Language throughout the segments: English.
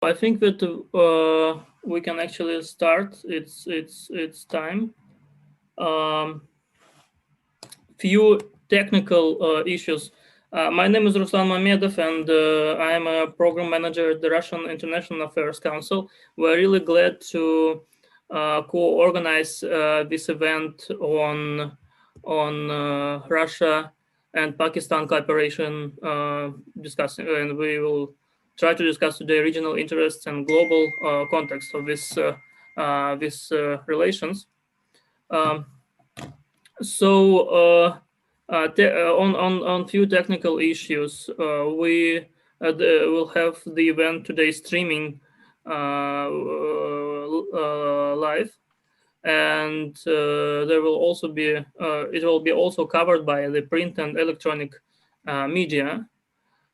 I think that we can actually start. It's time. Few technical issues. My name is Ruslan Mamedov, and I am a program manager at the Russian International Affairs Council. We're really glad to co-organize this event on Russia and Pakistan cooperation, discussing, and we will try to discuss today regional interests and global context of this relations. On few technical issues, we will have the event today streaming live, and there will also be it will be also covered by the print and electronic media.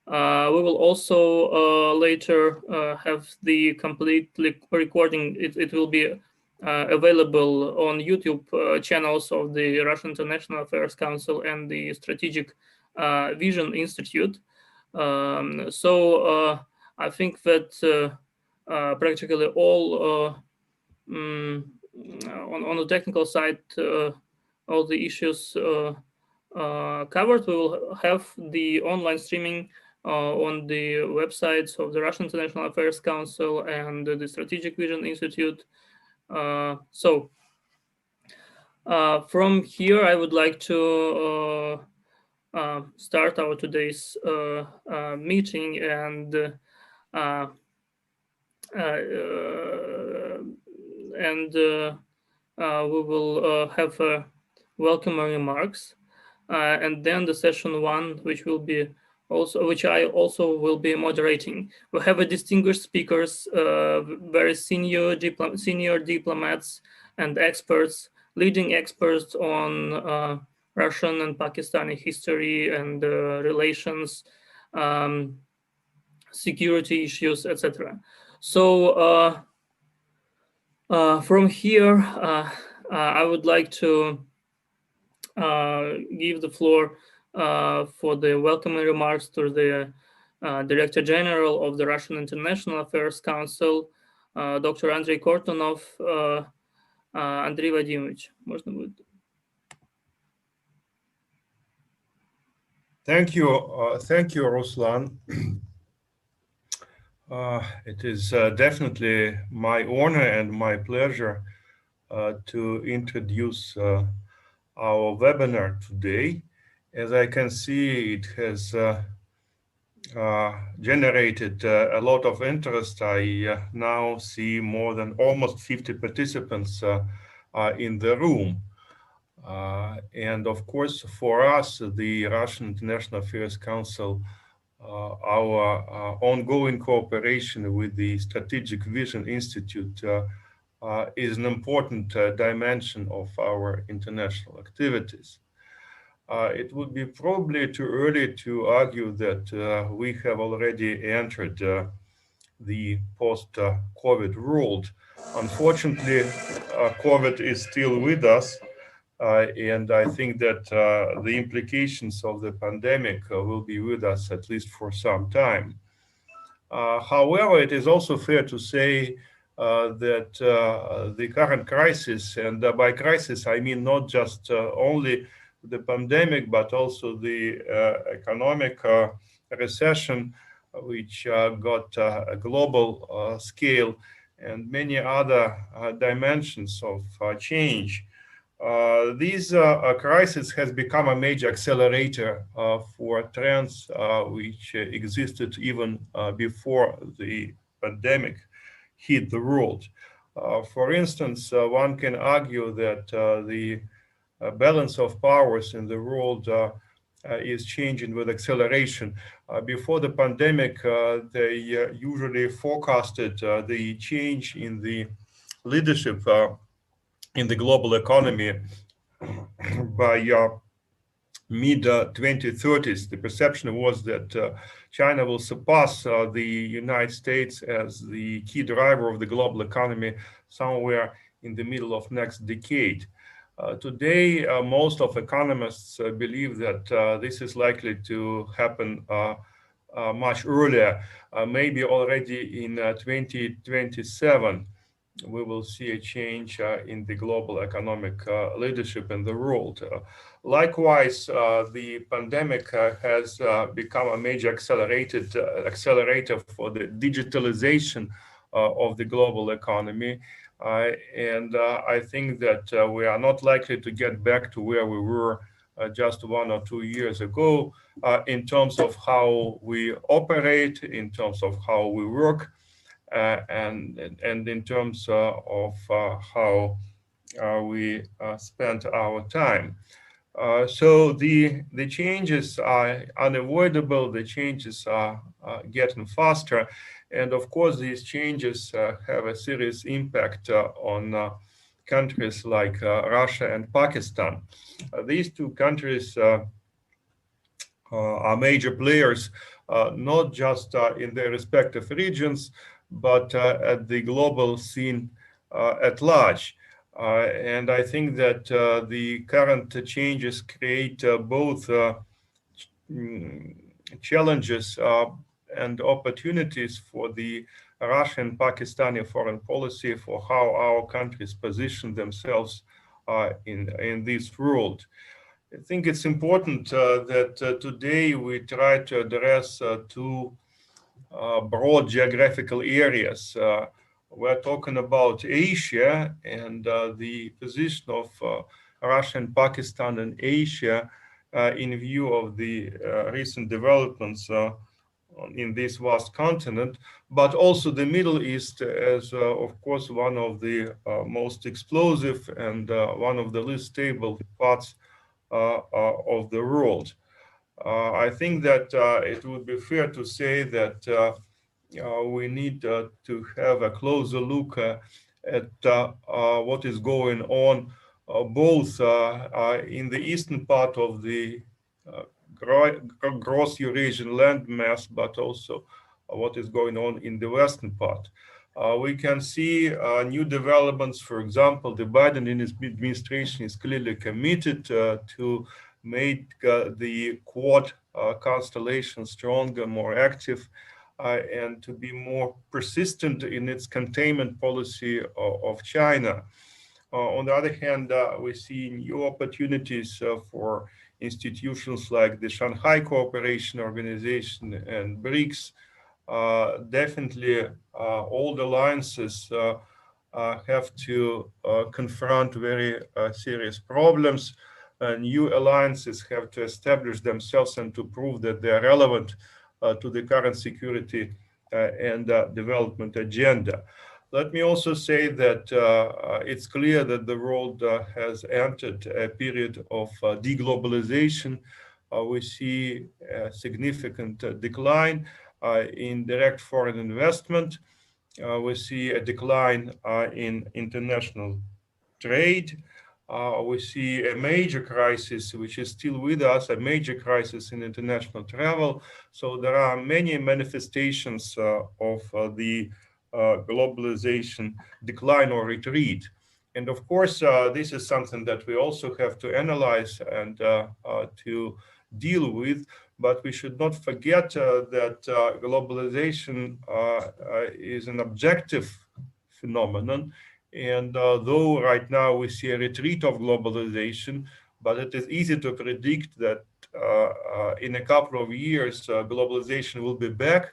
We will also later have the complete recording. It will be available on YouTube channels of the Russian International Affairs Council and the Strategic Vision Institute. I think that practically all on the technical side, all the issues covered. We will have the online streaming on the websites of the Russian International Affairs Council and the Strategic Vision Institute. From here, I would like to start our today's meeting, and we will have welcome remarks, and then the session one, which I also will be moderating. We have a distinguished speakers, very senior diplomats and experts, leading experts on Russian and Pakistani history and relations, security issues, etc. So from here, I would like to give the floor for the welcoming remarks to the Director General of the Russian International Affairs Council, Dr. Andre Kortunov. Андрей Вадимович, можно будет? Thank you, Ruslan. It is definitely my honor and my pleasure to introduce our webinar today. As I can see, it has generated a lot of interest. I now see more than almost 50 participants in the room. And of course, for us, the Russian International Affairs Council, our ongoing cooperation with the Strategic Vision Institute is an important dimension of our international activities. It would be probably too early to argue that we have already entered the post-COVID world. Unfortunately, COVID is still with us, and I think that the implications of the pandemic will be with us at least for some time. However, it is also fair to say that the current crisis, and by crisis I mean not just only the pandemic, but also the economic recession, which got a global scale, and many other dimensions of change. This crisis has become a major accelerator for trends which existed even before the pandemic hit the world. For instance, one can argue that the balance of powers in the world is changing with acceleration. Before the pandemic, they usually forecasted the change in the leadership in the global economy by mid-2030s. The perception was that China will surpass the United States as the key driver of the global economy somewhere in the middle of next decade. Today, most of economists believe that this is likely to happen much earlier, maybe already in 2027, we will see a change in the global economic leadership in the world. Likewise, the pandemic has become a major accelerator for the digitalization of the global economy. And I think that we are not likely to get back to where we were just 1 or 2 years ago in terms of how we operate, in terms of how we work, and in terms of how we spend our time. So the changes are unavoidable, the changes are getting faster, and of course these changes have a serious impact on countries like Russia and Pakistan. These two countries are major players, not just in their respective regions, but at the global scene at large. And I think that the current changes create both challenges and opportunities for the Russian Pakistani foreign policy, for how our countries position themselves in this world. I think it's important that today we try to address two broad geographical areas. We're talking about Asia and the position of Russia and Pakistan in Asia in view of the recent developments in this vast continent, but also the Middle East as, of course, one of the most explosive and one of the least stable parts of the world. I think that it would be fair to say that we need to have a closer look at what is going on both in the eastern part of the gross Eurasian landmass, but also what is going on in the western part. We can see new developments. For example, the Biden administration is clearly committed to make the Quad constellation stronger, more active, and to be more persistent in its containment policy of China. On the other hand, we see new opportunities for institutions like the Shanghai Cooperation Organization and BRICS. Definitely, all alliances have to confront very serious problems. New alliances have to establish themselves and to prove that they are relevant to the current security and development agenda. Let me also say that it's clear that the world has entered a period of deglobalization. We see a significant decline in direct foreign investment. We see a decline in international trade. We see a major crisis, which is still with us, a major crisis in international travel. So there are many manifestations of the globalization decline or retreat. And of course, this is something that we also have to analyze and to deal with. But we should not forget that globalization is an objective phenomenon. And though right now we see a retreat of globalization, but it is easy to predict that in a couple of years, globalization will be back,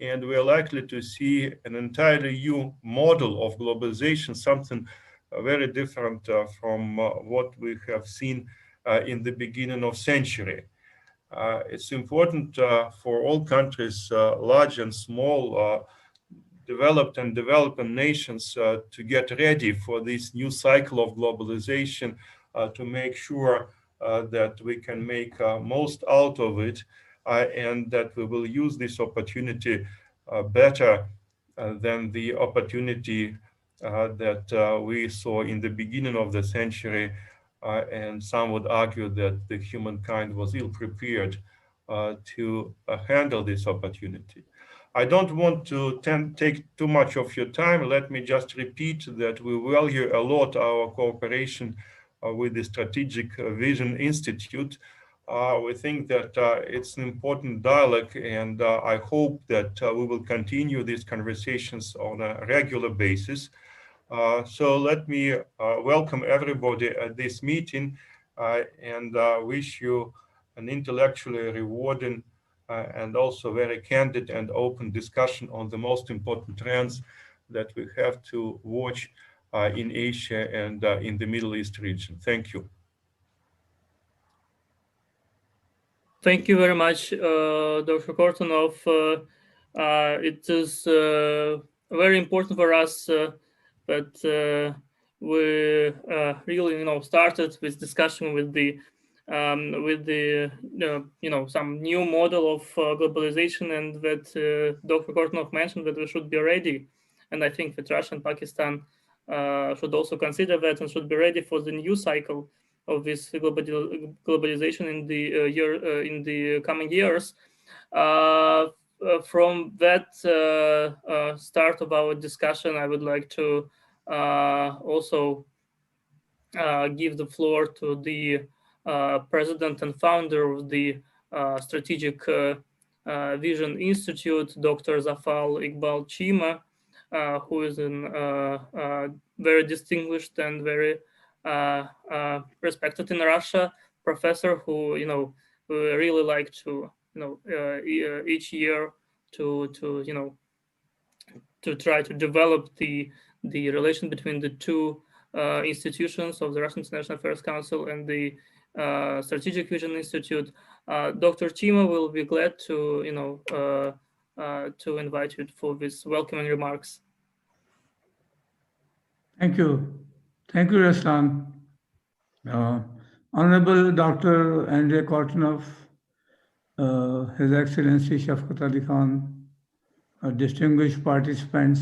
and we are likely to see an entirely new model of globalization, something very different from what we have seen in the beginning of century. It's important for all countries, large and small, developed and developing nations, to get ready for this new cycle of globalization, to make sure that we can make most out of it, and that we will use this opportunity better than the opportunity that we saw in the beginning of the century. And some would argue that the humankind was ill prepared to handle this opportunity. I don't want to take too much of your time. Let me just repeat that we value a lot our cooperation with the Strategic Vision Institute. We think that it's an important dialogue, and I hope that we will continue these conversations on a regular basis. So let me welcome everybody at this meeting and wish you an intellectually rewarding and also very candid and open discussion on the most important trends that we have to watch in Asia and in the Middle East region. Thank you. Thank you very much, Dr. Kortunov. It is very important for us that we really, started with discussion with the some new model of globalization, and that Dr. Kortunov mentioned that we should be ready. And I think that Russia and Pakistan should also consider that and should be ready for the new cycle of this globalization in the in the coming years. From that start of our discussion, I would like to also give the floor to the president and founder of the Strategic Vision Institute, Dr. Zafar Iqbal Cheema, who is a very distinguished and very respected in Russia professor who we really like to each year to try to develop the relation between the two institutions of the Russian International Affairs Council and the Strategic Vision Institute. Dr. Cheema will be glad to invite you for these welcoming remarks. Thank you. Thank you, Ruslan. Honorable Dr. Andre Corton, His Excellency Shafqat Ali Khan, distinguished participants,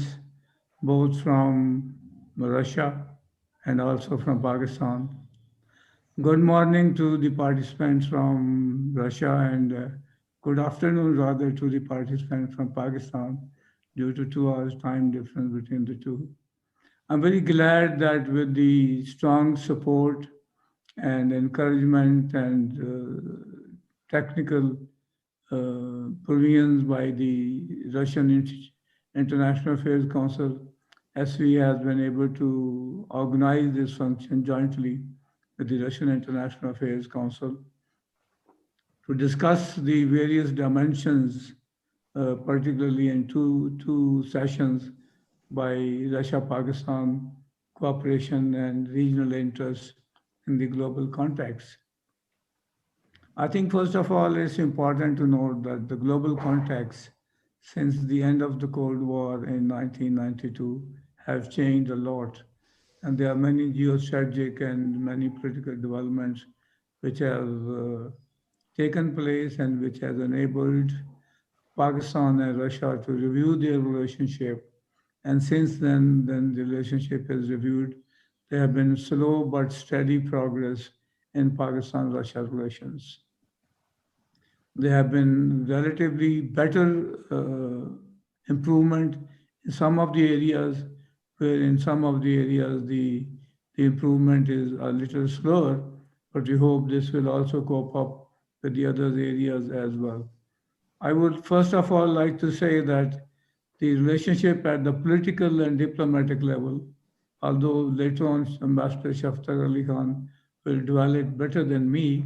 both from Russia and also from Pakistan. Good morning to the participants from Russia, and good afternoon rather to the participants from Pakistan due to 2 hours time difference between the two. I'm very glad that with the strong support and encouragement and technical provisions by the Russian International Affairs Council, SVI has been able to organize this function jointly with the Russian International Affairs Council to discuss the various dimensions, particularly in two sessions by Russia-Pakistan cooperation and regional interests in the global context. I think first of all, it's important to note that the global context since the end of the Cold War in 1992 have changed a lot. And there are many geostrategic and many political developments which have taken place and which has enabled Pakistan and Russia to review their relationship. And since then the relationship is reviewed. There have been slow but steady progress in Pakistan-Russia relations. There have been relatively better improvement in some of the areas, where in some of the areas the improvement is a little slower, but we hope this will also cope up with the other areas as well. I would first of all like to say that the relationship at the political and diplomatic level, although later on Ambassador Shafqat Ali Khan will dwell it better than me,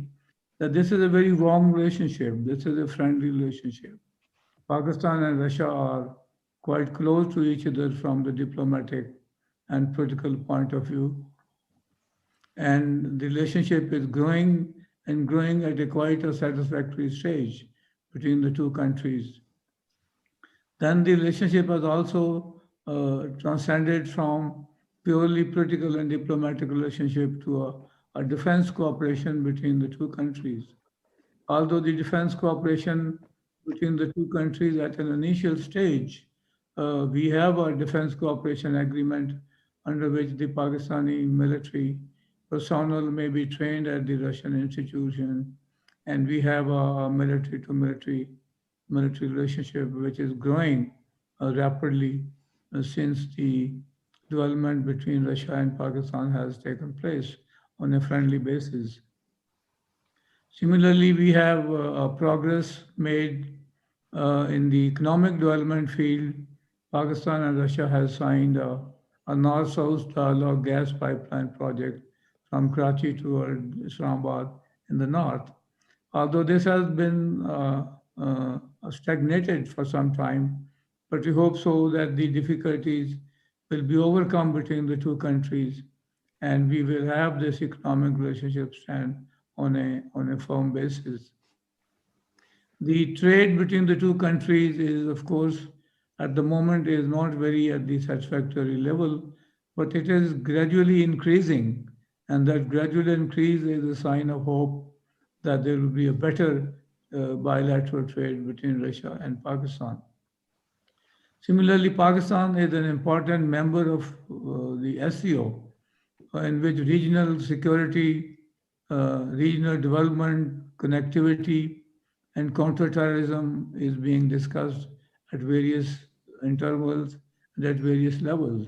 that this is a very warm relationship. This is a friendly relationship. Pakistan and Russia are quite close to each other from the diplomatic and political point of view. And the relationship is growing and growing at a quite a satisfactory stage between the two countries. Then the relationship has also transcended from purely political and diplomatic relationship to a defense cooperation between the two countries. Although the defense cooperation between the two countries at an initial stage, we have a defense cooperation agreement under which the Pakistani military personnel may be trained at the Russian institution, and we have a military-to-military relationship which is growing rapidly since the development between Russia and Pakistan has taken place on a friendly basis. Similarly, we have progress made in the economic development field. Pakistan and Russia has signed a North-South dialogue gas pipeline project from Karachi toward Islamabad in the north. Although this has been stagnated for some time, but we hope so that the difficulties will be overcome between the two countries and we will have this economic relationship stand on a firm basis. The trade between the two countries is, of course, at the moment is not very at the satisfactory level, but it is gradually increasing. And that gradual increase is a sign of hope that there will be a better bilateral trade between Russia and Pakistan. Similarly, Pakistan is an important member of the SCO, in which regional security, regional development, connectivity, and counterterrorism is being discussed at various intervals and at various levels,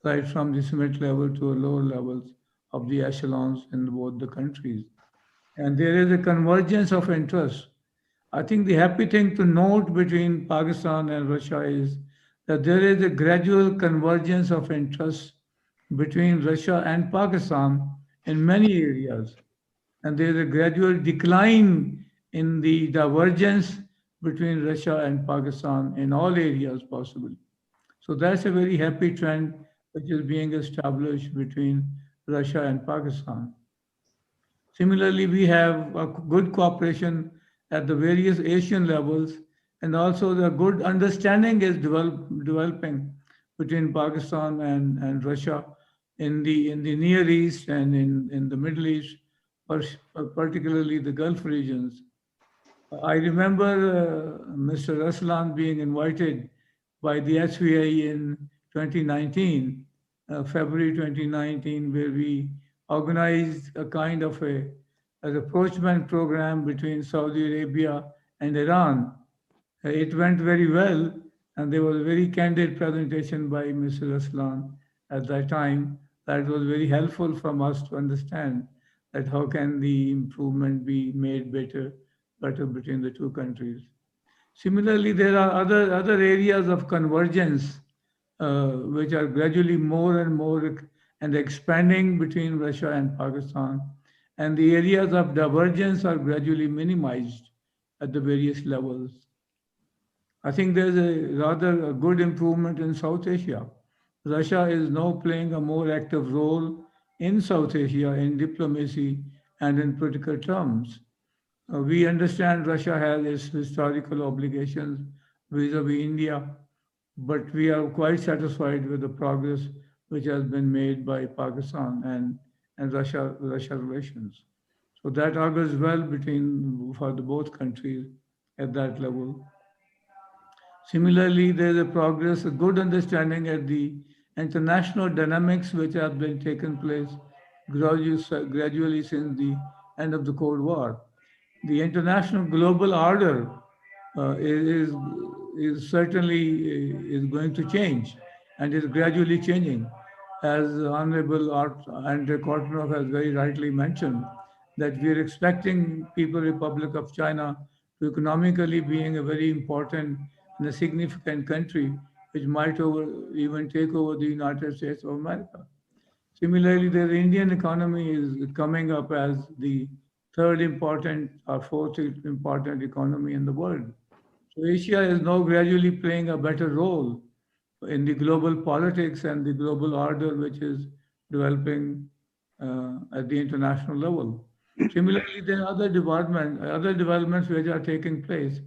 right from the summit level to lower levels of the echelons in both the countries. And there is a convergence of interests. I think the happy thing to note between Pakistan and Russia is that there is a gradual convergence of interests between Russia and Pakistan in many areas. And there is a gradual decline in the divergence between Russia and Pakistan in all areas possible. So that's a very happy trend which is being established between Russia and Pakistan. Similarly, we have a good cooperation at the various Asian levels, and also the good understanding is developing between Pakistan and Russia in the Near East and in the Middle East, particularly the Gulf regions. I remember Mr. Aslan being invited by the SVI in 2019, February 2019, where we organized a kind of a rapprochement program between Saudi Arabia and Iran. It went very well, and there was a very candid presentation by Mr. Aslan at that time that was very helpful from us to understand that how can the improvement be made better between the two countries. Similarly, there are other areas of convergence which are gradually more and more and expanding between Russia and Pakistan. And the areas of divergence are gradually minimized at the various levels. I think there's a good improvement in South Asia. Russia is now playing a more active role in South Asia in diplomacy and in political terms. We understand Russia has its historical obligations vis-a-vis India, but we are quite satisfied with the progress which has been made by Pakistan and Russia relations. So that augurs well for the both countries at that level. Similarly, there is a good understanding at the international dynamics which have been taken place gradually since the end of the Cold War. The international global order is certainly is going to change and is gradually changing. As Honorable Andre Corton has very rightly mentioned, that we are expecting People Republic of China to economically being a very important and a significant country, which might even take over the United States of America. Similarly, the Indian economy is coming up as the third important or fourth important economy in the world. So Asia is now gradually playing a better role in the global politics and the global order which is developing at the international level. Similarly, there are other developments which are taking place,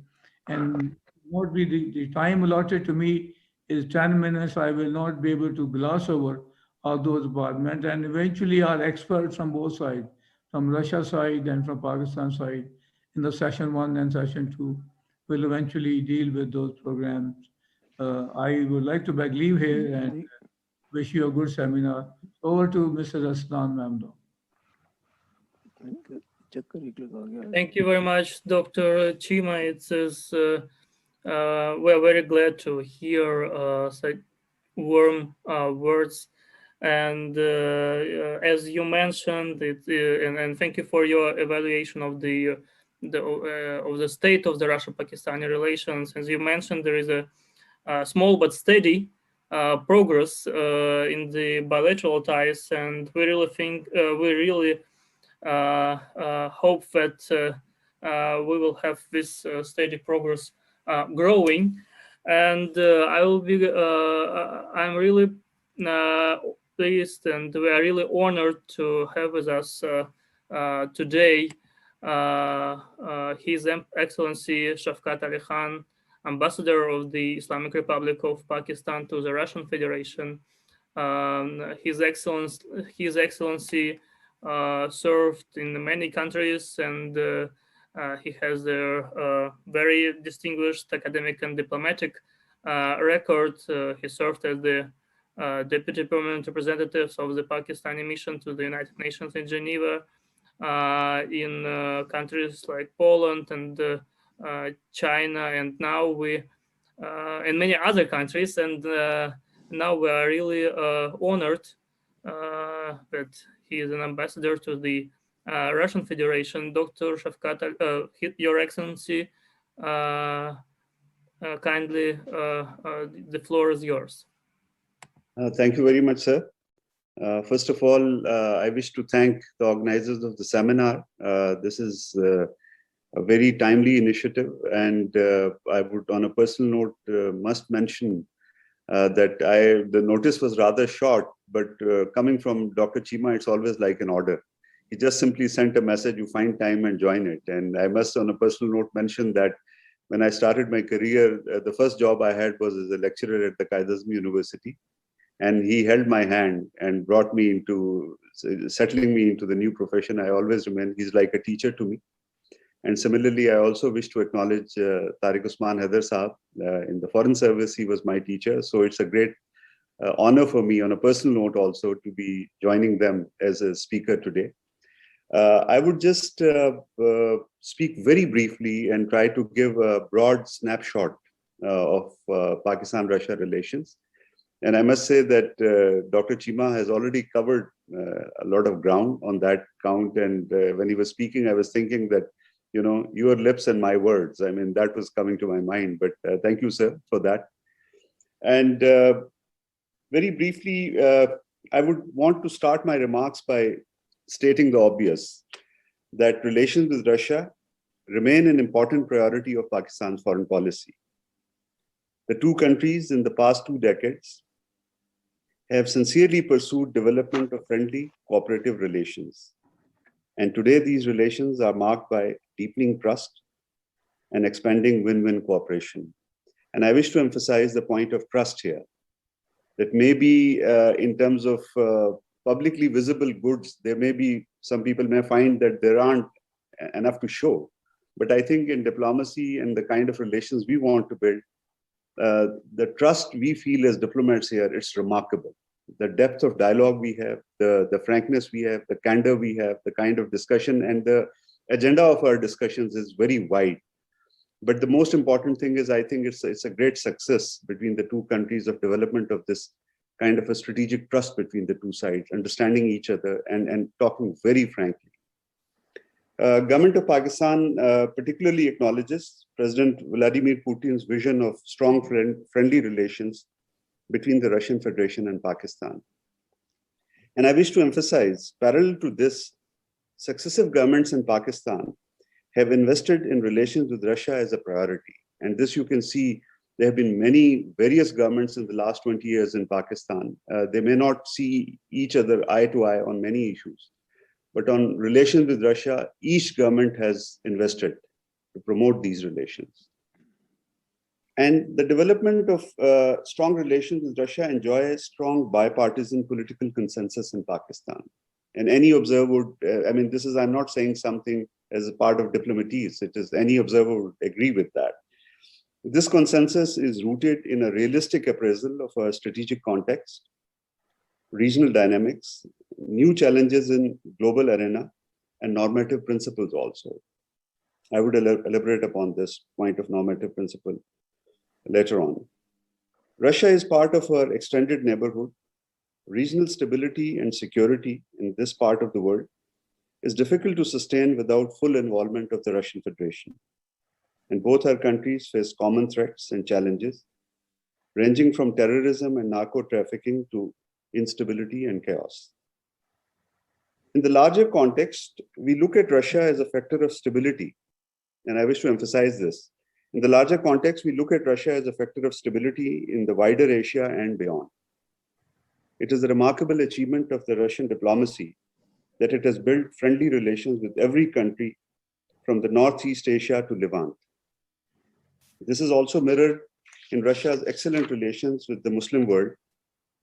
and not be the time allotted to me is 10 minutes. I will not be able to gloss over all those developments, and eventually our experts from both sides, from Russia side and from Pakistan side, in the session 1 and session 2, will eventually deal with those programs. I would like to beg leave here and wish you a good seminar. Over to Mr. Aslan Mamdo. Thank you very much, Dr. Cheema. We're very glad to hear such warm words And as you mentioned, and thank you for your evaluation of the state of the Russia-Pakistani relations. As you mentioned, there is a small but steady progress in the bilateral ties, and we really hope that we will have this steady progress growing. And I'm really pleased, and we are really honored to have with us today His Excellency Shavkat Ali Khan, Ambassador of the Islamic Republic of Pakistan to the Russian Federation. His Excellency served in many countries, and he has a very distinguished academic and diplomatic record. He served as the Deputy Permanent Representative of the Pakistani mission to the United Nations in Geneva, in countries like Poland and China, and now and many other countries. And now we are really honored that he is an ambassador to the Russian Federation. Dr. Shavkat, Your Excellency, kindly, the floor is yours. Thank you very much, sir. First of all, I wish to thank the organizers of the seminar. This is a very timely initiative, and I would, on a personal note, must mention that the notice was rather short, but coming from Dr. Cheema, it's always like an order. He just simply sent a message, you find time and join it. And I must, on a personal note, mention that when I started my career, the first job I had was as a lecturer at the Qazi University. And he held my hand and brought me into, settling me into the new profession. I always remain, he's like a teacher to me. And similarly, I also wish to acknowledge Tariq Osman Hyder Sahab. In the Foreign Service, he was my teacher. So it's a great honor for me, on a personal note also, to be joining them as a speaker today. I would just speak very briefly and try to give a broad snapshot of Pakistan-Russia relations. And I must say that Dr. Cheema has already covered a lot of ground on that count. And when he was speaking, I was thinking that, you know, your lips and my words, I mean, that was coming to my mind. But thank you, sir, for that. And very briefly, I would want to start my remarks by stating the obvious, that relations with Russia remain an important priority of Pakistan's foreign policy. The two countries in the past 2 decades have sincerely pursued development of friendly, cooperative relations. And today, these relations are marked by deepening trust and expanding win-win cooperation. And I wish to emphasize the point of trust here, that maybe in terms of publicly visible goods, there may be, some people may find that there aren't enough to show. But I think in diplomacy and the kind of relations we want to build, the trust we feel as diplomats here, it's remarkable. The depth of dialogue we have, the frankness we have, the candor we have, the kind of discussion, and the agenda of our discussions is very wide. But the most important thing is, I think it's a great success between the two countries of development of this kind of a strategic trust between the two sides, understanding each other and talking very frankly. Government of Pakistan particularly acknowledges President Vladimir Putin's vision of strong friendly relations between the Russian Federation and Pakistan. And I wish to emphasize, parallel to this, successive governments in Pakistan have invested in relations with Russia as a priority. And this you can see, there have been various governments in the last 20 years in Pakistan. They may not see each other eye to eye on many issues, but on relations with Russia, each government has invested to promote these relations. And the development of strong relations with Russia enjoys strong bipartisan political consensus in Pakistan. And any observer would, I'm not saying something as a part of diplomatics, it is any observer would agree with that. This consensus is rooted in a realistic appraisal of a strategic context, regional dynamics, new challenges in global arena, and normative principles also. I would elaborate upon this point of normative principle later on. Russia is part of our extended neighborhood. regional stability and security in this part of the world is difficult to sustain without full involvement of the Russian Federation. And both our countries face common threats and challenges, ranging from terrorism and narco trafficking to instability and chaos. In the larger context, we look at Russia as a factor of stability. And I wish to emphasize this. In the larger context, we look at Russia as a factor of stability in the wider Asia and beyond. It is a remarkable achievement of the Russian diplomacy that it has built friendly relations with every country from the Northeast Asia to Levant. This is also mirrored in Russia's excellent relations with the Muslim world,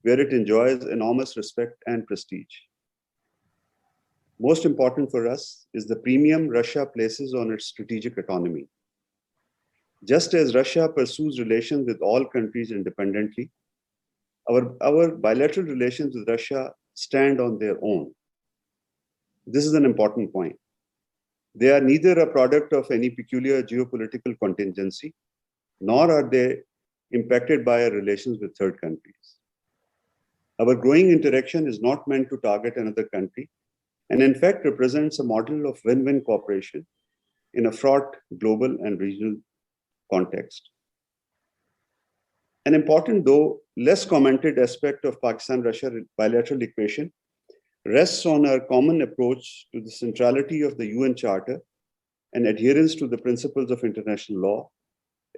where it enjoys enormous respect and prestige. Most important for us is the premium Russia places on its strategic autonomy. Just as Russia pursues relations with all countries independently, our bilateral relations with Russia stand on their own. This is an important point. They are neither a product of any peculiar geopolitical contingency, nor are they impacted by our relations with third countries. Our growing interaction is not meant to target another country, and in fact represents a model of win-win cooperation in a fraught global and regional context. An important, though less commented aspect of Pakistan-Russia bilateral equation rests on our common approach to the centrality of the UN Charter and adherence to the principles of international law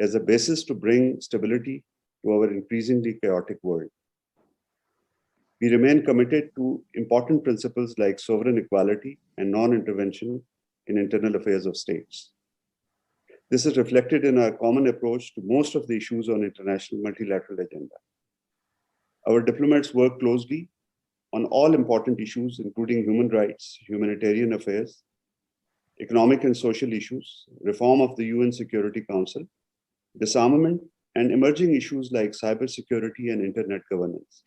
as a basis to bring stability to our increasingly chaotic world. We remain committed to important principles like sovereign equality and non-intervention in internal affairs of states. This is reflected in our common approach to most of the issues on international multilateral agenda. Our diplomats work closely on all important issues, including human rights, humanitarian affairs, economic and social issues, reform of the UN Security Council, disarmament, and emerging issues like cybersecurity and internet governance.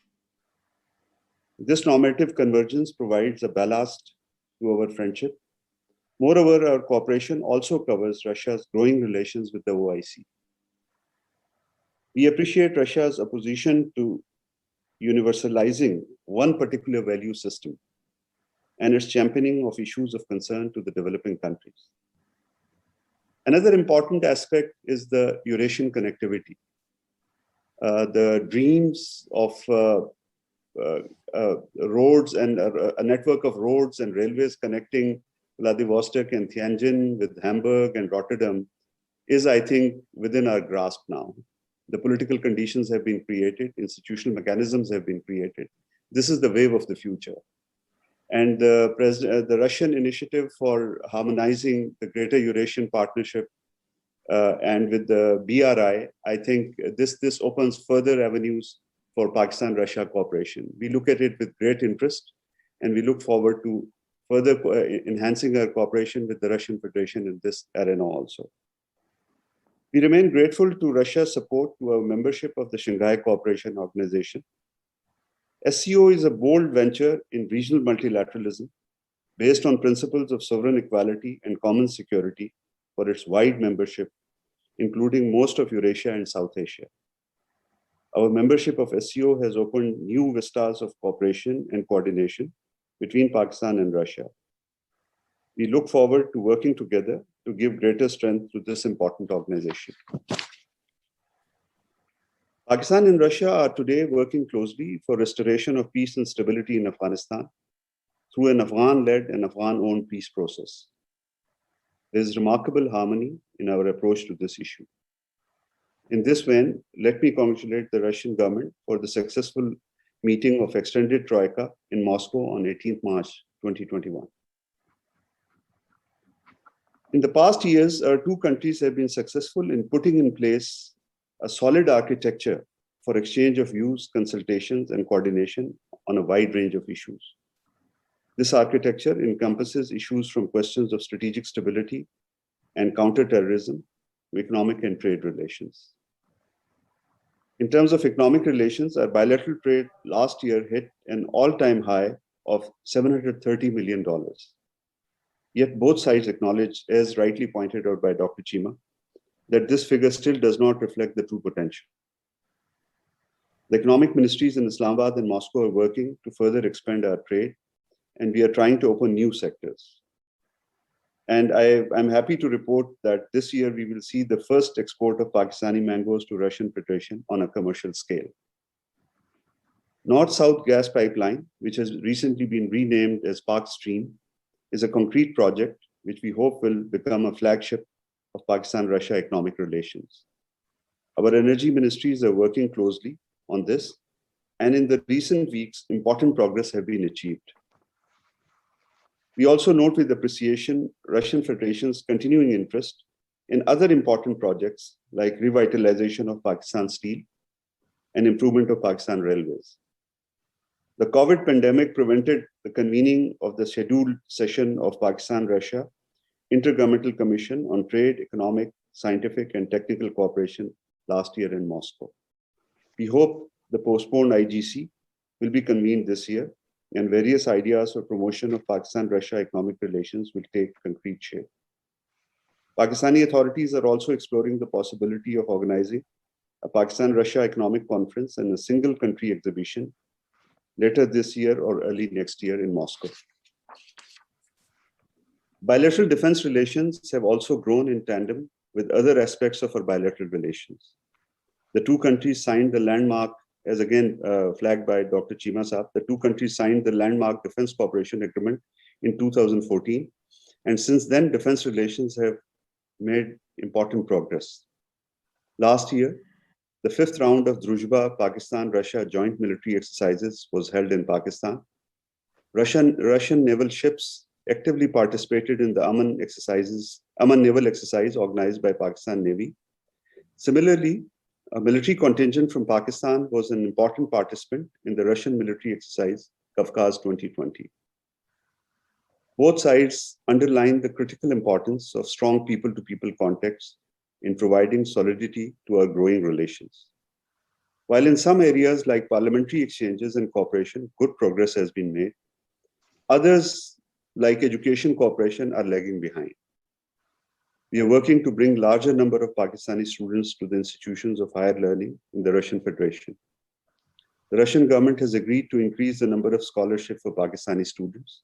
This normative convergence provides a ballast to our friendship. Moreover, our cooperation also covers Russia's growing relations with the OIC. We appreciate Russia's opposition to universalizing one particular value system and its championing of issues of concern to the developing countries. Another important aspect is the Eurasian connectivity. The dreams of roads and a network of roads and railways connecting Vladivostok and Tianjin with Hamburg and Rotterdam is, I think, within our grasp now. The political conditions have been created, institutional mechanisms have been created. This is the wave of the future. And the Russian initiative for harmonizing the Greater Eurasian Partnership and with the BRI, I think this opens further avenues for Pakistan-Russia cooperation. We look at it with great interest, and we look forward to further enhancing our cooperation with the Russian Federation in this arena also. We remain grateful to Russia's support to our membership of the Shanghai Cooperation Organization. SCO is a bold venture in regional multilateralism based on principles of sovereign equality and common security for its wide membership, including most of Eurasia and South Asia. Our membership of SCO has opened new vistas of cooperation and coordination between Pakistan and Russia. We look forward to working together to give greater strength to this important organization. Pakistan and Russia are today working closely for restoration of peace and stability in Afghanistan through an Afghan-led and Afghan-owned peace process. There is remarkable harmony in our approach to this issue. In this vein, let me congratulate the Russian government for the successful meeting of extended Troika in Moscow on 18th March 2021. In the past years, our two countries have been successful in putting in place a solid architecture for exchange of views, consultations, and coordination on a wide range of issues. This architecture encompasses issues from questions of strategic stability and counterterrorism to economic and trade relations. In terms of economic relations, our bilateral trade last year hit an all-time high of $730 million. Yet both sides acknowledge, as rightly pointed out by Dr. Cheema, that this figure still does not reflect the true potential. The economic ministries in Islamabad and Moscow are working to further expand our trade, and we are trying to open new sectors. And I'm happy to report that this year we will see the first export of Pakistani mangoes to Russian Federation on a commercial scale. North-South gas pipeline, which has recently been renamed as Pak Stream, is a concrete project which we hope will become a flagship of Pakistan-Russia economic relations. Our energy ministries are working closely on this, and in the recent weeks, important progress have been achieved. We also note with appreciation Russian Federation's continuing interest in other important projects like revitalization of Pakistan Steel and improvement of Pakistan Railways. The COVID pandemic prevented the convening of the scheduled session of Pakistan-Russia Intergovernmental Commission on Trade, Economic, Scientific and Technical Cooperation last year in Moscow. We hope the postponed IGC will be convened this year, and various ideas for promotion of Pakistan-Russia economic relations will take concrete shape. Pakistani authorities are also exploring the possibility of organizing a Pakistan-Russia economic conference and a single country exhibition later this year or early next year in Moscow. Bilateral defense relations have also grown in tandem with other aspects of our bilateral relations. The two countries signed the landmark, as again flagged by Dr. Cheema Saab, the two countries signed the landmark Defense Cooperation Agreement in 2014. And since then, defense relations have made important progress. Last year, the fifth round of Druzhba Pakistan-Russia joint military exercises was held in Pakistan. Russian naval ships actively participated in the Aman naval exercise organized by Pakistan Navy. Similarly, a military contingent from Pakistan was an important participant in the Russian military exercise Kavkaz 2020. Both sides underlined the critical importance of strong people-to-people contacts in providing solidity to our growing relations. While in some areas like parliamentary exchanges and cooperation, good progress has been made, others like education cooperation are lagging behind. We are working to bring larger number of Pakistani students to the institutions of higher learning in the Russian Federation. The Russian government has agreed to increase the number of scholarships for Pakistani students.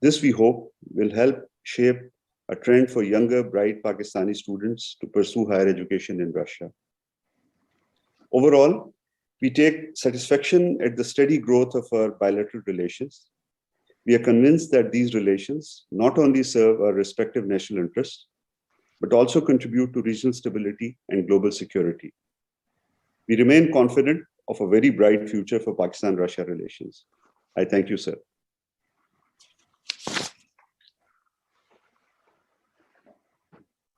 This, we hope, will help shape a trend for younger, bright Pakistani students to pursue higher education in Russia. Overall, we take satisfaction at the steady growth of our bilateral relations. We are convinced that these relations not only serve our respective national interests, but also contribute to regional stability and global security. We remain confident of a very bright future for Pakistan-Russia relations. I thank you, sir.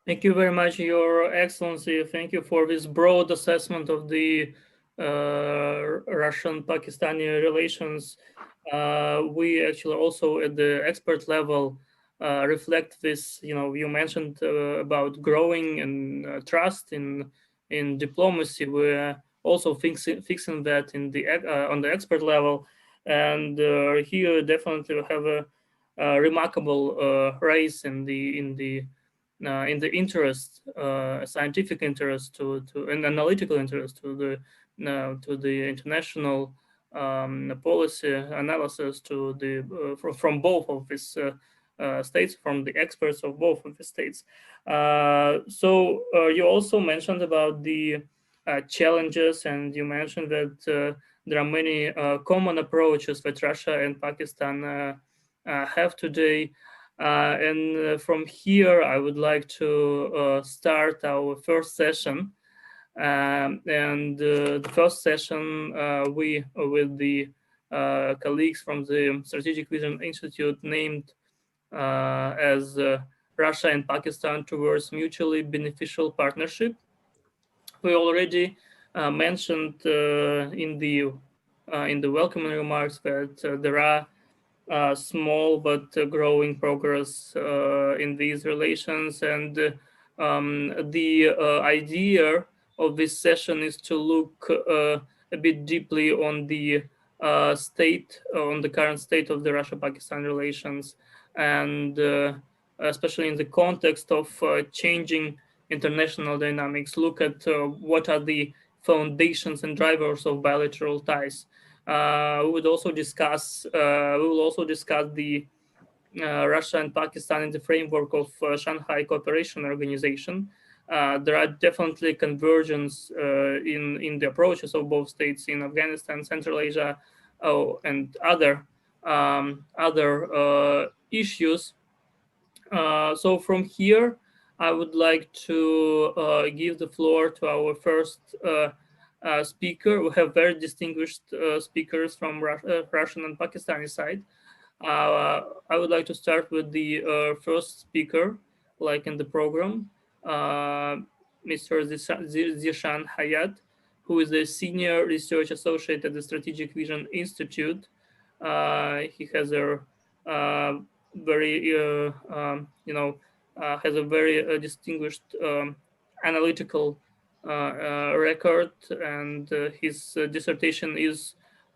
Thank you very much, Your Excellency. Thank you for this broad assessment of the Russian-Pakistani relations. We actually also at the expert level reflect this. You mentioned about growing and trust in diplomacy. We're also fixing that in the on the expert level, and here definitely we have a remarkable rise in the interest, scientific interest and analytical interest to the international policy analysis from both of these states, from the experts of both of the states. So you also mentioned about the challenges, and you mentioned that there are many common approaches that Russia and Pakistan have today. And from here, I would like to start our first session. And the first session, we, with the colleagues from the Strategic Vision Institute, named as Russia and Pakistan towards mutually beneficial partnership. We already mentioned in the welcoming remarks that there are small but growing progress in these relations, and the idea of this session is to look a bit deeply on the current state of the Russia-Pakistan relations, and especially in the context of changing international dynamics. Look at what are the foundations and drivers of bilateral ties. We will also discuss the Russia and Pakistan in the framework of Shanghai Cooperation Organization. There are definitely convergence in the approaches of both states in Afghanistan, Central Asia, and other issues. So from here, I would like to give the floor to our first speaker. We have very distinguished speakers from Russian and Pakistani side. I would like to start with the first speaker, like in the program, Mr. Zeeshan Hayat, who is a senior research associate at the Strategic Vision Institute. He has a has a very distinguished analytical record, and his dissertation is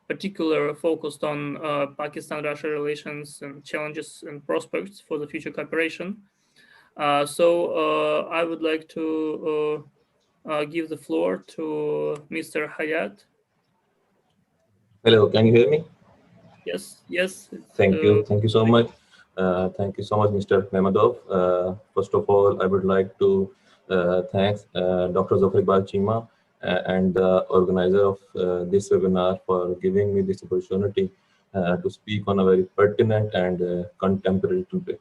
particularly focused on Pakistan-Russia relations and challenges and prospects for the future cooperation. So I would like to give the floor to Mr. Hayat. Hello, can you hear me? Yes. Thank you so much. Thank you so much, Mr. Mehmadov. First of all, I would like to thank Dr. Zafar Cheema and the organizer of this webinar for giving me this opportunity to speak on a very pertinent and contemporary topic.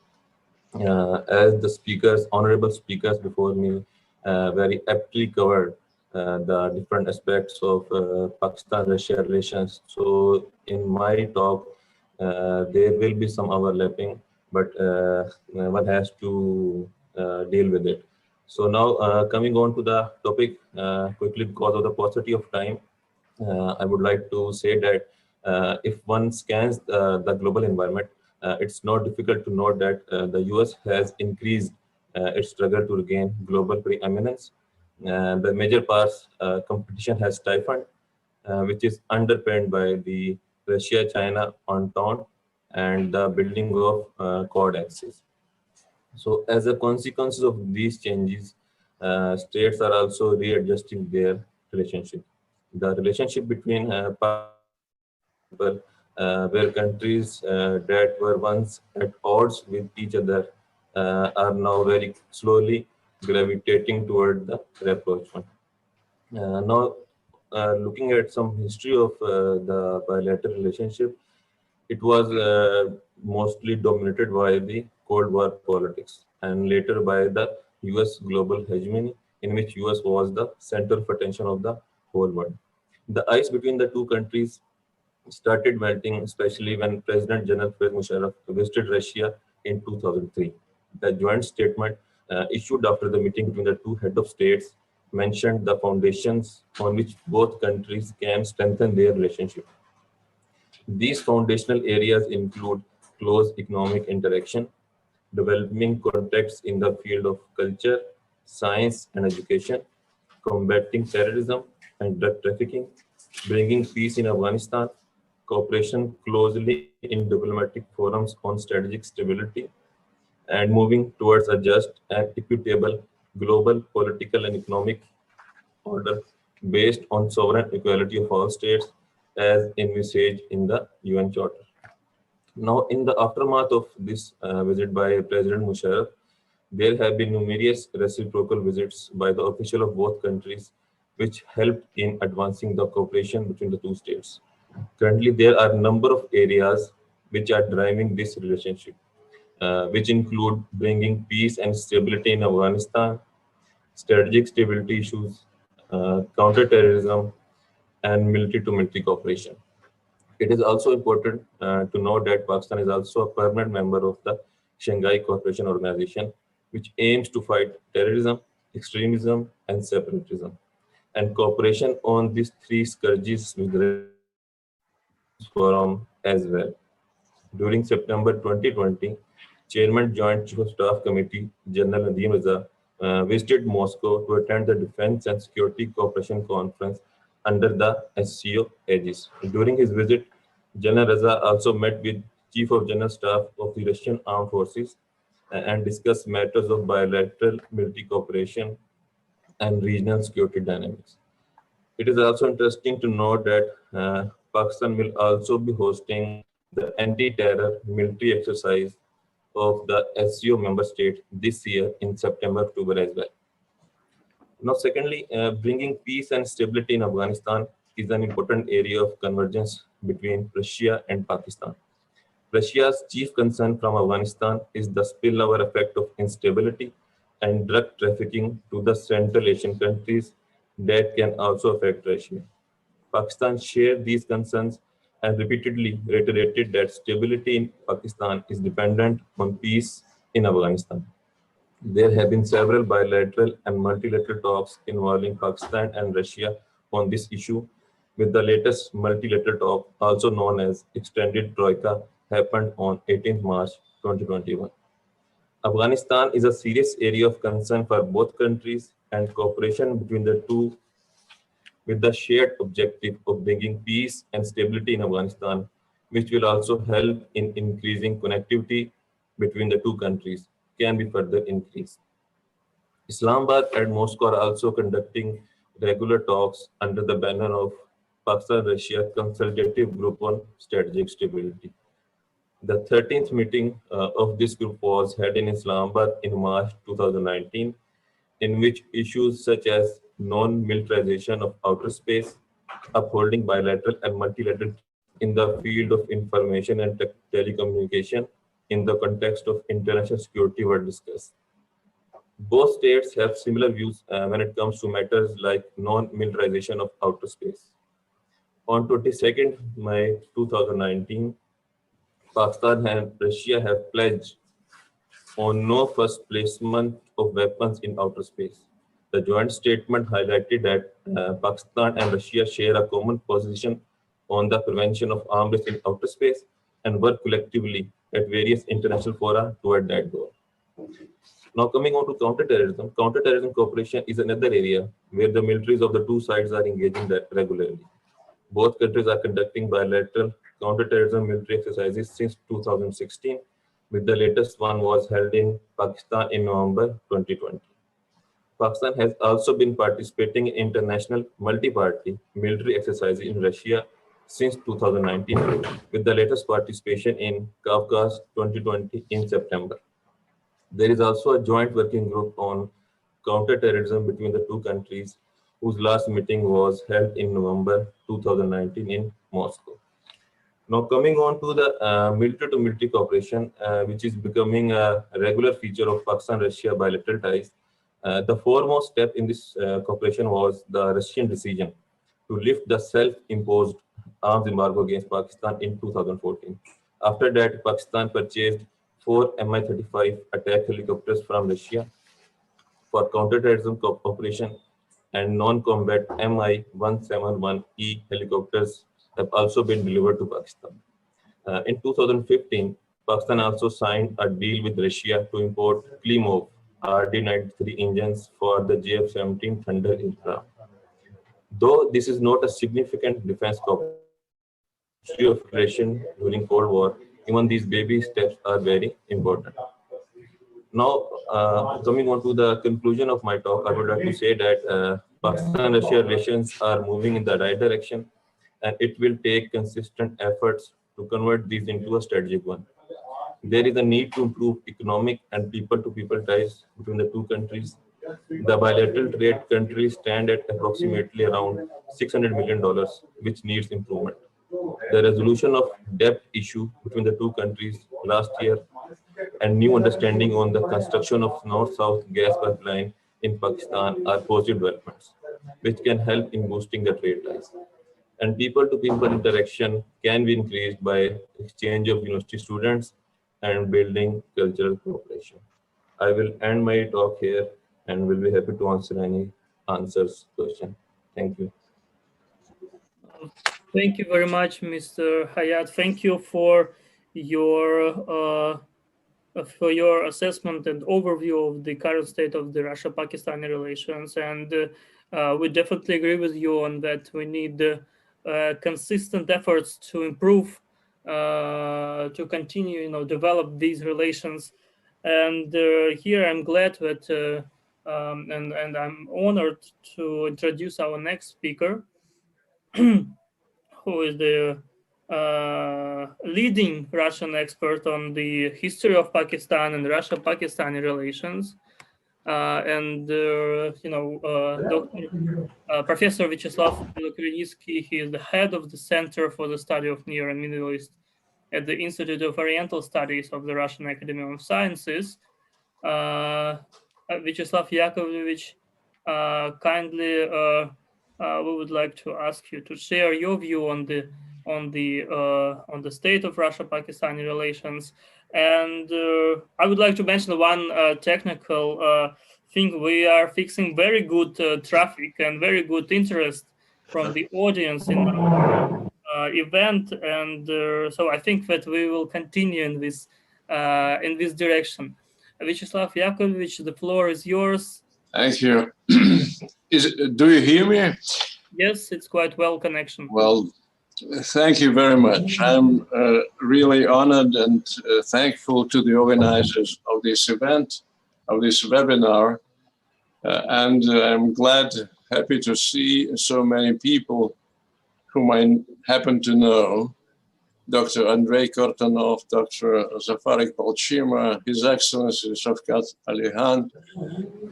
As the honorable speakers before me very aptly covered the different aspects of Pakistan-Russia relations. So in my talk, there will be some overlapping, but one has to deal with it. So now coming on to the topic quickly because of the paucity of time, I would like to say that if one scans the global environment, it's not difficult to note that the US has increased its struggle to regain global preeminence. The major parts competition has stifled, which is underpinned by the Russia-China entente and the building of Quad axis. So as a consequence of these changes, states are also readjusting their relationship. The relationship between where countries that were once at odds with each other are now very slowly gravitating toward the rapprochement. Now, looking at some history of the bilateral relationship, it was mostly dominated by the Cold War politics and later by the US global hegemony, in which US was the center of attention of the whole world. The ice between the two countries started melting, especially when President General Musharraf visited Russia in 2003. The joint statement issued after the meeting between the two heads of states mentioned the foundations on which both countries can strengthen their relationship. These foundational areas include close economic interaction, developing contacts in the field of culture, science, and education, combating terrorism and drug trafficking, bringing peace in Afghanistan, cooperation closely in diplomatic forums on strategic stability, and moving towards a just and equitable global political and economic order based on sovereign equality of all states as envisaged in the UN Charter. Now, in the aftermath of this visit by President Musharraf, there have been numerous reciprocal visits by the officials of both countries, which helped in advancing the cooperation between the two states. Currently, there are a number of areas which are driving this relationship, which include bringing peace and stability in Afghanistan, strategic stability issues, counterterrorism, and military-to-military cooperation. It is also important to note that Pakistan is also a permanent member of the Shanghai Cooperation Organization, which aims to fight terrorism, extremism, and separatism. And cooperation on these three scourges with the forum as well. During September 2020, Chairman Joint Chief of Staff Committee, General Nadeem Raza, visited Moscow to attend the Defense and Security Cooperation Conference under the SCO aegis. During his visit, General Raza also met with Chief of General Staff of the Russian Armed Forces and discussed matters of bilateral military cooperation and regional security dynamics. It is also interesting to note that Pakistan will also be hosting the anti-terror military exercise of the SCO member state this year in September, October as well. Now, secondly, bringing peace and stability in Afghanistan is an important area of convergence between Russia and Pakistan. Russia's chief concern from Afghanistan is the spillover effect of instability and drug trafficking to the Central Asian countries that can also affect Russia. Pakistan shared these concerns and repeatedly reiterated that stability in Pakistan is dependent on peace in Afghanistan. There have been several bilateral and multilateral talks involving Pakistan and Russia on this issue, with the latest multilateral talk, also known as Extended Troika, happened on 18 March 2021. Afghanistan is a serious area of concern for both countries, and cooperation between the two with the shared objective of bringing peace and stability in Afghanistan, which will also help in increasing connectivity between the two countries, can be further increased. Islamabad and Moscow are also conducting regular talks under the banner of Pakistan-Russia Consultative Group on Strategic Stability. The 13th meeting of this group was held in Islamabad in March 2019, in which issues such as non-militarization of outer space, upholding bilateral and multilateral in the field of information and telecommunication in the context of international security were discussed. Both states have similar views when it comes to matters like non-militarization of outer space. On 22nd May 2019, Pakistan and Russia have pledged on no first placement of weapons in outer space. The joint statement highlighted that Pakistan and Russia share a common position on the prevention of arms race in outer space and work collectively at various international fora toward that goal. Now, coming on to counterterrorism, counterterrorism cooperation is another area where the militaries of the two sides are engaging regularly. Both countries are conducting bilateral counterterrorism military exercises since 2016, with the latest one was held in Pakistan in November 2020. Pakistan has also been participating in international multi-party military exercises in Russia since 2019, with the latest participation in Caucasus 2020 in September. There is also a joint working group on counterterrorism between the two countries, whose last meeting was held in November 2019 in Moscow. Now, coming on to the military-to-military cooperation, which is becoming a regular feature of Pakistan-Russia bilateral ties, the foremost step in this cooperation was the Russian decision to lift the self-imposed arms embargo against Pakistan in 2014. After that, Pakistan purchased 4 Mi-35 attack helicopters from Russia for counterterrorism cooperation, and non-combat Mi-171E helicopters have also been delivered to Pakistan. In 2015, Pakistan also signed a deal with Russia to import Klimov RD-93 engines for the JF-17 Thunder aircraft. Though this is not a significant defense cooperation during Cold War, even these baby steps are very important. Now, coming on to the conclusion of my talk, I would like to say that Pakistan-Russia relations are moving in the right direction, and it will take consistent efforts to convert these into a strategic one. There is a need to improve economic and people-to-people ties between the two countries. The bilateral trade currently stand at approximately around $600 million, which needs improvement. The resolution of debt issue between the two countries last year and new understanding on the construction of north-south gas pipeline in Pakistan are positive developments, which can help in boosting the trade ties. And people-to-people interaction can be increased by exchange of university students and building cultural cooperation. I will end my talk here and will be happy to answer any question. Thank you. Thank you very much, Mr. Hayat. Thank you for your assessment and overview of the current state of the Russia-Pakistani relations. And we definitely agree with you on that. We need consistent efforts to improve, to continue, develop these relations. And here I'm glad that and I'm honored to introduce our next speaker, who is the leading Russian expert on the history of Pakistan and Russia-Pakistani relations, Dr. Professor Vyacheslav Belokrenitsky. He is the head of the Center for the Study of Near and Middle East at the Institute of Oriental Studies of the Russian Academy of Sciences. Vyacheslav Yakovlevich, kindly, we would like to ask you to share your view on the state of Russia-Pakistani relations. And I would like to mention one technical thing. We are fixing very good traffic and very good interest from the audience in our event, and so I think that we will continue in this direction. Vyacheslav Yakovlevich, the floor is yours. Thank you. Do you hear me? Yes, it's quite well connection. Well, thank you very much. I'm really honored and thankful to the organizers of this event, of this webinar. And I'm happy to see so many people whom I happen to know. Dr. Andre Kortunov, Dr. Zafar, Iqbal, Cheema, His Excellency Shavkat Ali Khan,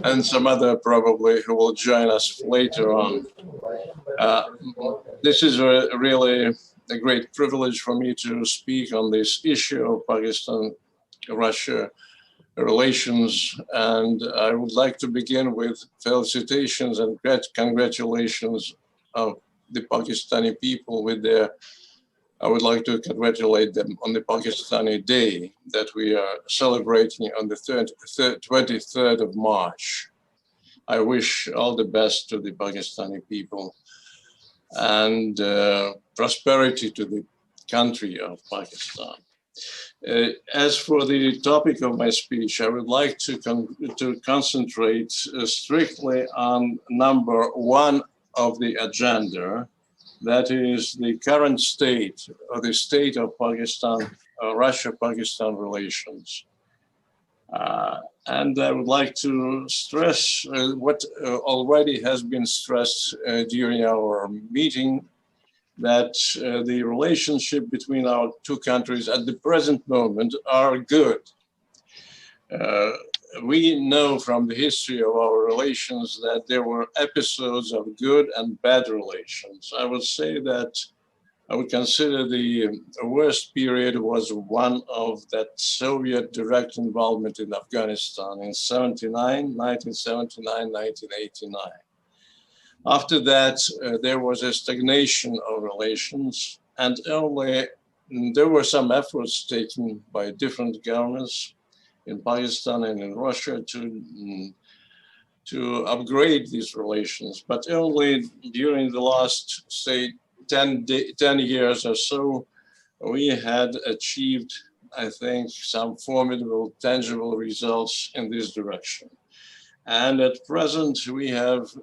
and some other probably who will join us later on. This is really a great privilege for me to speak on this issue of Pakistan-Russia relations, and I would like to begin with felicitations and congratulations of the Pakistani people with their I would like to congratulate them on the Pakistani Day that we are celebrating on the 23rd of March. I wish all the best to the Pakistani people and prosperity to the country of Pakistan. As for the topic of my speech, I would like to concentrate strictly on number one of the agenda, that is the current state of Pakistan, Russia-Pakistan relations. And I would like to stress what already has been stressed during our meeting, that the relationship between our two countries at the present moment are good. We know from the history of our relations that there were episodes of good and bad relations. I would say that I would consider the worst period was one of that Soviet direct involvement in Afghanistan in 1979, 1989. After that, there was a stagnation of relations, and only there were some efforts taken by different governments in Pakistan and in Russia to upgrade these relations, but only during the last, say, 10 years or so, we had achieved, I think, some formidable, tangible results in this direction. And at present, we have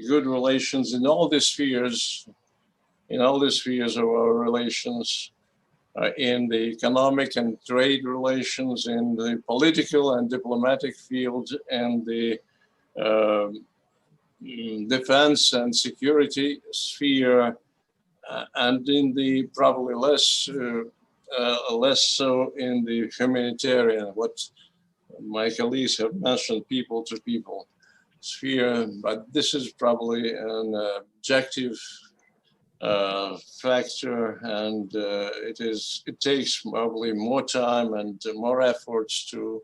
good relations in all the spheres, of our relations, in the economic and trade relations, in the political and diplomatic field, and the defense and security sphere, and in the probably less so in the humanitarian, what my colleagues have mentioned, people-to-people sphere, but this is probably an objective factor, and it takes probably more time and more efforts to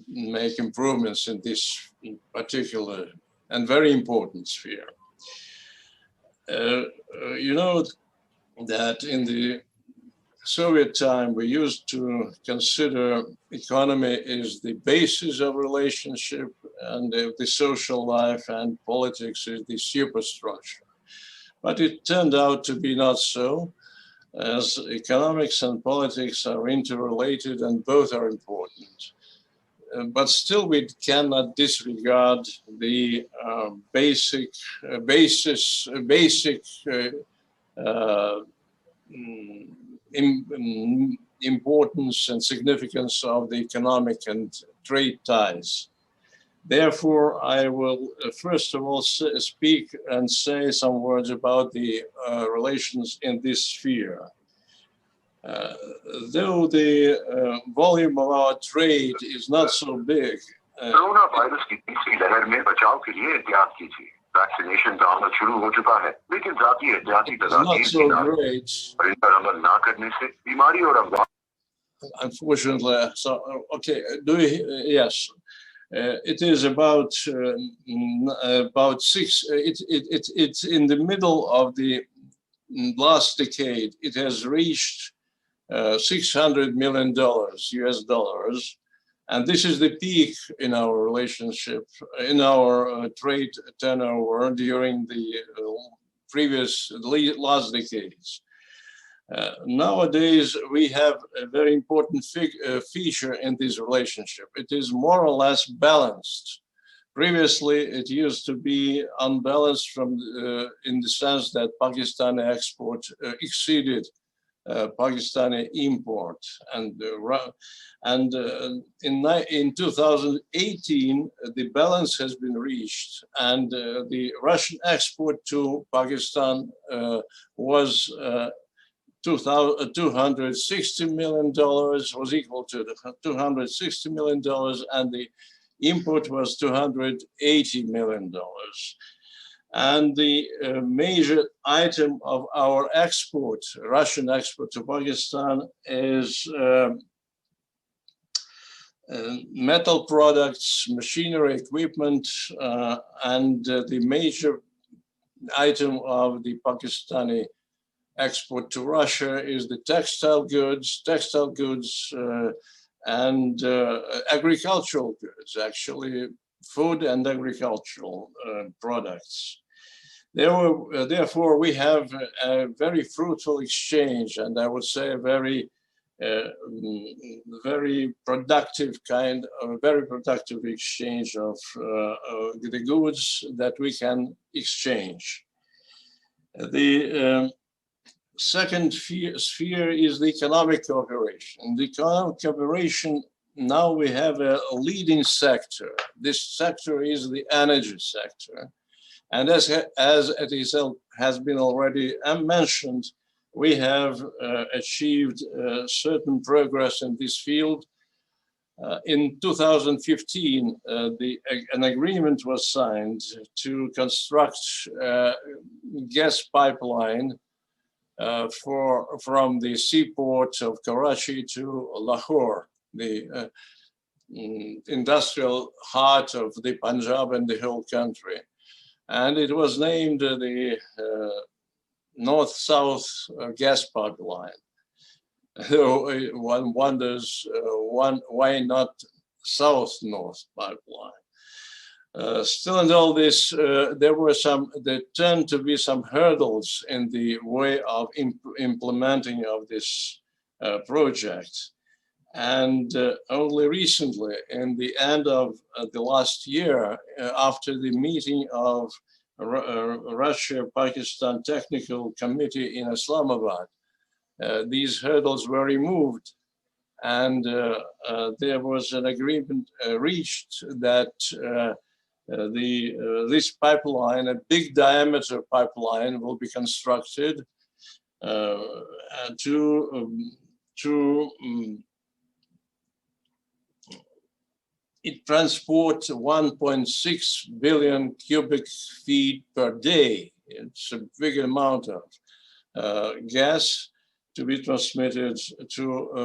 make improvements in this particular and very important sphere. You know that in the Soviet time, we used to consider economy is the basis of relationship, and the social life and politics is the superstructure. But it turned out to be not so, as economics and politics are interrelated and both are important. But still, we cannot disregard the basic importance and significance of the economic and trade ties. Therefore, I will first of all speak and say some words about the relations in this sphere. Though the volume of our trade is not so big, vaccination का अमल शुरू हो चुका है, लेकिन जाती एहतियाती तदाबीर so great. और इन पर अमल ना करने से बीमारी और अफवाह. Unfortunately, so okay. Do we? Yes, it is about six. It's in the middle of the last decade. It has reached $600 million US dollars. And this is the peak in our relationship, in our trade turnover during the last decades. Nowadays, we have a very important feature in this relationship. It is more or less balanced. Previously, it used to be unbalanced in the sense that Pakistani export exceeded Pakistani import, and in 2018 the balance has been reached, and the Russian export to Pakistan was $260 million, was equal to $260 million, and the import was $280 million. And the major item of our export, Russian export to Pakistan, is metal products, machinery, equipment, and the major item of the Pakistani export to Russia is the textile goods, and agricultural goods, actually. Food and agricultural products. Therefore, we have a very fruitful exchange, and I would say a very productive exchange of the goods that we can exchange. The second sphere is the economic cooperation. The economic cooperation, now we have a leading sector. This sector is the energy sector. And as it has been already mentioned, we have achieved certain progress in this field. In 2015, an agreement was signed to construct a gas pipeline from the seaport of Karachi to Lahore, the industrial heart of the Punjab and the whole country. And it was named the North-South gas pipeline. One wonders why not South-North pipeline. Still in all this, there turned to be some hurdles in the way of implementing of this project. And only recently, in the end of the last year, after the meeting of Russia-Pakistan Technical Committee in Islamabad, these hurdles were removed, and there was an agreement reached that this pipeline, a big diameter pipeline, will be constructed it transports 1.6 billion cubic feet per day. It's a big amount of gas to be transmitted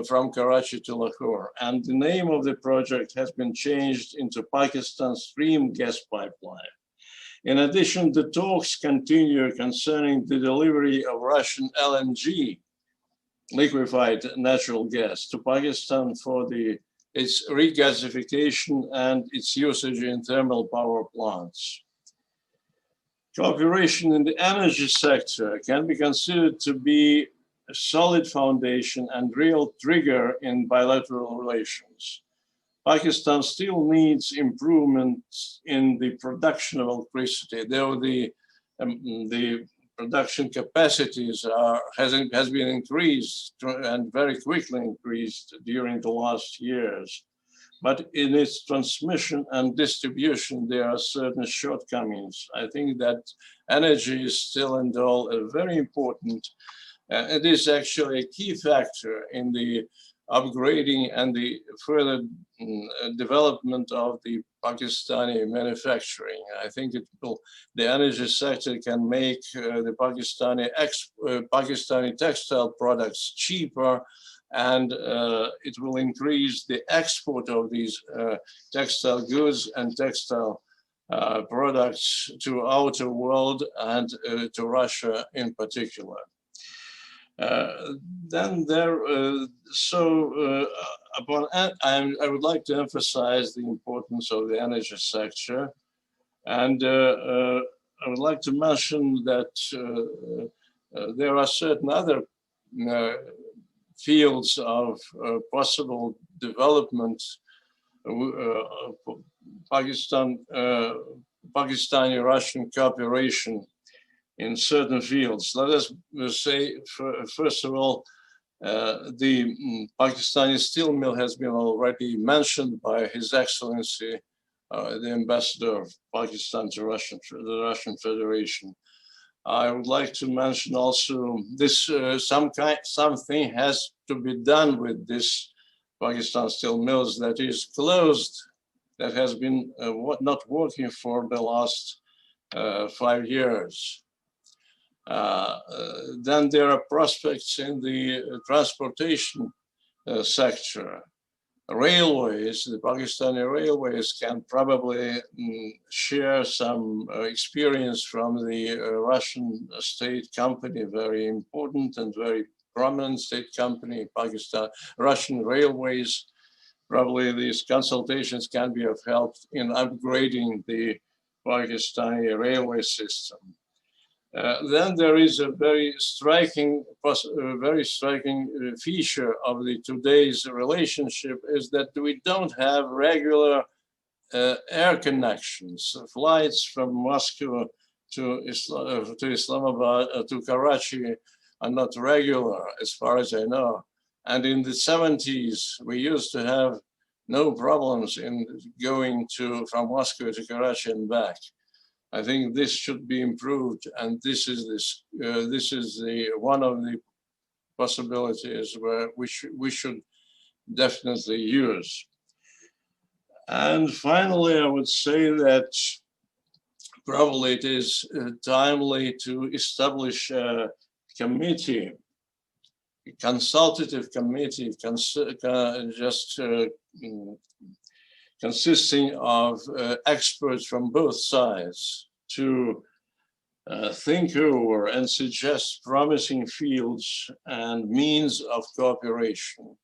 from Karachi to Lahore. And the name of the project has been changed into Pakistan Stream Gas Pipeline. In addition, the talks continue concerning the delivery of Russian LNG, liquefied natural gas, to Pakistan for its regasification and its usage in thermal power plants. Cooperation in the energy sector can be considered to be a solid foundation and real trigger in bilateral relations. Pakistan still needs improvements in the production of electricity, though the production capacities has been increased and very quickly increased during the last years. But in its transmission and distribution, there are certain shortcomings. I think that energy is still and all very important. It is actually a key factor in the upgrading and the further development of the Pakistani manufacturing. I think the energy sector can make the Pakistani textile products cheaper, and it will increase the export of these textile goods and textile products to outer world and to Russia in particular. I would like to emphasize the importance of the energy sector, and I would like to mention that there are certain other fields of possible development Pakistani-Russian cooperation in certain fields. Let us say, first of all, the Pakistani steel mill has been already mentioned by His Excellency, the Ambassador of Pakistan to the Russian Federation. I would like to mention also this: something has to be done with this Pakistan steel mills that is closed, that has been not working for the last 5 years. Then there are prospects in the transportation sector. Railways, the Pakistani railways can probably share some experience from the Russian state company, very important and very prominent state company, Russian Railways. Probably these consultations can be of help in upgrading the Pakistani railway system. Then there is a very striking feature of the today's relationship is that we don't have regular air connections. Flights from Moscow to Islamabad, to Karachi are not regular as far as I know. And in the 70s, we used to have no problems in going from Moscow to Karachi and back. I think this should be improved, and this is one of the possibilities where we should definitely use. And finally, I would say that probably it is timely to establish a committee, a consultative committee, consisting of experts from both sides to think over and suggest promising fields and means of cooperation.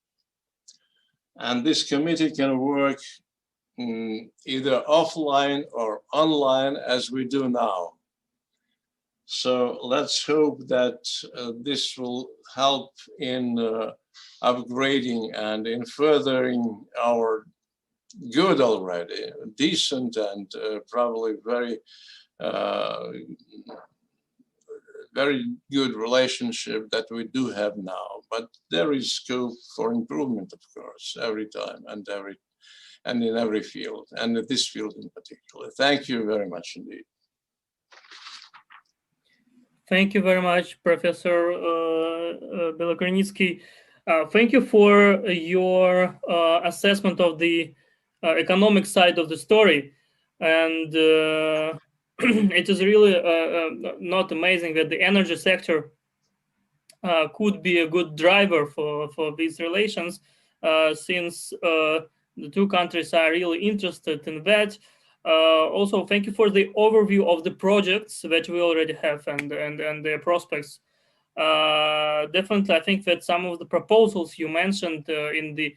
And this committee can work either offline or online as we do now. So let's hope that this will help in upgrading and in furthering our good already, decent and probably very good relationship that we do have now. But there is scope for improvement, of course, every time and in every field, and in this field in particular. Thank you very much indeed. Thank you very much, Professor Belokrenitsky. Thank you for your assessment of the economic side of the story. And it is really not amazing that the energy sector could be a good driver for these relations, since the two countries are really interested in that. Also, thank you for the overview of the projects that we already have and their prospects. Definitely, I think that some of the proposals you mentioned in the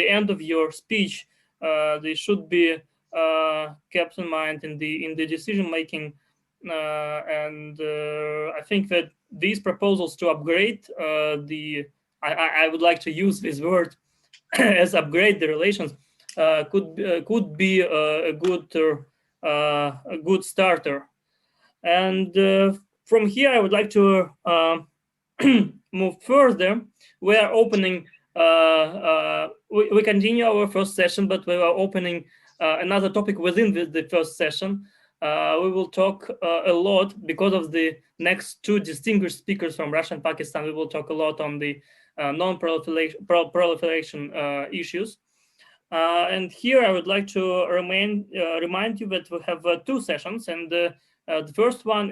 end of your speech, they should be kept in mind in the decision making. And I think that these proposals to upgrade I would like to use this word as upgrade the relations, could be a good starter. And from here, I would like to move further. We are opening, we continue our first session, but we are opening another topic within the first session. We will talk a lot because of the next two distinguished speakers from Russia and Pakistan. We will talk a lot on the non-proliferation issues. And here I would like to remind you that we have two sessions, and the first one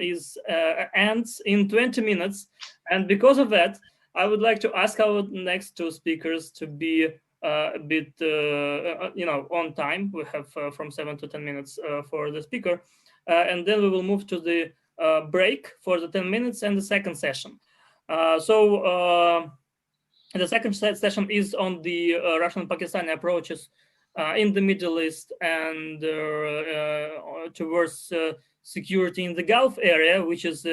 ends in 20 minutes. And because of that, I would like to ask our next two speakers to be a bit, on time. We have from 7 to 10 minutes for the speaker. And then we will move to the break for the 10 minutes and the second session. The second session is on the Russian and Pakistani approaches in the Middle East and towards security in the Gulf area, which is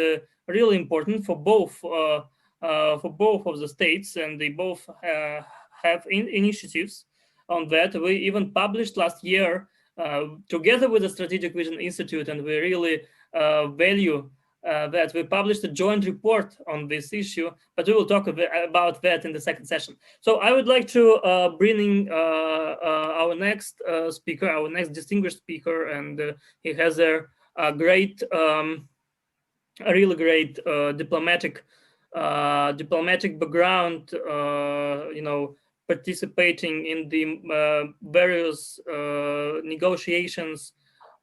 really important for both of the states, and they both have initiatives on that. We even published last year together with the Strategic Vision Institute, and we really value that we published a joint report on this issue, but we will talk about that in the second session. So I would like to bring in our next speaker, our next distinguished speaker, and he has a really great diplomatic background, participating in the various negotiations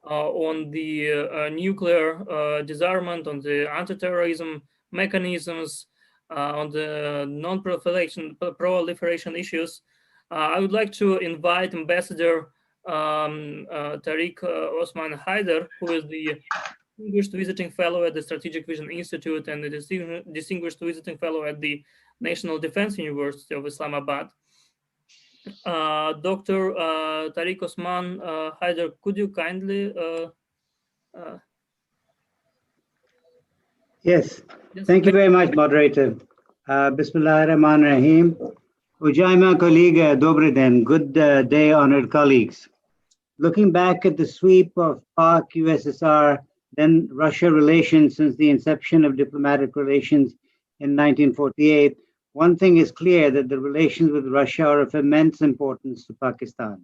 on the nuclear disarmament, on the anti-terrorism mechanisms, on the non-proliferation issues. I would like to invite Ambassador Tariq Osman Hyder, who is the distinguished visiting fellow at the Strategic Vision Institute and the distinguished visiting fellow at the National Defense University of Islamabad. Dr. Tariq Osman Hyder, could you kindly? Yes, thank you very much, moderator. Bismillahirrahmanirrahim. Ujjaima kollega, dobry den. Good day, honored colleagues. Looking back at the sweep of Pak-USSR, then Russia relations since the inception of diplomatic relations in 1948, one thing is clear, that the relations with Russia are of immense importance to Pakistan.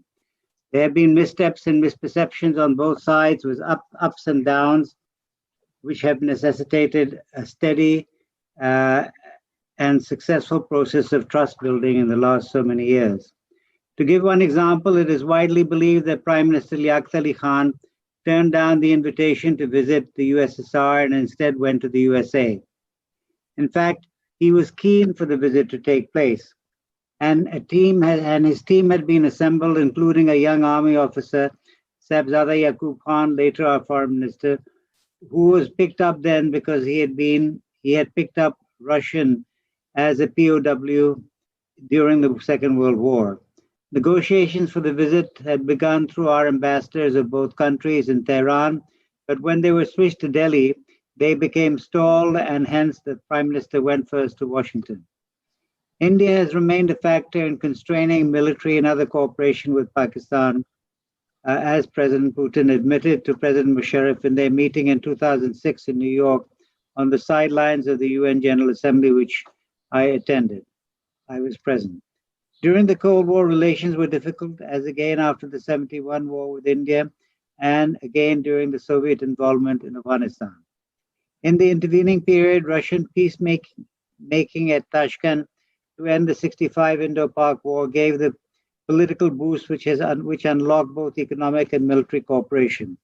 There have been missteps and misperceptions on both sides, with ups and downs, which have necessitated a steady and successful process of trust building in the last so many years. To give one example, it is widely believed that Prime Minister Liaquat Ali Khan turned down the invitation to visit the USSR and instead went to the USA. In fact, he was keen for the visit to take place, and his team had been assembled, including a young army officer, Sabzada Yaqub Khan, later our foreign minister, who was picked up then because he had picked up Russian as a POW during the Second World War. Negotiations for the visit had begun through our ambassadors of both countries in Tehran, but when they were switched to Delhi, they became stalled, and hence the Prime Minister went first to Washington. India has remained a factor in constraining military and other cooperation with Pakistan, as President Putin admitted to President Musharraf in their meeting in 2006 in New York on the sidelines of the UN General Assembly, which I attended. I was present. During the Cold War, relations were difficult, as again after the 71 war with India, and again during the Soviet involvement in Afghanistan. In the intervening period, Russian peacemaking at Tashkent to end the 65 Indo-Pak War gave the political boost which unlocked both economic and military cooperation.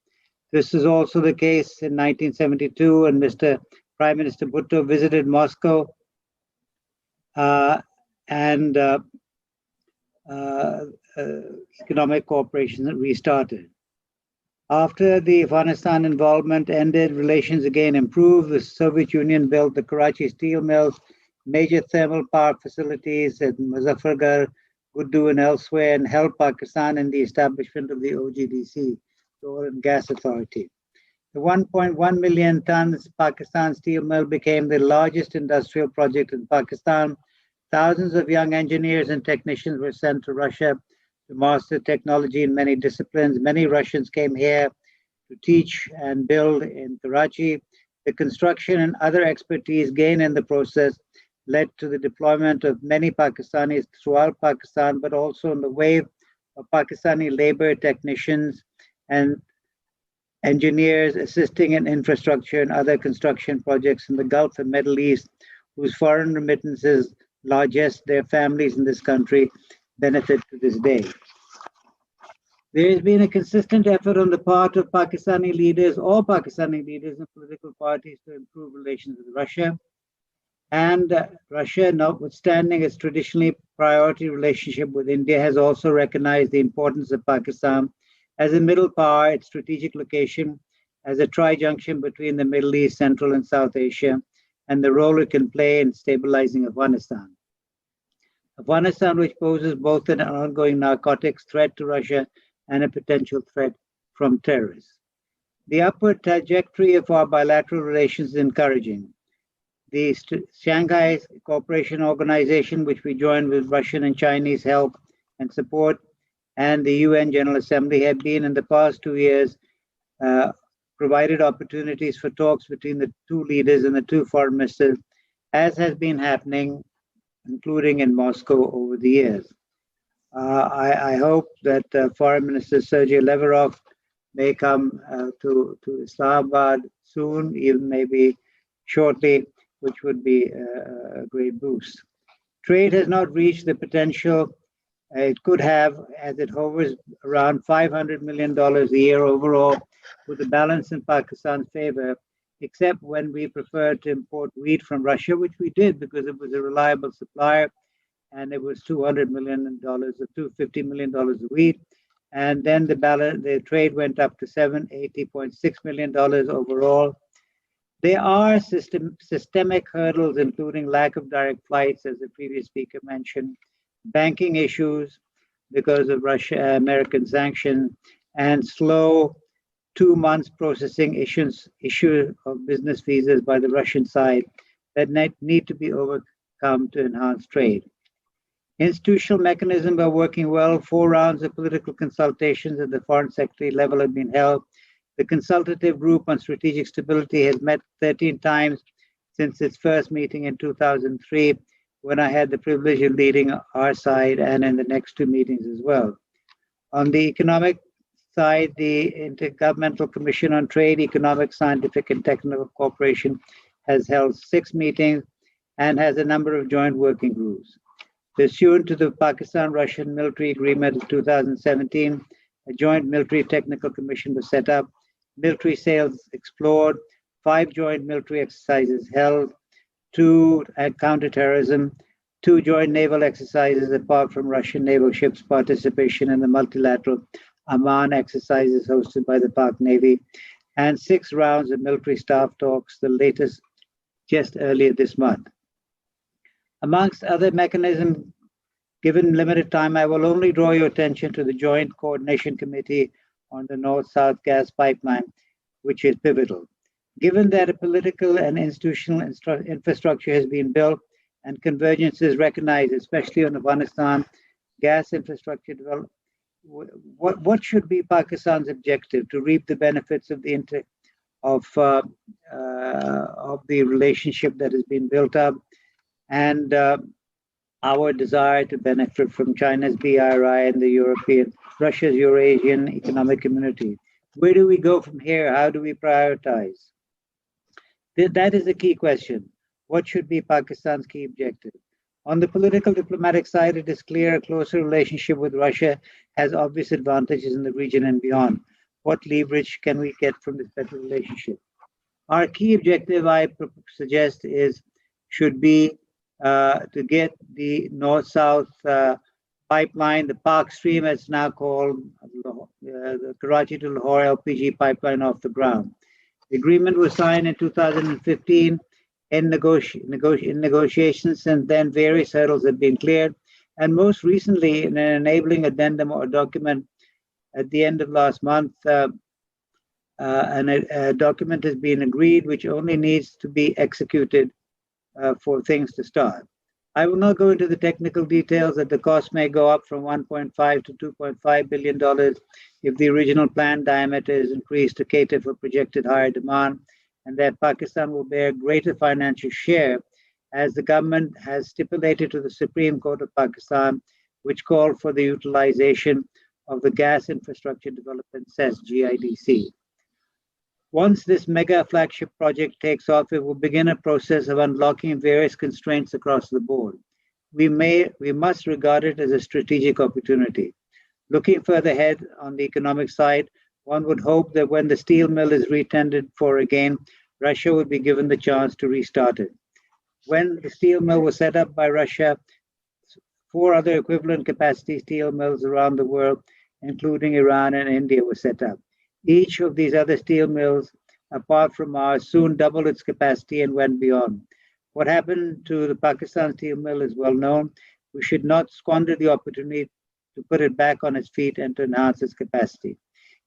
This is also the case in 1972 when Mr. Prime Minister Bhutto visited Moscow and economic cooperation restarted. After the Afghanistan involvement ended, relations again improved. The Soviet Union built the Karachi steel mills, major thermal power facilities at Muzaffargarh, Guddu, and elsewhere, and helped Pakistan in the establishment of the OGDC, the Oil and Gas Authority. The 1.1 million tons Pakistan steel mill became the largest industrial project in Pakistan. Thousands of young engineers and technicians were sent to Russia to master technology in many disciplines. Many Russians came here to teach and build in Karachi. The construction and other expertise gained in the process led to the deployment of many Pakistanis throughout Pakistan, but also in the wave of Pakistani labor technicians and engineers assisting in infrastructure and other construction projects in the Gulf and Middle East, whose foreign remittances largest their families in this country benefit to this day. There has been a consistent effort on the part of Pakistani leaders, all Pakistani leaders and political parties, to improve relations with Russia. And Russia, notwithstanding its traditionally priority relationship with India, has also recognized the importance of Pakistan as a middle power, its strategic location as a tri-junction between the Middle East, Central and South Asia, and the role it can play in stabilizing Afghanistan. Afghanistan, which poses both an ongoing narcotics threat to Russia and a potential threat from terrorists. The upward trajectory of our bilateral relations is encouraging. The Shanghai Cooperation Organization, which we joined with Russian and Chinese help and support, and the UN General Assembly have been in the past 2 years provided opportunities for talks between the two leaders and the two foreign ministers, as has been happening, including in Moscow over the years. I hope that Foreign Minister Sergei Lavrov may come to Islamabad soon, even maybe shortly, which would be a great boost. Trade has not reached the potential it could have, as it hovers around $500 million a year overall, with a balance in Pakistan's favor, except when we preferred to import wheat from Russia, which we did because it was a reliable supplier, and it was $200 million or $250 million of wheat. And then the trade went up to $780.6 million overall. There are systemic hurdles, including lack of direct flights, as the previous speaker mentioned, banking issues because of American sanctions, and slow 2 months processing issue of business visas by the Russian side that need to be overcome to enhance trade. Institutional mechanisms are working well. 4 rounds of political consultations at the foreign secretary level have been held. The consultative group on strategic stability has met 13 times since its first meeting in 2003, when I had the privilege of leading our side, and in the next 2 meetings as well. On the economic side, the Intergovernmental Commission on Trade, Economic, Scientific, and Technical Cooperation has held 6 meetings and has a number of joint working groups. Pursuant to the Pakistan-Russian military agreement of 2017, a joint military technical commission was set up, military sales explored, 5 joint military exercises held, 2 at counterterrorism, 2 joint naval exercises apart from Russian naval ships' participation in the multilateral Amman exercises hosted by the Pak Navy, and 6 rounds of military staff talks, the latest just earlier this month. Amongst other mechanisms, given limited time, I will only draw your attention to the Joint Coordination Committee on the North-South Gas Pipeline, which is pivotal. Given that a political and institutional infrastructure has been built and convergence is recognized, especially on Afghanistan gas infrastructure development, what should be Pakistan's objective? To reap the benefits of the relationship that has been built up, and our desire to benefit from China's BRI and the Russia's Eurasian Economic Community. Where do we go from here? How do we prioritize? That is the key question. What should be Pakistan's key objective? On the political diplomatic side, it is clear a closer relationship with Russia has obvious advantages in the region and beyond. What leverage can we get from this better relationship? Our key objective, I suggest, should be to get the North-South pipeline, the Park Stream, as it's now called, the Karachi to Lahore LPG pipeline, off the ground. The agreement was signed in 2015. In negotiations since then, various hurdles have been cleared, and most recently, in an enabling addendum or document at the end of last month, a document has been agreed which only needs to be executed for things to start. I will not go into the technical details that the cost may go up from $1.5 to $2.5 billion if the original planned diameter is increased to cater for projected higher demand, and that Pakistan will bear greater financial share, as the government has stipulated to the Supreme Court of Pakistan, which called for the utilization of the Gas Infrastructure Development CES GIDC. Once this mega flagship project takes off, it will begin a process of unlocking various constraints across the board. We must regard it as a strategic opportunity. Looking further ahead on the economic side, one would hope that when the steel mill is retendered for again, Russia would be given the chance to restart it. When the steel mill was set up by Russia, 4 other equivalent capacity steel mills around the world, including Iran and India, were set up. Each of these other steel mills, apart from ours, soon doubled its capacity and went beyond. What happened to the Pakistan steel mill is well known. We should not squander the opportunity to put it back on its feet and to enhance its capacity.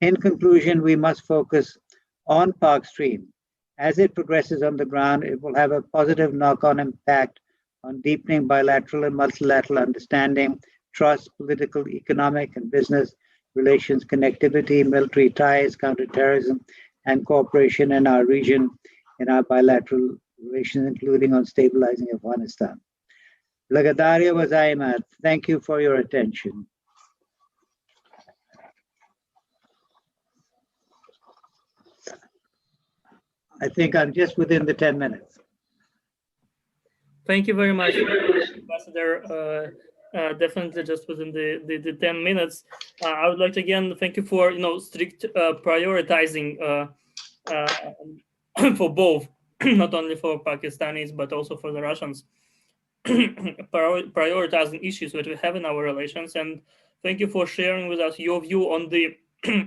In conclusion, we must focus on Pak Stream. As it progresses on the ground, it will have a positive knock-on impact on deepening bilateral and multilateral understanding, trust, political, economic, and business relations, connectivity, military ties, counterterrorism, and cooperation in our region, in our bilateral relations, including on stabilizing Afghanistan. Lagadaria wa Zaimat. Thank you for your attention. I think I'm just within the 10 minutes. Thank you very much, Ambassador. Definitely just within the 10 minutes. I would like to again thank you for strict prioritizing for both, not only for Pakistanis but also for the Russians, prioritizing issues that we have in our relations. And thank you for sharing with us your view on the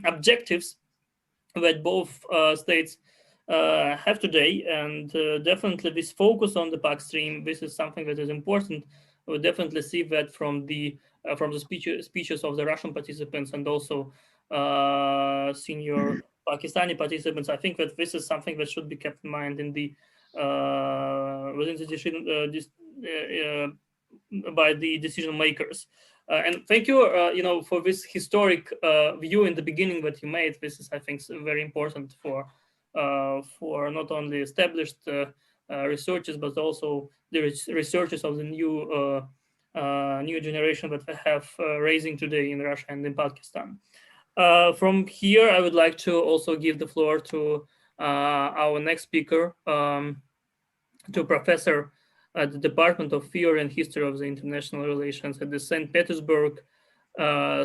objectives that both states have today. And definitely this focus on the Pak Stream, this is something that is important. We definitely see that from the speeches of the Russian participants and also senior Pakistani participants. I think that this is something that should be kept in mind in the within the decision by the decision makers. And thank you, for this historic view in the beginning that you made. This is, I think, very important for not only established researchers, but also the researchers of the new generation that we have raising today in Russia and in Pakistan. From here, I would like to also give the floor to our next speaker, to Professor at the Department of Theory and History of the International Relations at the St. Petersburg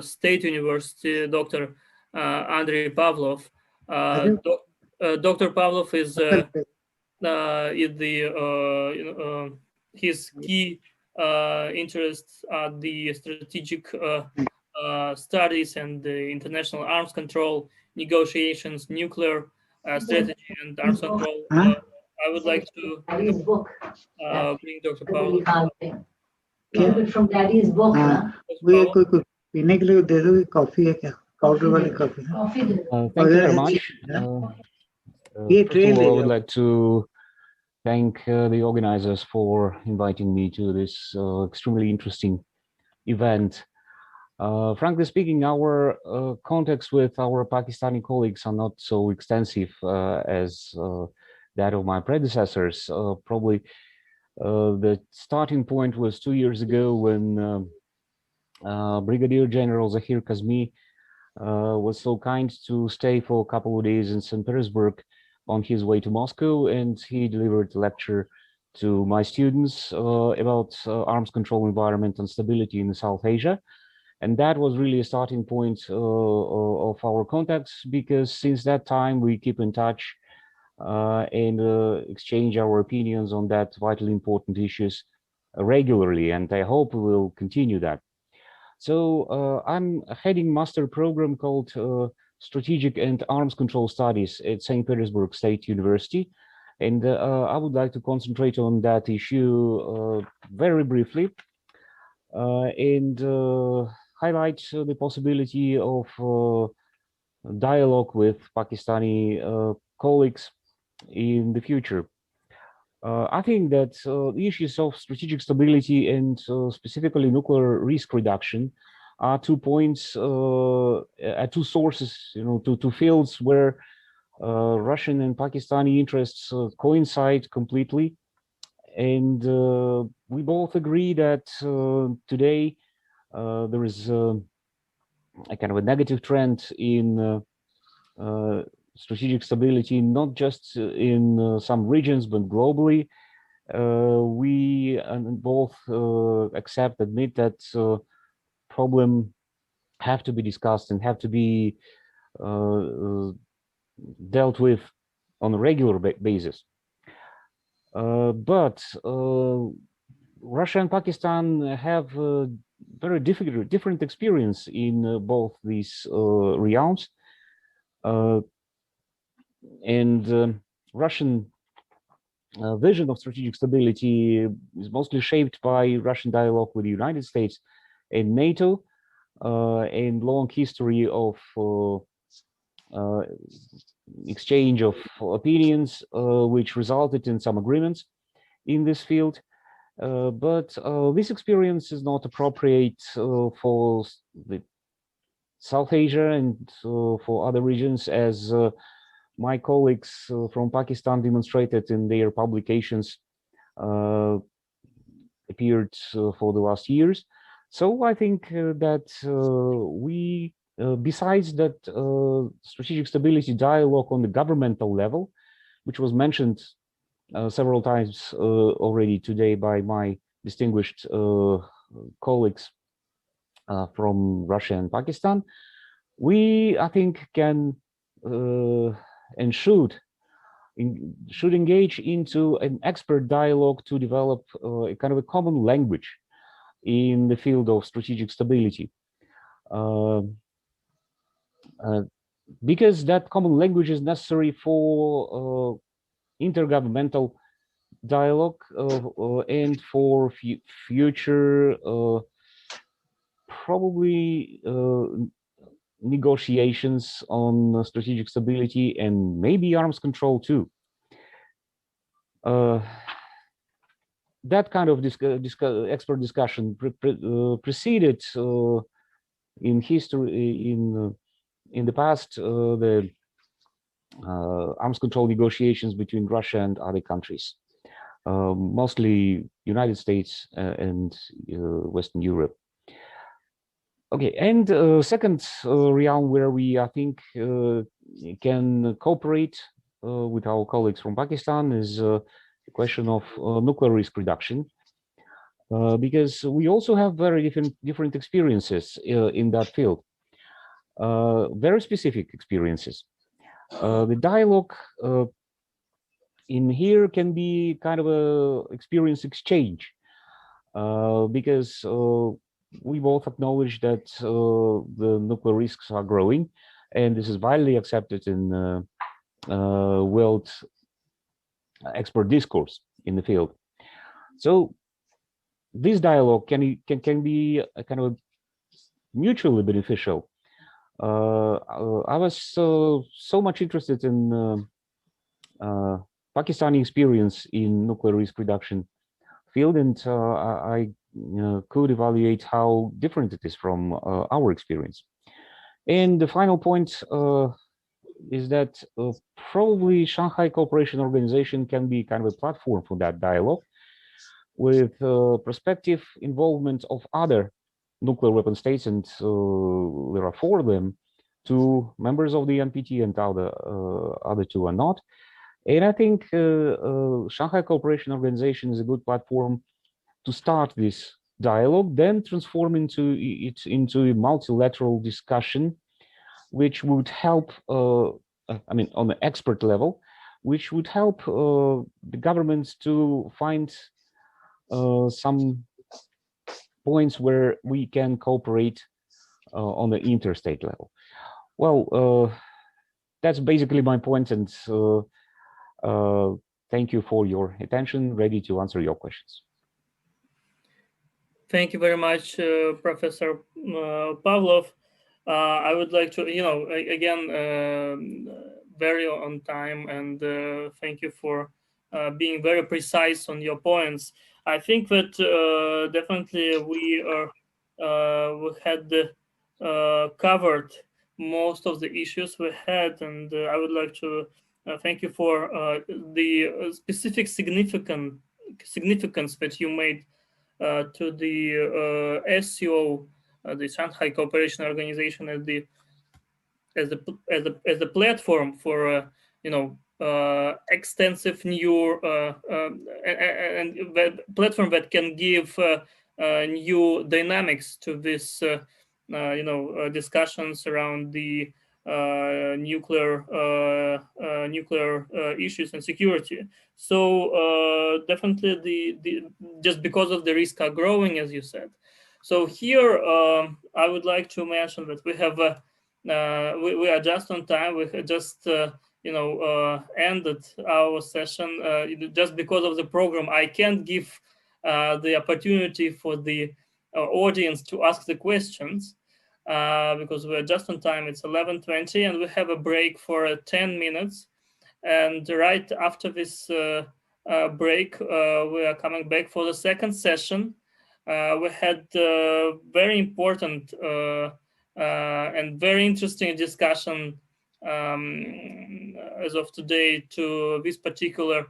State University, Dr. Andrey Pavlov. Dr. Pavlov is his key interests are the strategic studies and the international arms control, negotiations, nuclear strategy, and arms control. I would like to bring Dr. Pavlov. From Daddy's book. पीने के लिए दे दो coffee है क्या counter वाली coffee Thank you very much. First of all, I would like to thank the organizers for inviting me to this extremely interesting event. Frankly speaking, our contacts with our Pakistani colleagues are not so extensive as that of my predecessors. Probably the starting point was 2 years ago when Brigadier General Zahir Kazmi was so kind to stay for a couple of days in St. Petersburg on his way to Moscow, and he delivered a lecture to my students about arms control environment and stability in South Asia. And that was really a starting point of our contacts, because since that time we keep in touch and exchange our opinions on that vitally important issues regularly, and I hope we will continue that. So I'm heading master program called Strategic and Arms Control Studies at St. Petersburg State University. And I would like to concentrate on that issue very briefly and highlight the possibility of dialogue with Pakistani colleagues in the future. I think that the issues of strategic stability and specifically nuclear risk reduction are 2 points, two sources, two fields where Russian and Pakistani interests coincide completely. And we both agree that today there is a kind of a negative trend in strategic stability, not just in some regions, but globally. We both admit that problem have to be discussed and have to be dealt with on a regular basis. But Russia and Pakistan have very different experience in both these realms. And Russian vision of strategic stability is mostly shaped by Russian dialogue with the United States and NATO, and long history of exchange of opinions, which resulted in some agreements in this field. But this experience is not appropriate for the South Asia and for other regions, as my colleagues from Pakistan demonstrated in their publications appeared for the last years. So I think that we, besides that strategic stability dialogue on the governmental level, which was mentioned several times already today by my distinguished colleagues from Russia and Pakistan, we, I think, can and should engage into an expert dialogue to develop a kind of a common language in the field of strategic stability. Because that common language is necessary for intergovernmental dialogue and for future probably negotiations on strategic stability and maybe arms control too. That kind of expert discussion preceded in history in the past the arms control negotiations between Russia and other countries, mostly United States and Western Europe. Okay, and second realm where we, I think, can cooperate with our colleagues from Pakistan is the question of nuclear risk reduction, because we also have very different experiences in that field, very specific experiences. The dialogue in here can be kind of a experience exchange, because we both acknowledge that the nuclear risks are growing, and this is widely accepted in world expert discourse in the field. So this dialogue can be a kind of mutually beneficial. I was so much interested in Pakistani experience in nuclear risk reduction field, and I could evaluate how different it is from our experience. And the final point is that probably Shanghai Cooperation Organization can be kind of a platform for that dialogue, with prospective involvement of other nuclear weapon states, and there are 4 of them, 2 members of the NPT and other 2 are not. And I think Shanghai Cooperation Organization is a good platform to start this dialogue, then transform it into a multilateral discussion, which would help, I mean, on the expert level, which would help the governments to find some points where we can cooperate on the interstate level. Well, that's basically my point, and thank you for your attention. Ready to answer your questions. Thank you very much, Professor Pavlov. I would like to, again, very on time, and thank you for being very precise on your points. I think that definitely we had covered most of the issues we had, and I would like to thank you for the specific significance that you made to the SCO, the Shanghai Cooperation Organization, as the platform for extensive new and platform that can give new dynamics to this discussions around the nuclear issues and security. So definitely just because of the risks are growing, as you said. So here I would like to mention that we have we are just on time. We just ended our session just because of the program. I can't give the opportunity for the audience to ask the questions because we're just on time. It's 11:20 and we have a break for 10 minutes. And right after this break, we are coming back for the second session. We had very important and very interesting discussion as of today to this particular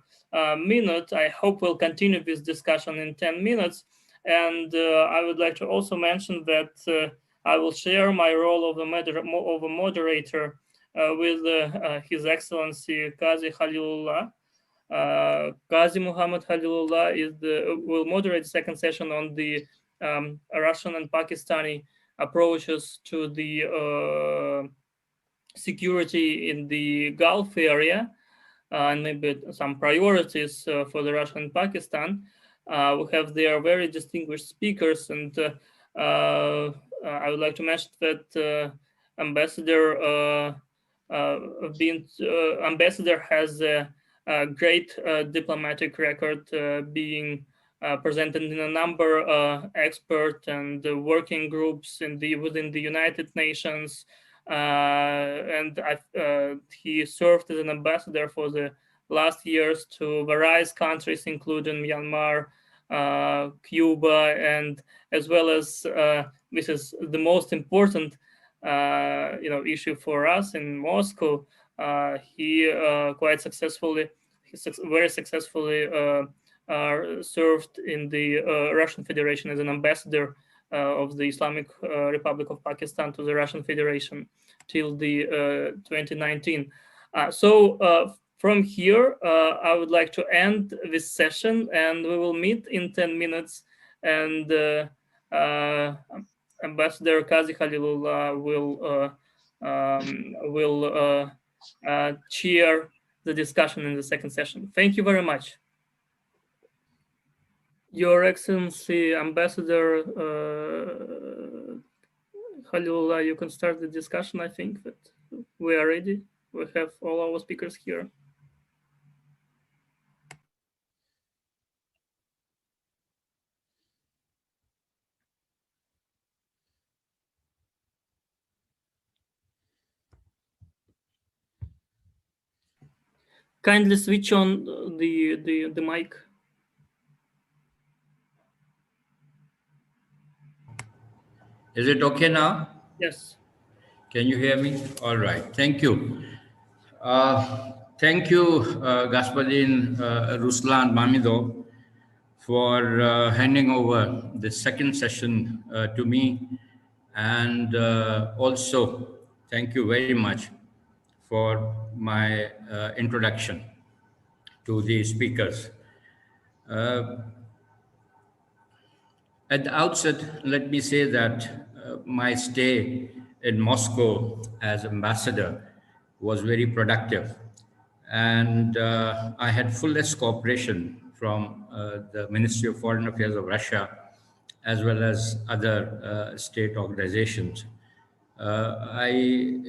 minute. I hope we'll continue this discussion in 10 minutes. And I would like to also mention that I will share my role of a moderator with His Excellency Qazi Khalilullah. Qazi Muhammad Khalilullah will moderate the second session on the Russian and Pakistani approaches to the security in the Gulf area and maybe some priorities for the Russia and Pakistan. We have there very distinguished speakers, and I would like to mention that Ambassador has a great diplomatic record, being presented in a number of expert and working groups within the United Nations, and he served as an ambassador for the last years to various countries, including Myanmar, Cuba, and as well as this is the most important issue for us in Moscow. He quite successfully, very successfully served in the Russian Federation as an ambassador of the Islamic Republic of Pakistan to the Russian Federation till the 2019. So from here, I would like to end this session, and we will meet in 10 minutes. And Ambassador Qazi Khalilullah will chair the discussion in the second session. Thank you very much. Your Excellency, Ambassador Khalilullah, you can start the discussion. I think that we are ready. We have all our speakers here. Kindly switch on the mic. Is it okay now? Yes. Can you hear me? All right. Thank you. Thank you, Господин Ruslan Mamido, for handing over the second session to me. And also, thank you very much for my introduction to the speakers. At the outset, let me say that my stay in Moscow as ambassador was very productive. And I had fullest cooperation from the Ministry of Foreign Affairs of Russia, as well as other state organizations. I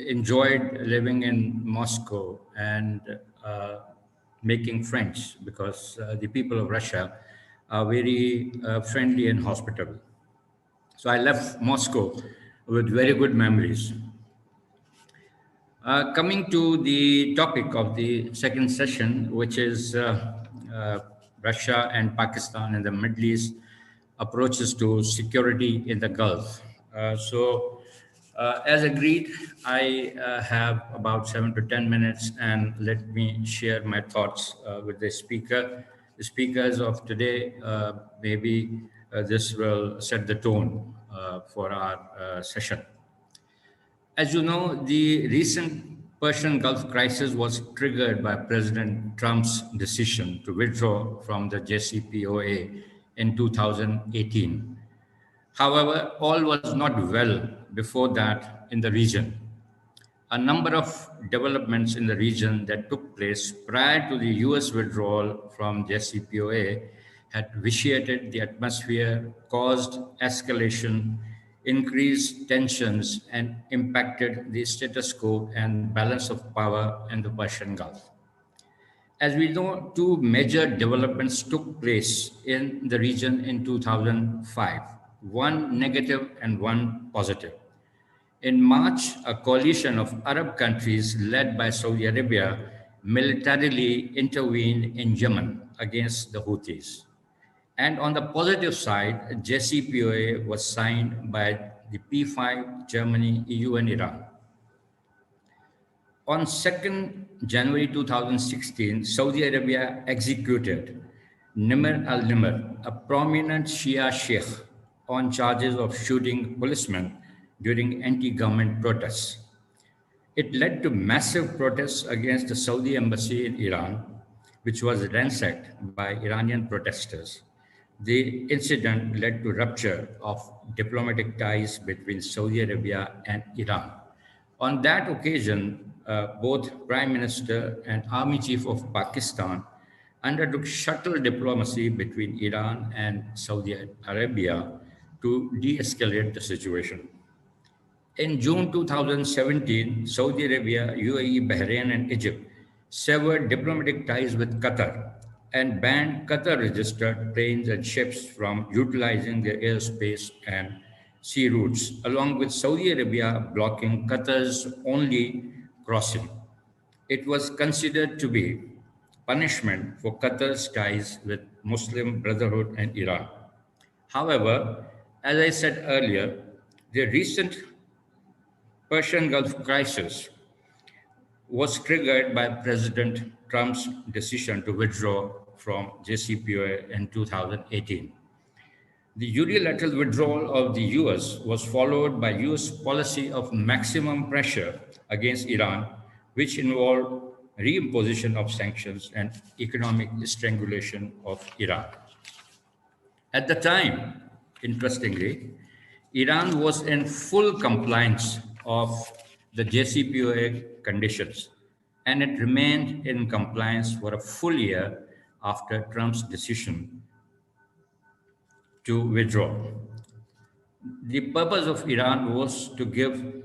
enjoyed living in Moscow and making friends, because the people of Russia are very friendly and hospitable. So I left Moscow with very good memories. Coming to the topic of the second session, which is Russia and Pakistan and the Middle East approaches to security in the Gulf. So As agreed, I have about 7 to 10 minutes, and let me share my thoughts with the speaker. The speakers of today, maybe this will set the tone for our session. As you know, the recent Persian Gulf crisis was triggered by President Trump's decision to withdraw from the JCPOA in 2018. However, all was not well before that in the region. A number of developments in the region that took place prior to the US withdrawal from JCPOA had vitiated the atmosphere, caused escalation, increased tensions, and impacted the status quo and balance of power in the Persian Gulf. As we know, two major developments took place in the region in 2005, one negative and one positive. In March, a coalition of Arab countries led by Saudi Arabia militarily intervened in Yemen against the Houthis. And on the positive side, JCPOA was signed by the P5, Germany, EU, and Iran. On 2nd January 2016, Saudi Arabia executed Nimr al-Nimr, a prominent Shia sheikh, on charges of shooting policemen during anti-government protests. It led to massive protests against the Saudi embassy in Iran, which was ransacked by Iranian protesters. The incident led to rupture of diplomatic ties between Saudi Arabia and Iran. On that occasion, both Prime Minister and Army Chief of Pakistan undertook shuttle diplomacy between Iran and Saudi Arabia to de-escalate the situation. In June 2017, Saudi Arabia, UAE, Bahrain, and Egypt severed diplomatic ties with Qatar and banned Qatar-registered planes and ships from utilizing their airspace and sea routes, along with Saudi Arabia blocking Qatar's only crossing. It was considered to be punishment for Qatar's ties with Muslim Brotherhood and Iran. However, as I said earlier, the recent Persian Gulf crisis was triggered by President Trump's decision to withdraw from JCPOA in 2018. The unilateral withdrawal of the US was followed by US policy of maximum pressure against Iran, which involved reimposition of sanctions and economic strangulation of Iran. At the time, interestingly, Iran was in full compliance of the JCPOA conditions, and it remained in compliance for a full year after Trump's decision to withdraw. The purpose of Iran was to give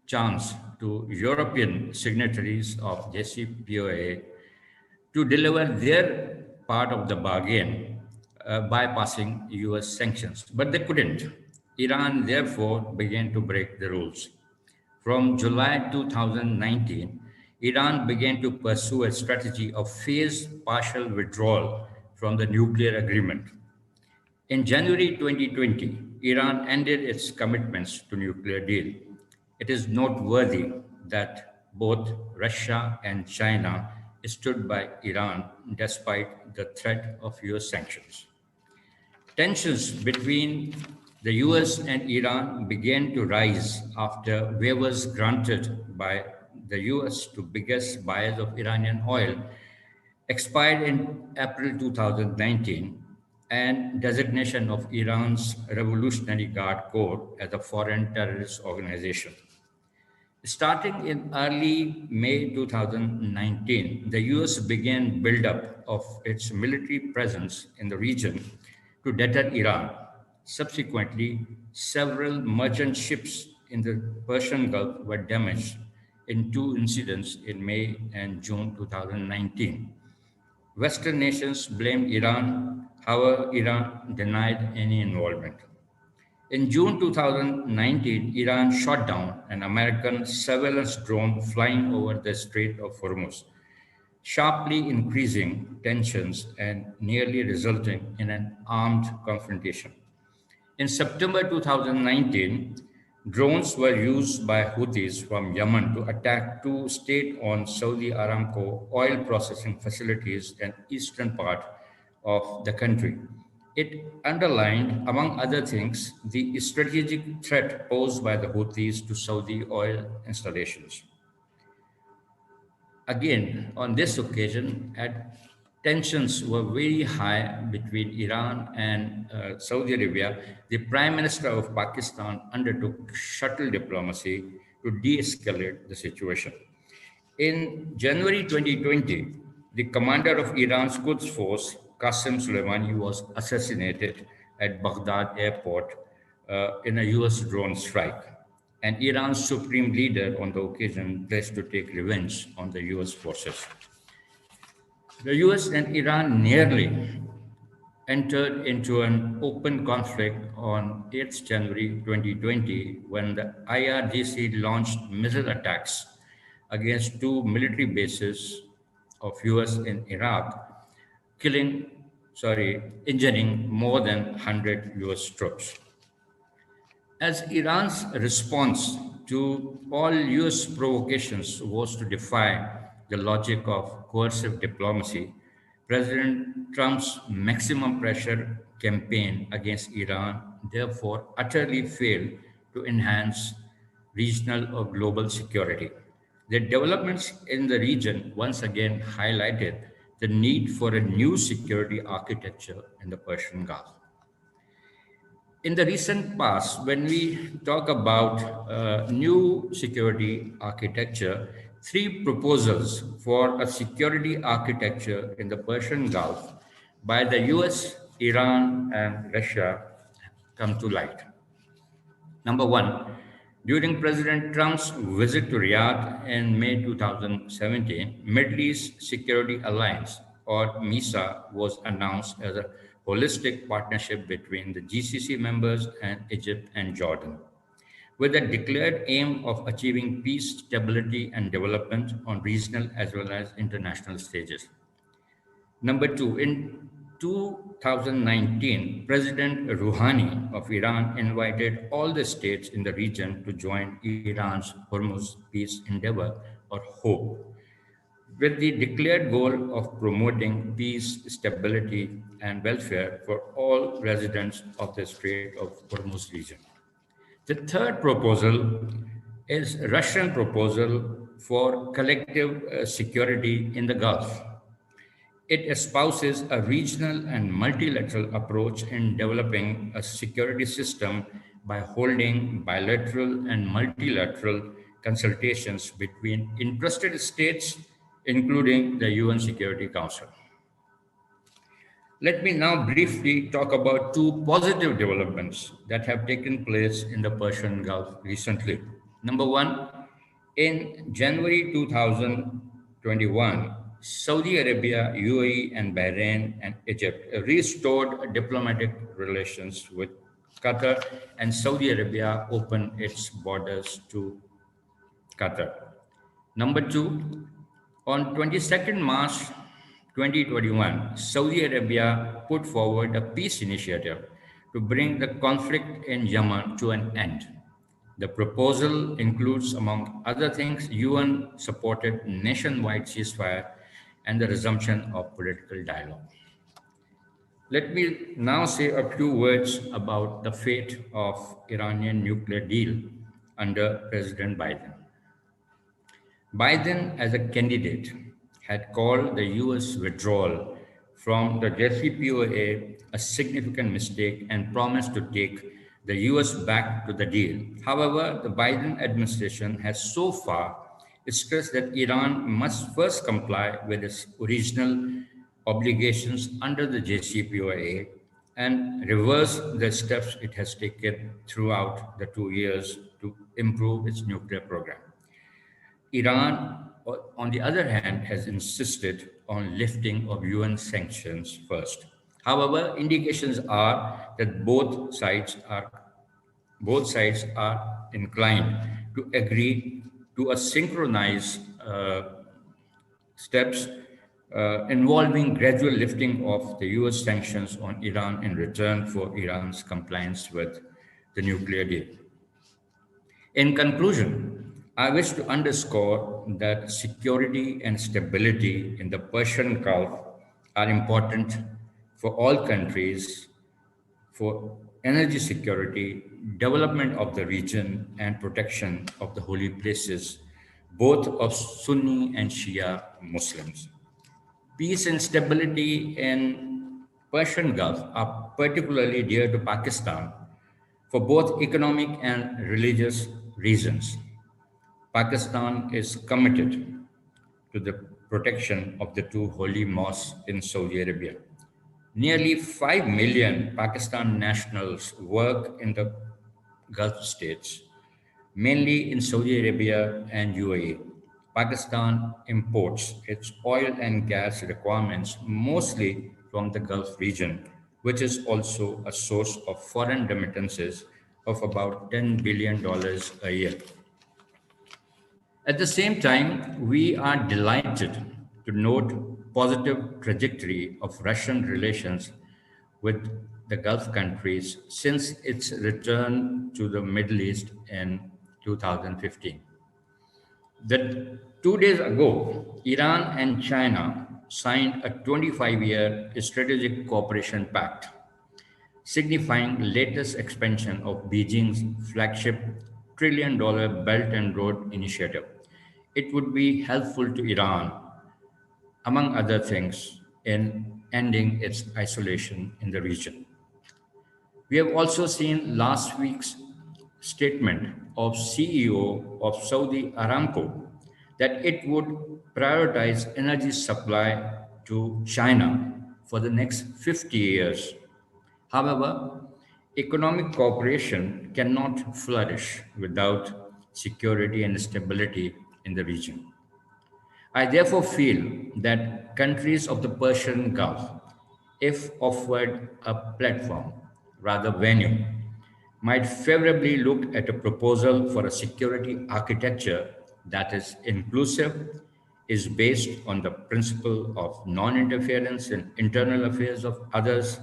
chance to European signatories of JCPOA to deliver their part of the bargain bypassing US sanctions, but they couldn't. Iran therefore began to break the rules. From July 2019, Iran began to pursue a strategy of phased partial withdrawal from the nuclear agreement. In January 2020, Iran ended its commitments to nuclear deal. It is noteworthy that both Russia and China stood by Iran despite the threat of US sanctions. Tensions between the US and Iran began to rise after waivers granted by the US to biggest buyers of Iranian oil expired in April 2019, and designation of Iran's Revolutionary Guard Corps as a foreign terrorist organization. Starting in early May 2019, the US began buildup of its military presence in the region to deter Iran. Subsequently, several merchant ships in the Persian Gulf were damaged in two incidents in May and June 2019. Western nations blamed Iran, however, Iran denied any involvement. In June 2019, Iran shot down an American surveillance drone flying over the Strait of Hormuz, sharply increasing tensions and nearly resulting in an armed confrontation. In September 2019, Drones were used by Houthis from Yemen to attack two state-owned Saudi Aramco oil processing facilities in the eastern part of the country. It underlined, among other things, the strategic threat posed by the Houthis to Saudi oil installations. Again, on this occasion, tensions were very high between Iran and Saudi Arabia. The Prime Minister of Pakistan undertook shuttle diplomacy to de-escalate the situation. In January 2020, the commander of Iran's Quds force, Qasem Soleimani, was assassinated at Baghdad airport in a US drone strike. And Iran's supreme leader on the occasion pledged to take revenge on the US forces. The US and Iran nearly entered into an open conflict on 8th January 2020 when the IRGC launched missile attacks against two military bases of US in Iraq, injuring more than 100 US troops. As Iran's response to all US provocations was to defy the logic of coercive diplomacy, President Trump's maximum pressure campaign against Iran therefore utterly failed to enhance regional or global security. The developments in the region once again highlighted the need for a new security architecture in the Persian Gulf. In the recent past, when we talk about new security architecture, three proposals for a security architecture in the Persian Gulf by the US, Iran, and Russia come to light. Number one, during President Trump's visit to Riyadh in May 2017, Middle East Security Alliance, or MISA, was announced as a holistic partnership between the GCC members and Egypt and Jordan, with a declared aim of achieving peace, stability, and development on regional as well as international stages. Number two, in 2019, President Rouhani of Iran invited all the states in the region to join Iran's Hormuz Peace Endeavor, or HOPE, with the declared goal of promoting peace, stability, and welfare for all residents of the Strait of Hormuz region. The third proposal is a Russian proposal for collective security in the Gulf. It espouses a regional and multilateral approach in developing a security system by holding bilateral and multilateral consultations between interested states, including the UN Security Council. Let me now briefly talk about two positive developments that have taken place in the Persian Gulf recently. Number one, in January 2021, Saudi Arabia, UAE, and Bahrain and Egypt restored diplomatic relations with Qatar, and Saudi Arabia opened its borders to Qatar. Number two, on 22nd March 2021, Saudi Arabia put forward a peace initiative to bring the conflict in Yemen to an end. The proposal includes, among other things, UN-supported nationwide ceasefire and the resumption of political dialogue. Let me now say a few words about the fate of Iranian nuclear deal under President Biden. Biden, as a candidate, had called the US withdrawal from the JCPOA a significant mistake and promised to take the US back to the deal. However, the Biden administration has so far stressed that Iran must first comply with its original obligations under the JCPOA and reverse the steps it has taken throughout the 2 years to improve its nuclear program. Iran, on the other hand, has insisted on lifting of UN sanctions first. However, indications are that both sides are inclined to agree to a synchronized steps involving gradual lifting of the US sanctions on Iran in return for Iran's compliance with the nuclear deal. In conclusion, I wish to underscore that security and stability in the Persian Gulf are important for all countries, for energy security, development of the region, and protection of the holy places, both of Sunni and Shia Muslims. Peace and stability in Persian Gulf are particularly dear to Pakistan for both economic and religious reasons. Pakistan is committed to the protection of the two holy mosques in Saudi Arabia. Nearly 5 million Pakistan nationals work in the Gulf states, mainly in Saudi Arabia and UAE. Pakistan imports its oil and gas requirements mostly from the Gulf region, which is also a source of foreign remittances of about $10 billion a year. At the same time, we are delighted to note positive trajectory of Russian relations with the Gulf countries since its return to the Middle East in 2015. That 2 days ago, Iran and China signed a 25-year strategic cooperation pact, signifying the latest expansion of Beijing's flagship trillion-dollar Belt and Road Initiative. It would be helpful to Iran, among other things, in ending its isolation in the region. We have also seen last week's statement of CEO of Saudi Aramco that it would prioritize energy supply to China for the next 50 years. However, economic cooperation cannot flourish without security and stability in the region. I therefore feel that countries of the Persian Gulf, if offered a platform, rather venue, might favorably look at a proposal for a security architecture that is inclusive, is based on the principle of non-interference in internal affairs of others,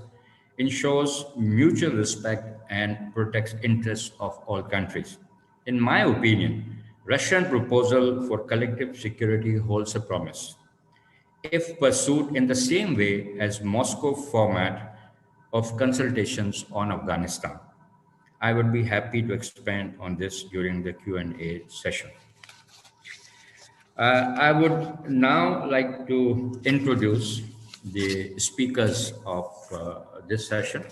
ensures mutual respect, and protects interests of all countries. In my opinion, Russian proposal for collective security holds a promise, if pursued in the same way as Moscow format of consultations on Afghanistan. I would be happy to expand on this during the Q&A session. I would now like to introduce the speakers of this session.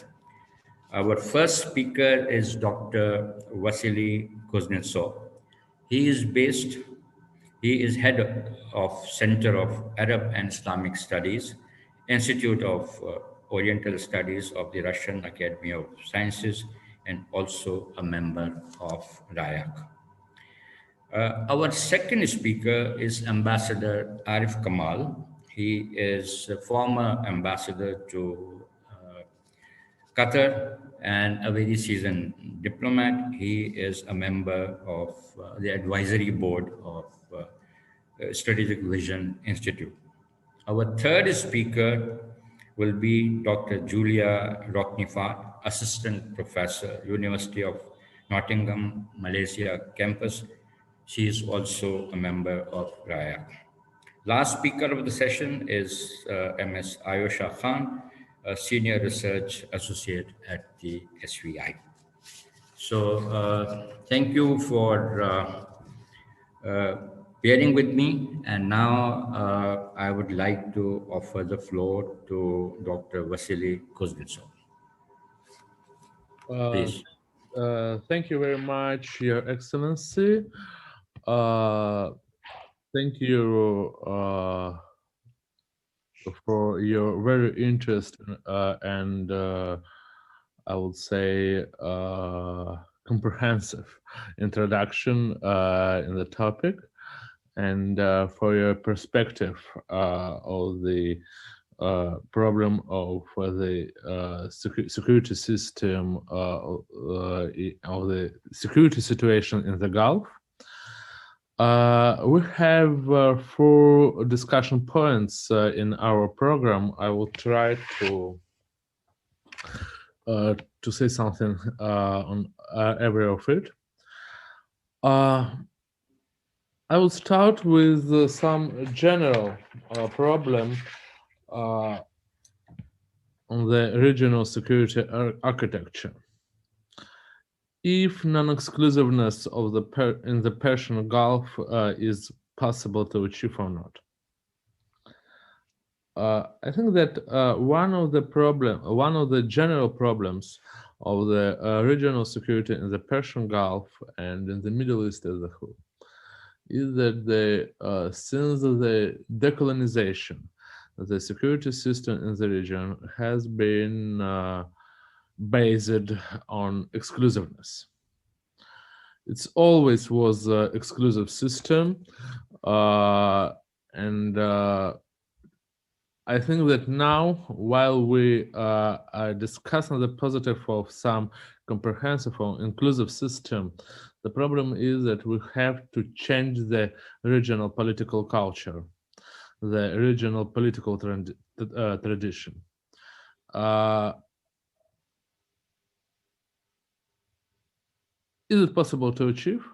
Our first speaker is Dr. Vasily Kuznetsov. He is head of Center of Arab and Islamic Studies, Institute of Oriental Studies of the Russian Academy of Sciences, and also a member of RIAC. Our second speaker is Ambassador Arif Kamal. He is a former ambassador to Qatar and a very seasoned diplomat. He is a member of the advisory board of Strategic Vision Institute. Our third speaker will be Dr. Julia Roknifard, Assistant Professor, University of Nottingham, Malaysia campus. She is also a member of RIAC. Last speaker of the session is Ms. Ayosha Khan, a Senior Research Associate at the SVI. So thank you for bearing with me. And now I would like to offer the floor to Dr. Vasily Kuznetsov. Please. Thank you very much, Your Excellency. Thank you for your very interesting and I would say comprehensive introduction in the topic, and for your perspective of the problem of the security system of the security situation in the Gulf. We have 4 discussion points in our program. I will try to say something on every of it. I will start with some general problem on the regional security architecture. If non-exclusiveness of in the Persian Gulf is possible to achieve or not. I think that one of the general problems of the regional security in the Persian Gulf and in the Middle East as a whole is that since the decolonization, the security system in the region has been based on exclusiveness. It's always was an exclusive system, and I think that now, while we are discussing the positive of some comprehensive or inclusive system, the problem is that we have to change the regional political culture, the regional political tradition. Is it possible to achieve?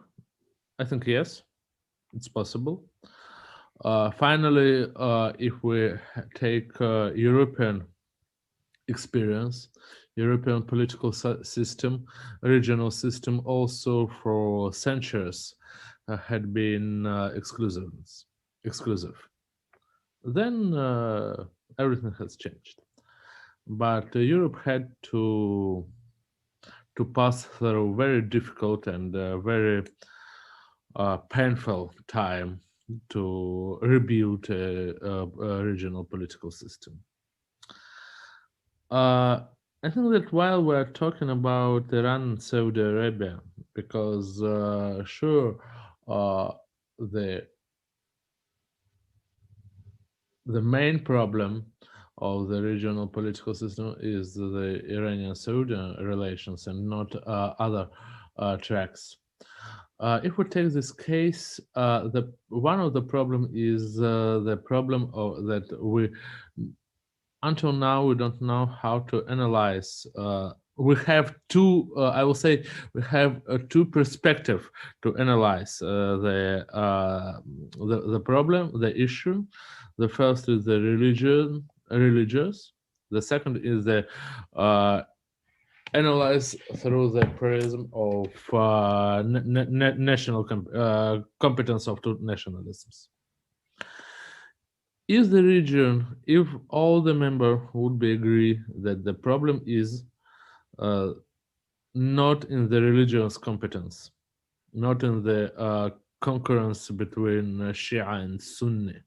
I think yes, it's possible. Finally, if we take European experience, European political system, regional system also for centuries had been exclusive. Then everything has changed. But Europe had to pass through very difficult and very painful time to rebuild a regional political system. I think that while we're talking about Iran and Saudi Arabia, because sure, the main problem of the regional political system is the Iranian-Saudi relations and not other tracks. If we take this case, one of the problem is the problem of that we, until now, we don't know how to analyze. We have two, I will say, we have two perspectives to analyze the problem, the issue. The first is the religious. The second is the analyze through the prism of national competence of two nationalisms. Is the region, if all the members would be agree that the problem is not in the religious competence, not in the concurrence between Shia and Sunni,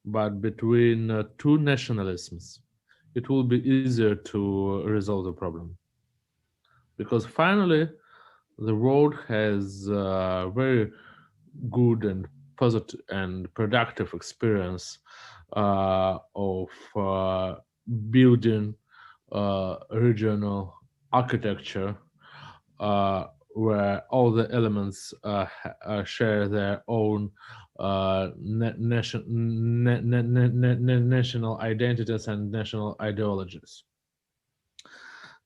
but between two nationalisms, it will be easier to resolve the problem. Because finally, the world has very good and positive and productive experience of building regional architecture where all the elements share their own national identities and national ideologies.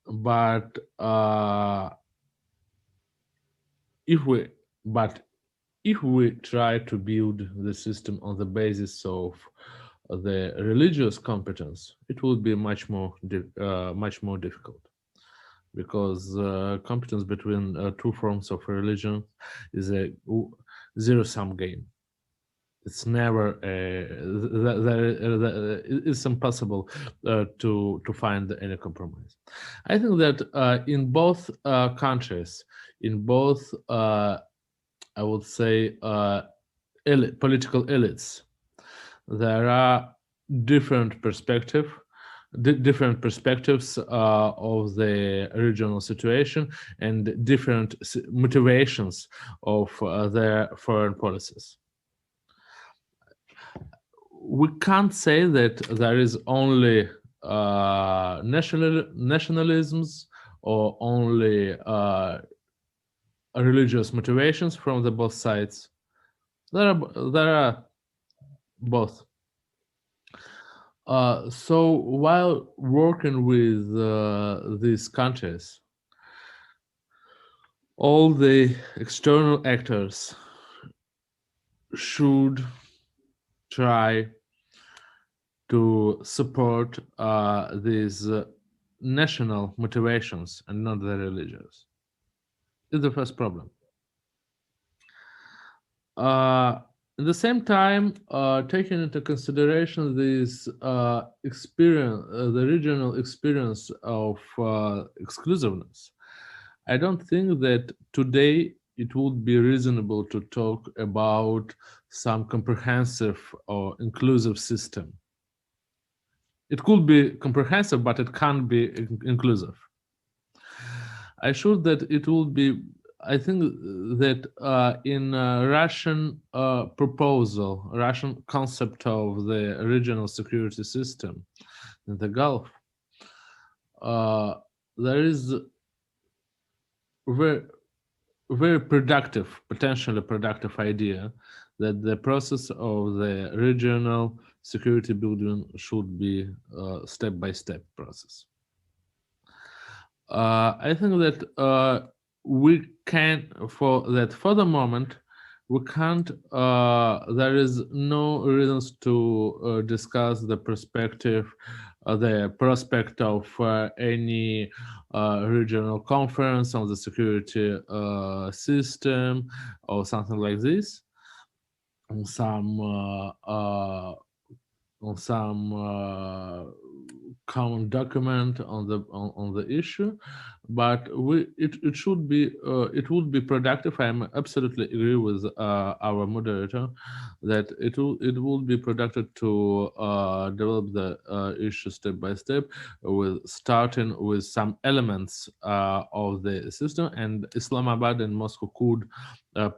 But if we try to build the system on the basis of the religious competence, it will be much more difficult, because competence between two forms of religion is a zero-sum game. It's never it's impossible to find any compromise. I think that in both countries, in both I would say political elites, there are different perspectives of the regional situation and different motivations of their foreign policies. We can't say that there is only nationalisms or only religious motivations from the both sides. There are both. So while working with these countries, all the external actors should try to support these national motivations and not the religious. It's the first problem. At the same time, taking into consideration this experience, the regional experience of exclusiveness, I don't think that today it would be reasonable to talk about some comprehensive or inclusive system. It could be comprehensive, but it can't be inclusive. I think that in Russian proposal, Russian concept of the regional security system in the Gulf, there is very productive, potentially productive idea that the process of the regional security building should be a step-by-step process. I think that we can, for the moment, we can't, there is no reasons to discuss the perspective, the prospect of any regional conference on the security system or something like this, on some common document on the issue, but it would be productive. I am absolutely agree with our moderator that it would be productive to develop the issue step by step, with starting with some elements of the system, and Islamabad and Moscow could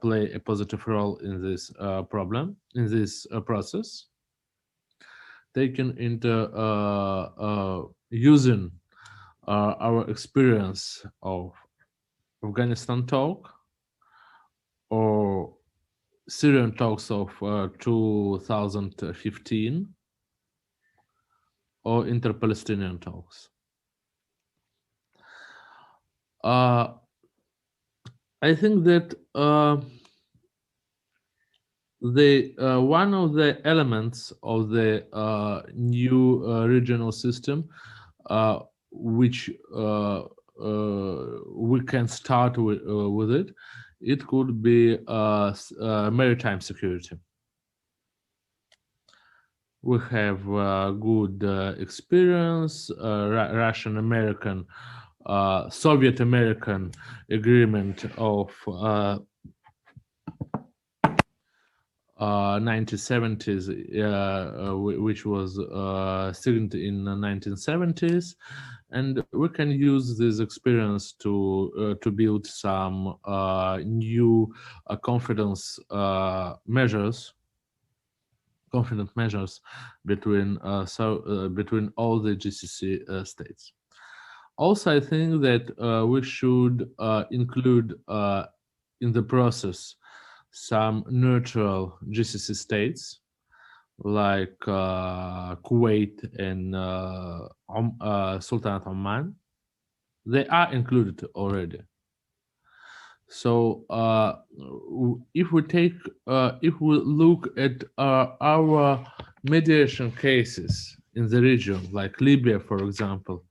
play a positive role in this problem, in this process, taken into using our experience of Afghanistan talk or Syrian talks of 2015 or inter-Palestinian talks. I think that one of the elements of the new regional system, which we can start with it could be maritime security. We have good experience, Russian-American, Soviet-American agreement of 1970s, which was signed in the 1970s, and we can use this experience to build some new confident measures between between all the GCC states. Also, I think that we should include in the process some neutral GCC states like Kuwait and Sultanate Oman. They are included already. So if we look at our mediation cases in the region, like Libya, for example,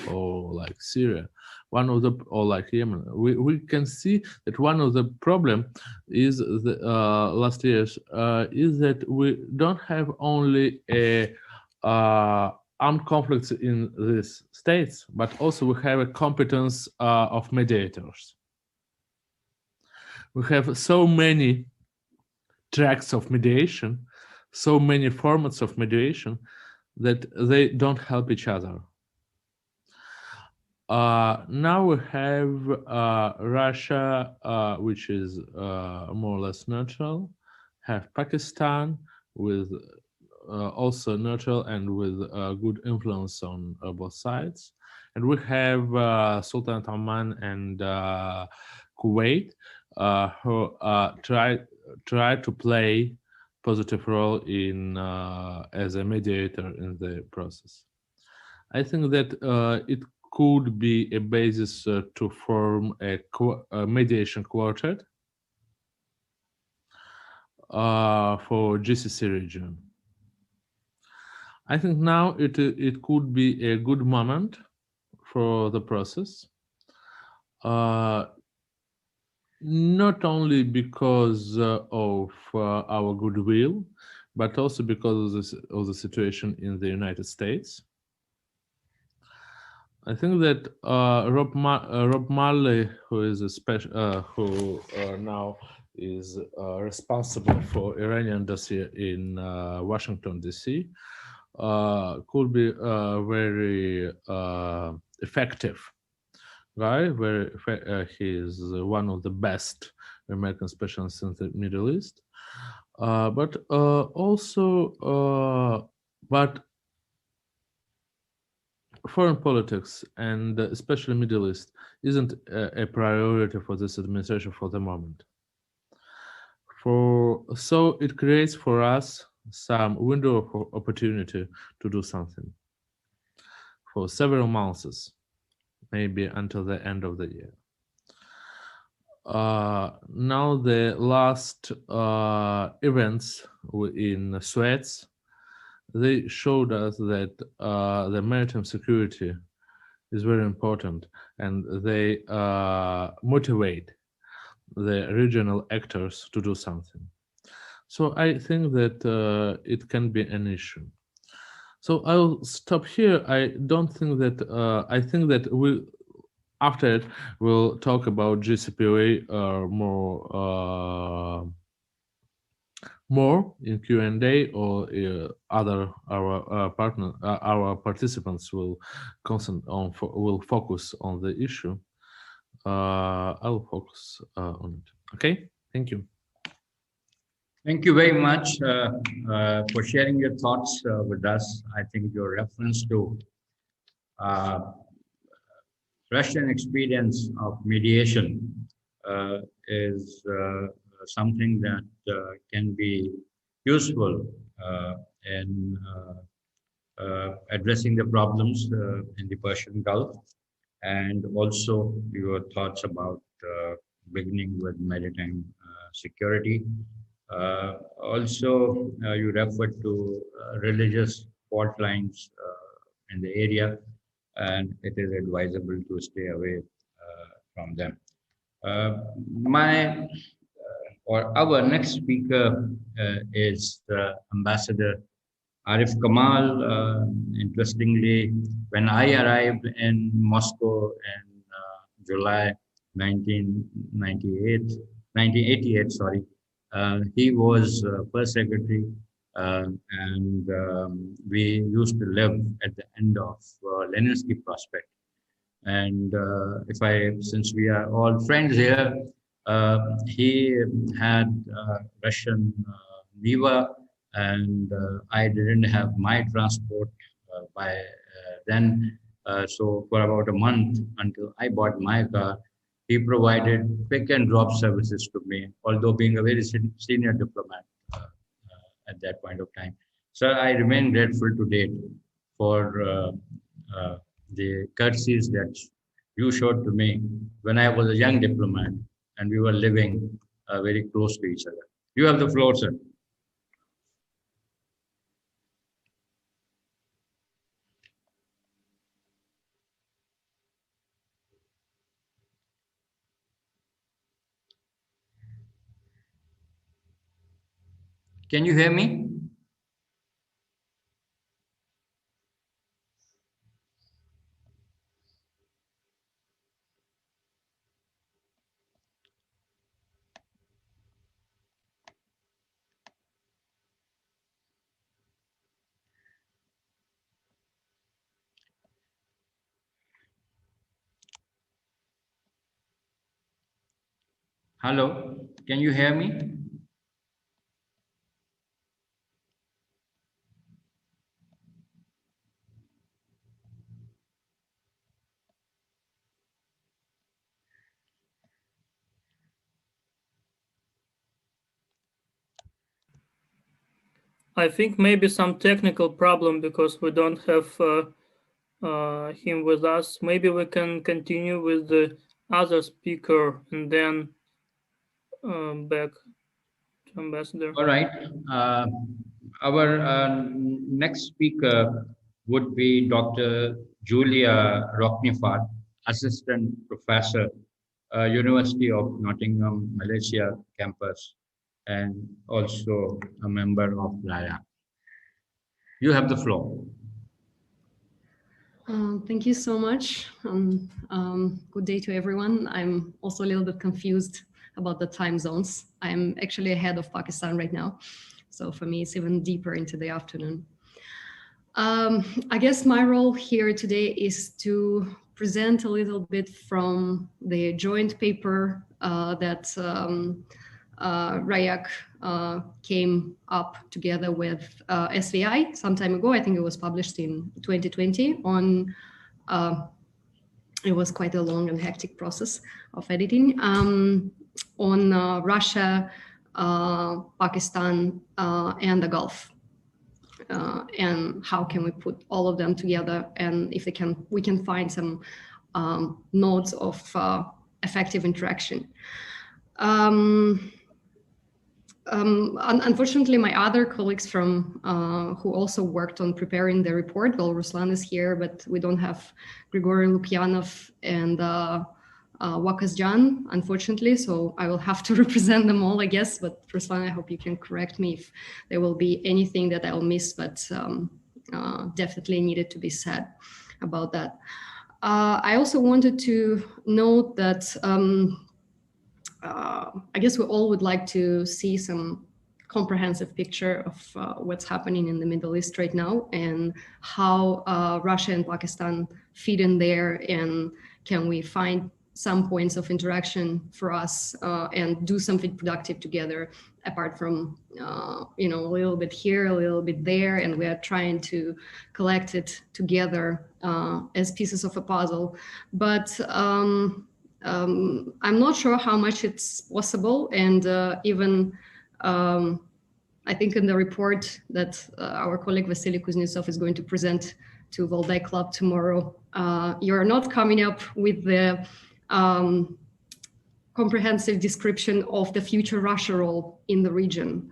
or like Syria, or like Yemen, we can see that one of the problem is the last years is that we don't have only a armed conflicts in these states, but also we have a competence of mediators. We have so many tracks of mediation, so many formats of mediation that they don't help each other. Now we have Russia, which is more or less neutral, have Pakistan with also neutral and with good influence on both sides. And we have Sultanate Oman and Kuwait, who try to play positive role in as a mediator in the process. I think that it could be a basis to form a mediation quartet for GCC region. I think now it could be a good moment for the process, not only because of our goodwill, but also because of the situation in the United States. I think that Rob Marley, who is a special, who now is responsible for Iranian dossier in Washington D.C., could be very effective guy. He is one of the best American specialists in the Middle East, but foreign politics and especially Middle East isn't a priority for this administration for the moment. So it creates for us some window of opportunity to do something for several months, maybe until the end of the year. Now the last events in Suez, they showed us that the maritime security is very important, and they motivate the regional actors to do something. So I think that it can be an issue. So I'll stop here. I don't think that, I think that after it, we'll talk about GCPOA more in Q&A, or our participants will focus on the issue. I'll focus on it. Okay, thank you. Thank you very much for sharing your thoughts with us. I think your reference to Russian experience of mediation is something that can be useful in addressing the problems in the Persian Gulf, and also your thoughts about beginning with maritime security. Also, you referred to religious fault lines in the area, and it is advisable to stay away from them. Our next speaker is Ambassador Arif Kamal. Interestingly, when I arrived in Moscow in July 1988, sorry, he was first secretary, and we used to live at the end of Leninsky Prospect. And since we are all friends here, he had Russian Niva, and I didn't have my transport by then. So for about a month until I bought my car, he provided pick and drop services to me, although being a very senior diplomat at that point of time. So I remain grateful to date for the courtesies that you showed to me when I was a young diplomat and we were living very close to each other. You have the floor, sir. Can you hear me? Hello, can you hear me? I think maybe some technical problem because we don't have him with us. Maybe we can continue with the other speaker and then back to Ambassador. All right. Our next speaker would be Dr. Julia Roknifard, Assistant Professor, University of Nottingham, Malaysia campus, and also a member of RIAC. You have the floor. Thank you so much. Good day to everyone. I'm also a little bit confused about the time zones. I'm actually ahead of Pakistan right now. So for me, it's even deeper into the afternoon. I guess my role here today is to present a little bit from the joint paper that RIAC came up together with SVI some time ago. I think it was published in 2020 on, it was quite a long and hectic process of editing, on Russia, Pakistan, and the Gulf. And how can we put all of them together, and if we can find some nodes of effective interaction. Unfortunately, my other colleagues from who also worked on preparing the report, well, Ruslan is here, but we don't have Grigory Lukyanov and Wakasjan, unfortunately, so I will have to represent them all, I guess. But Ruslan, I hope you can correct me if there will be anything that I'll miss, but definitely needed to be said about that. I also wanted to note that I guess we all would like to see some comprehensive picture of what's happening in the Middle East right now, and how Russia and Pakistan fit in there, and can we find some points of interaction for us and do something productive together, apart from you know, a little bit here, a little bit there, and we are trying to collect it together as pieces of a puzzle. But I'm not sure how much it's possible, and even I think in the report that our colleague Vasily Kuznetsov is going to present to Valdai Club tomorrow, you're not coming up with the comprehensive description of the future Russia role in the region.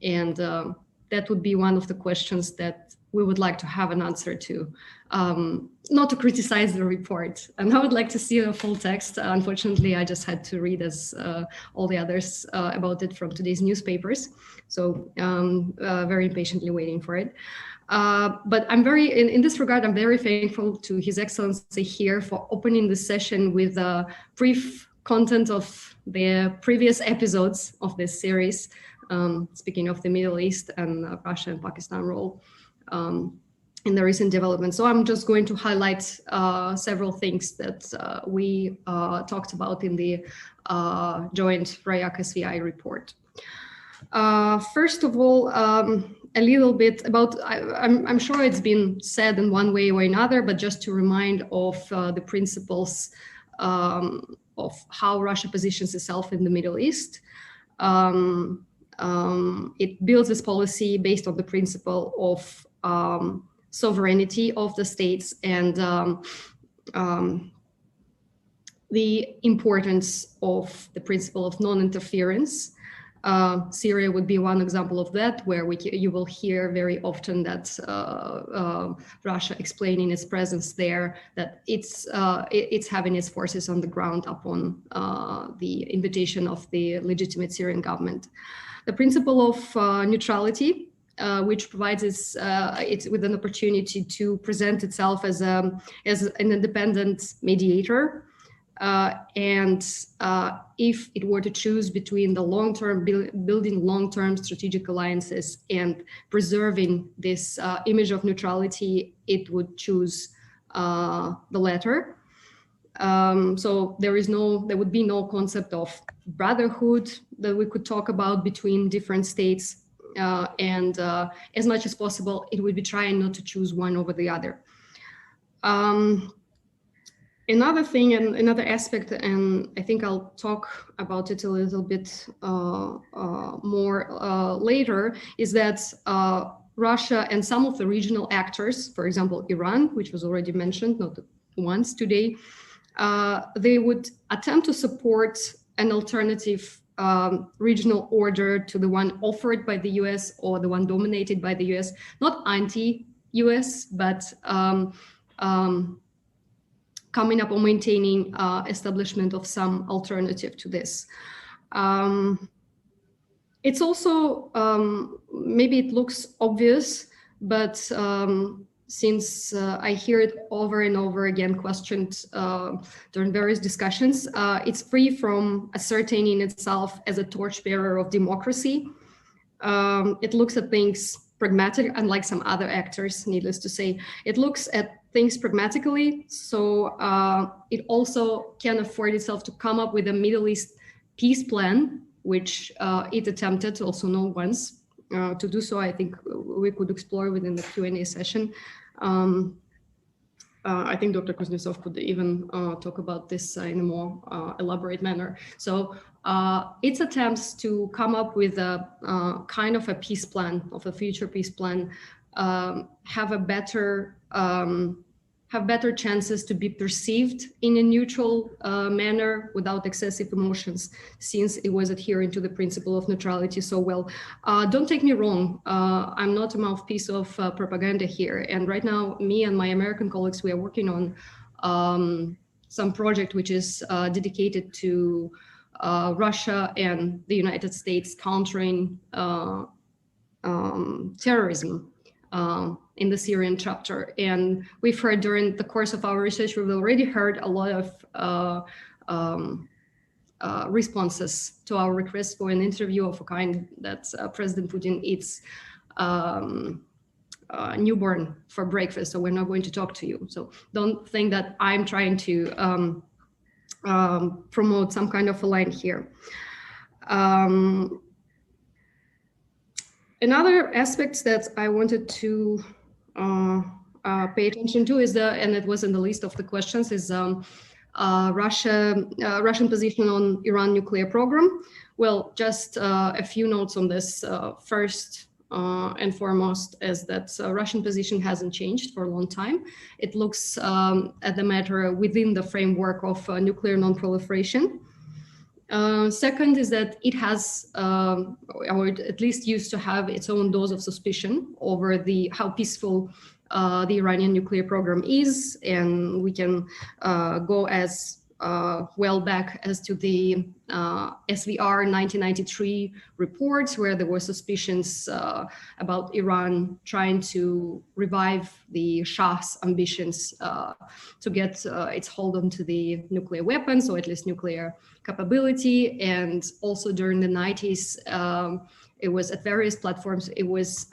And that would be one of the questions that we would like to have an answer to, not to criticize the report. And I would like to see a full text. Unfortunately, I just had to read, as all the others, about it from today's newspapers. So very impatiently waiting for it. But I'm very, in this regard, I'm very thankful to His Excellency here for opening the session with a brief content of the previous episodes of this series, speaking of the Middle East and Russia and Pakistan role in the recent developments. So I'm just going to highlight several things that we talked about in the joint RIAC SVI report. First of all, a little bit about, I'm sure it's been said in one way or another, but just to remind of the principles of how Russia positions itself in the Middle East. It builds its policy based on the principle of sovereignty of the states, and the importance of the principle of non-interference. Syria would be one example of that, where you will hear very often that Russia explaining its presence there, that it's having its forces on the ground upon the invitation of the legitimate Syrian government. The principle of neutrality, which provides it with an opportunity to present itself as an independent mediator. And if it were to choose between the long-term building long-term strategic alliances and preserving this image of neutrality, it would choose the latter. So there would be no concept of brotherhood that we could talk about between different states, and as much as possible, it would be trying not to choose one over the other. Another thing and another aspect, and I think I'll talk about it a little bit more later, is that Russia and some of the regional actors, for example, Iran, which was already mentioned not once today, they would attempt to support an alternative regional order to the one offered by the US or the one dominated by the US, not anti-US, but coming up or maintaining establishment of some alternative to this. It's also, maybe it looks obvious, but since I hear it over and over again questioned during various discussions, it's free from ascertaining itself as a torchbearer of democracy. It looks at things pragmatic, unlike some other actors, needless to say. It looks at things pragmatically, so it also can afford itself to come up with a Middle East peace plan, which it attempted also not once to do so. I think we could explore within the Q&A session. I think Dr. Kuznetsov could even talk about this in a more elaborate manner. So its attempts to come up with a kind of a peace plan, of a future peace plan, have better chances to be perceived in a neutral manner without excessive emotions, since it was adhering to the principle of neutrality so well. Don't take me wrong, I'm not a mouthpiece of propaganda here. And right now, me and my American colleagues, we are working on some project which is dedicated to Russia and the United States countering terrorism in the Syrian chapter. And we've heard during the course of our research, we've already heard a lot of responses to our request for an interview of a kind that President Putin eats newborn for breakfast, so we're not going to talk to you. So don't think that I'm trying to promote some kind of a line here. Another aspect that I wanted to pay attention to is and it was in the list of the questions, is Russian position on Iran nuclear program. Well, just a few notes on this. First and foremost is that Russian position hasn't changed for a long time. It looks at the matter within the framework of nuclear non-proliferation. Second is that it has, or at least used to have, its own dose of suspicion over how peaceful the Iranian nuclear program is, and we can go as well back as to the SVR 1993 reports, where there were suspicions about Iran trying to revive the Shah's ambitions to get its hold onto the nuclear weapons, or at least nuclear capability. And also during the 90s, it was at various platforms, it was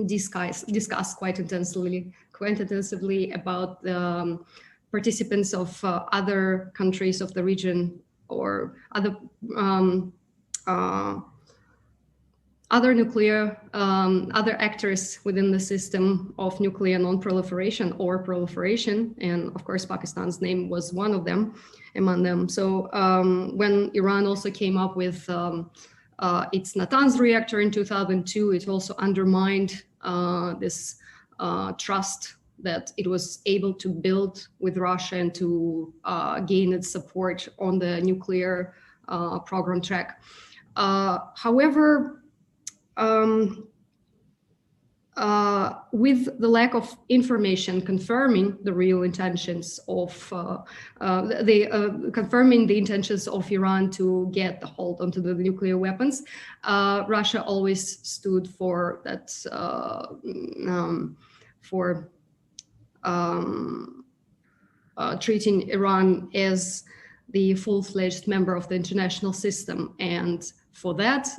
discussed quite intensively about the participants of other countries of the region, or other nuclear, other actors within the system of nuclear non-proliferation or proliferation. And of course, Pakistan's name was one of them, among them. So when Iran also came up with its Natanz reactor in 2002, it also undermined this trust that it was able to build with Russia and to gain its support on the nuclear program track. However, with the lack of information confirming the real intentions of confirming the intentions of Iran to get the hold onto the nuclear weapons, Russia always stood for that, for treating Iran as the full-fledged member of the international system. And for that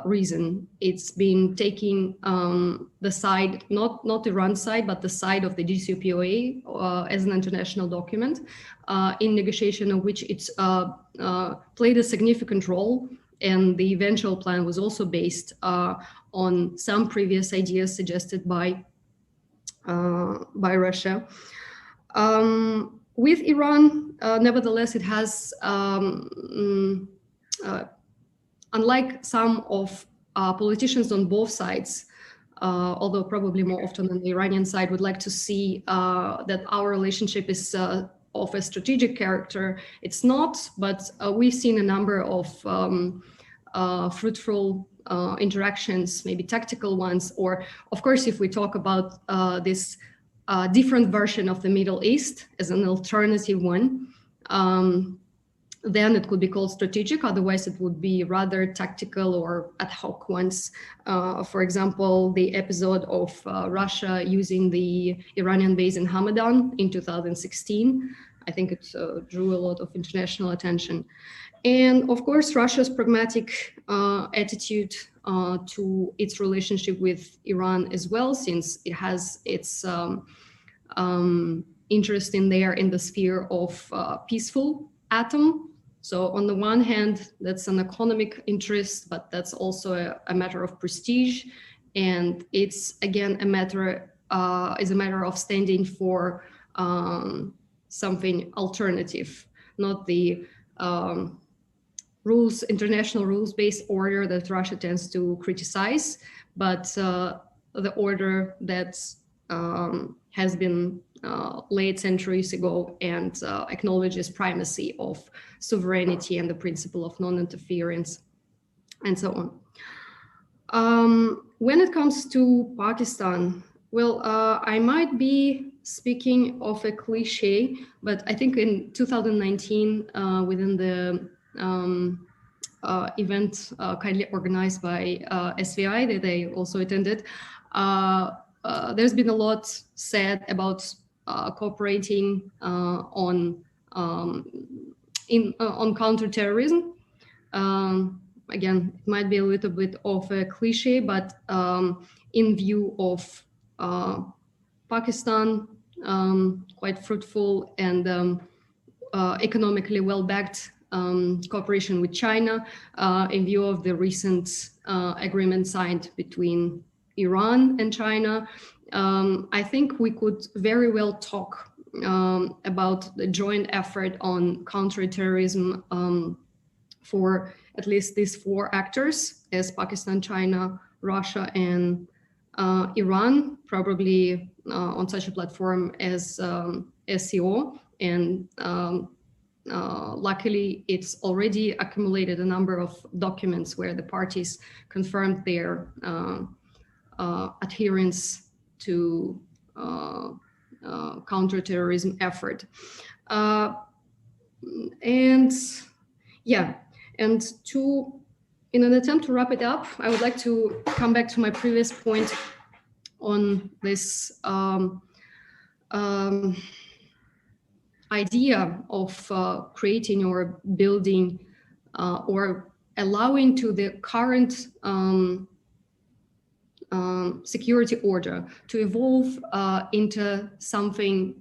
reason, it's been taking the side, not Iran's side, but the side of the JCPOA as an international document, in negotiation of which it's played a significant role. And the eventual plan was also based on some previous ideas suggested by Russia. With Iran, nevertheless, it has, unlike some of politicians on both sides, although probably more often on the Iranian side, would like to see that our relationship is of a strategic character. It's not, but we've seen a number of fruitful interactions, maybe tactical ones, or of course, if we talk about this different version of the Middle East as an alternative one, then it could be called strategic. Otherwise, it would be rather tactical or ad hoc ones. For example, the episode of Russia using the Iranian base in Hamadan in 2016. I think it drew a lot of international attention. And of course, Russia's pragmatic attitude to its relationship with Iran as well, since it has its interest in there in the sphere of peaceful atom. So on the one hand, that's an economic interest, but that's also a matter of prestige. And it's again a matter of standing for something alternative, not the international rules-based order that Russia tends to criticize, but the order that has been laid centuries ago and acknowledges primacy of sovereignty and the principle of non-interference and so on. When it comes to Pakistan, well, I might be speaking of a cliche, but I think in 2019, within the event kindly organized by SVI that I also attended, there's been a lot said about cooperating on counterterrorism. Again, it might be a little bit of a cliche, but in view of Pakistan, quite fruitful and economically well-backed cooperation with China, in view of the recent agreement signed between Iran and China, I think we could very well talk about the joint effort on counterterrorism for at least these four actors, as Pakistan, China, Russia, and Iran, probably on such a platform as SCO. And luckily, it's already accumulated a number of documents where the parties confirmed their adherence to counterterrorism effort. And yeah, and in an attempt to wrap it up, I would like to come back to my previous point on this idea of creating or building or allowing to the current security order to evolve into something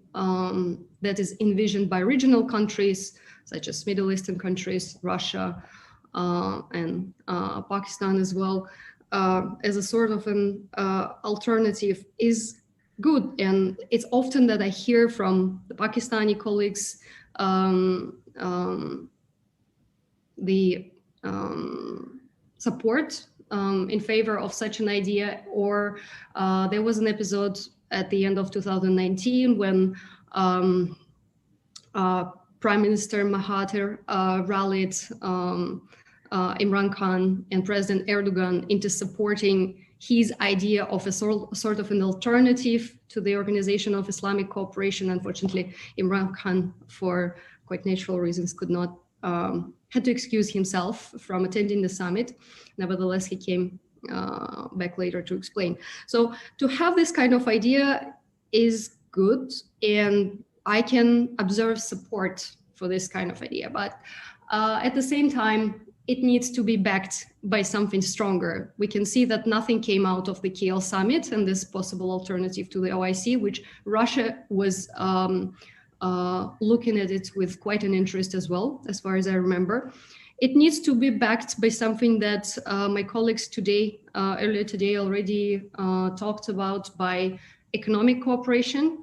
that is envisioned by regional countries such as Middle Eastern countries, Russia, and Pakistan as well, as a sort of an alternative is good. And it's often that I hear from the Pakistani colleagues the support in favor of such an idea. Or there was an episode at the end of 2019 when Prime Minister Mahathir rallied Imran Khan and President Erdogan into supporting his idea of a sort of an alternative to the Organization of Islamic Cooperation. Unfortunately, Imran Khan, for quite natural reasons, could not, had to excuse himself from attending the summit. Nevertheless, he came back later to explain. So to have this kind of idea is good, and I can observe support for this kind of idea. But at the same time, it needs to be backed by something stronger. We can see that nothing came out of the KL summit and this possible alternative to the OIC, which Russia was looking at it with quite an interest as well, as far as I remember. It needs to be backed by something that my colleagues today, earlier today already talked about, by economic cooperation,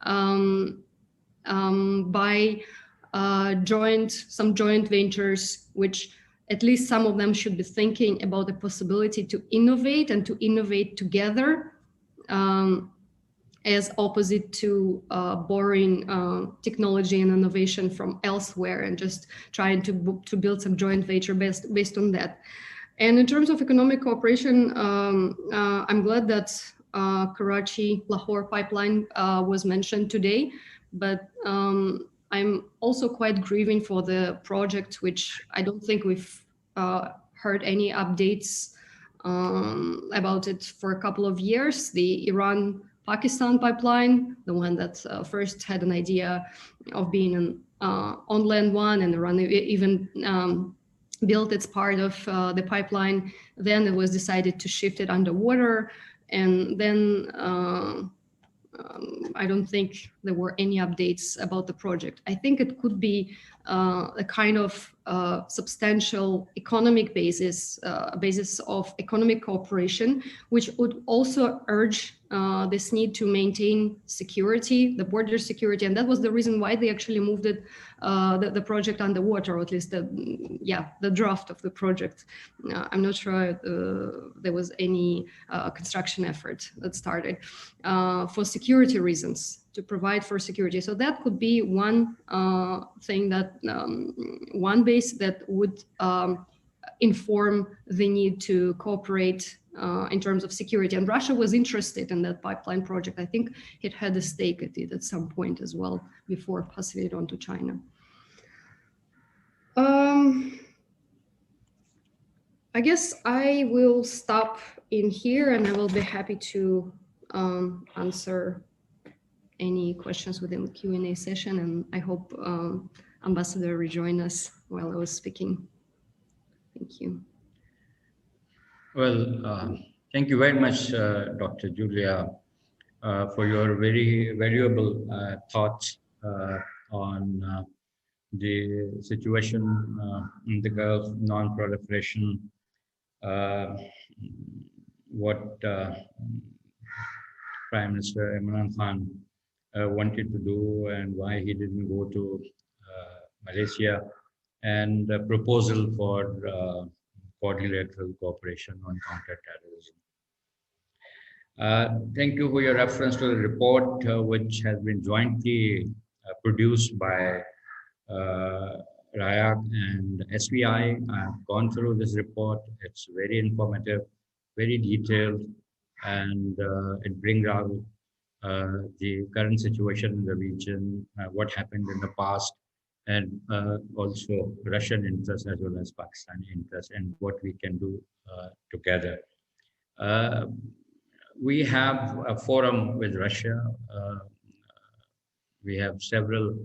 by some joint ventures, which at least some of them should be thinking about the possibility to innovate and to innovate together, as opposite to borrowing technology and innovation from elsewhere and just trying to build some joint venture based on that. And in terms of economic cooperation, I'm glad that Karachi-Lahore pipeline was mentioned today, but I'm also quite grieving for the project, which I don't think we've heard any updates about it for a couple of years, the Iran-Pakistan pipeline, the one that first had an idea of being an on-land one, and Iran even built its part of the pipeline. Then it was decided to shift it underwater, and then I don't think there were any updates about the project. I think it could be a kind of substantial economic basis of economic cooperation, which would also urge this need to maintain security, the border security, and that was the reason why they actually moved it, the project underwater, or at least the draft of the project. I'm not sure there was any construction effort that started for security reasons, to provide for security. So that could be one thing that, one base that would inform the need to cooperate in terms of security. And Russia was interested in that pipeline project. I think it had a stake at it at some point as well before passing it on to China. I guess I will stop in here, and I will be happy to answer any questions within the Q&A session, and I hope Ambassador rejoin us while I was speaking. Thank you. Well, thank you very much, Dr. Julia, for your very valuable thoughts on the situation in the Gulf, non-proliferation, what Prime Minister Imran Khan wanted to do and why he didn't go to Malaysia, and a proposal for quadrilateral cooperation on counter-terrorism. Thank you for your reference to the report, which has been jointly produced by RIAC and SVI. I've gone through this report. It's very informative, very detailed, and it brings out the current situation in the region, what happened in the past, and also Russian interests as well as Pakistani interests, and what we can do together. We have a forum with Russia. We have several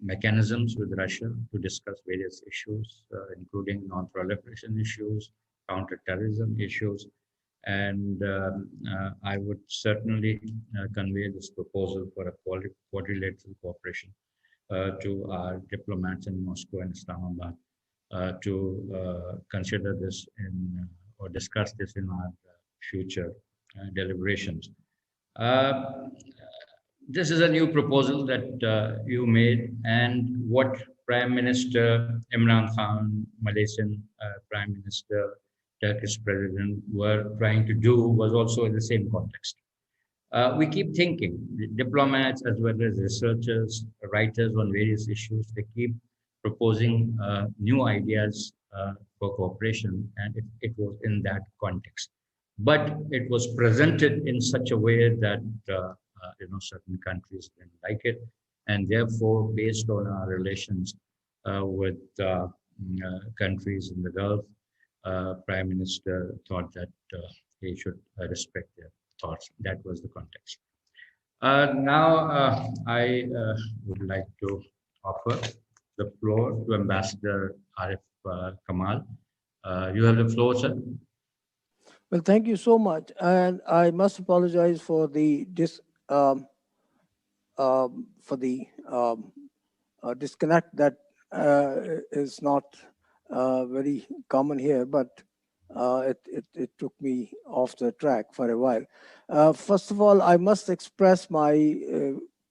mechanisms with Russia to discuss various issues, including non-proliferation issues, counter-terrorism issues, and I would certainly convey this proposal for a quadrilateral cooperation to our diplomats in Moscow and Islamabad to consider this in or discuss this in our future deliberations. This is a new proposal that you made, and what Prime Minister Imran Khan, Malaysian Prime Minister, Turkish President were trying to do was also in the same context. We keep thinking, diplomats as well as researchers, writers on various issues, they keep proposing new ideas for cooperation, and it was in that context. But it was presented in such a way that certain countries didn't like it, and therefore, based on our relations with countries in the Gulf, Prime Minister thought that he should respect their thoughts. That was the context. Now, I would like to offer the floor to Ambassador Arif Kamal. You have the floor, sir. Well, thank you so much, and I must apologize for the disconnect that is not very common here, but it took me off the track for a while. First of all, I must express my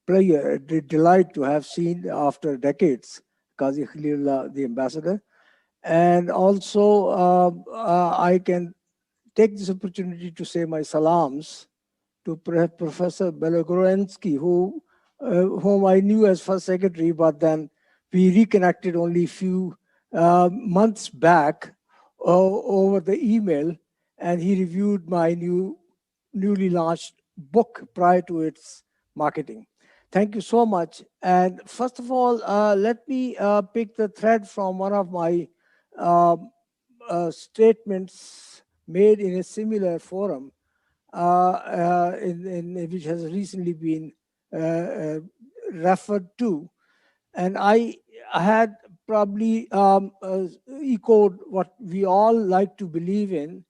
pleasure, delight to have seen after decades Qazi Khalil, the ambassador, And also, I can take this opportunity to say my salams to Professor Belokrenitsky, whom I knew as first secretary, but then we reconnected only a few months back over the email, and he reviewed my newly launched book prior to its marketing. Thank you so much. And first of all, let me pick the thread from one of my statements made in a similar forum, which has recently been referred to. And I had probably echoed what we all like to believe in,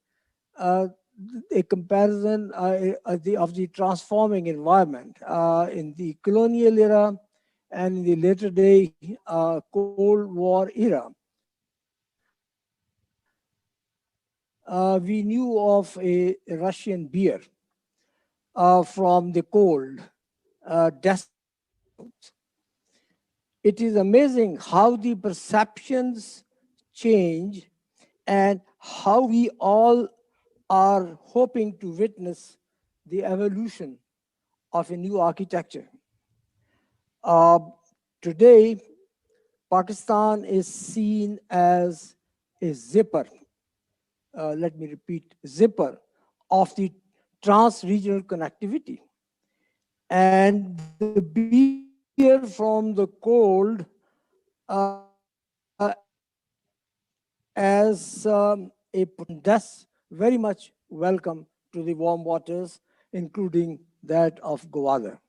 a comparison of the transforming environment in the colonial era and in the later day Cold War era. We knew of a Russian beer from the cold, desert. It is amazing how the perceptions change and how we all are hoping to witness the evolution of a new architecture. Today, Pakistan is seen as a zipper, let me repeat, zipper of the trans-regional connectivity. And the beer from the cold as a that's very much welcome to the warm waters, including that of Gowada.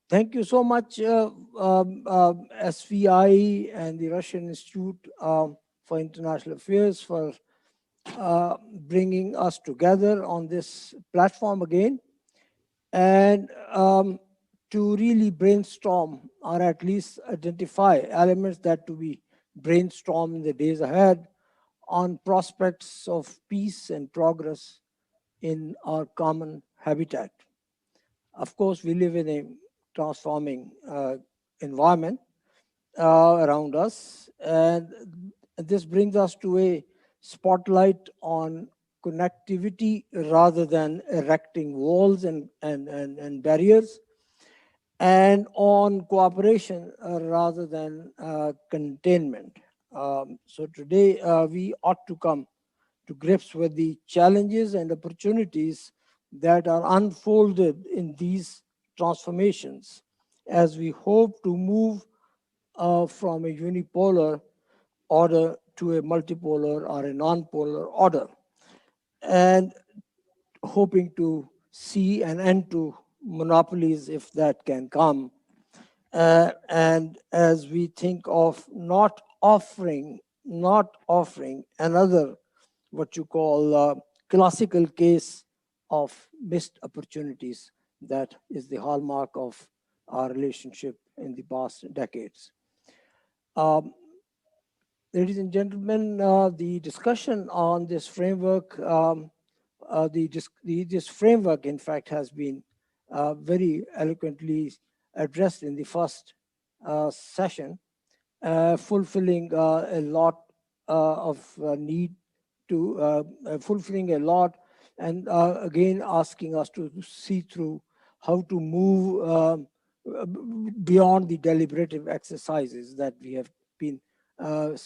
Thank you so much, SVI and the Russian Institute for International Affairs for bringing us together on this platform again, and to really brainstorm or at least identify elements that to be brainstormed in the days ahead on prospects of peace and progress in our common habitat. Of course, we live in a transforming environment around us, and this brings us to a spotlight on connectivity rather than erecting walls and barriers, and on cooperation rather than containment. So today we ought to come to grips with the challenges and opportunities that are unfolded in these transformations as we hope to move from a unipolar order to a multipolar or a non-polar order, and hoping to see an end to monopolies if that can come. And as we think of not offering another what you call classical case of missed opportunities that is the hallmark of our relationship in the past decades. Ladies and gentlemen, the discussion on this framework, this framework in fact has been very eloquently addressed in the first session, fulfilling a lot of need to, fulfilling a lot, and again asking us to see through how to move beyond the deliberative exercises that we have been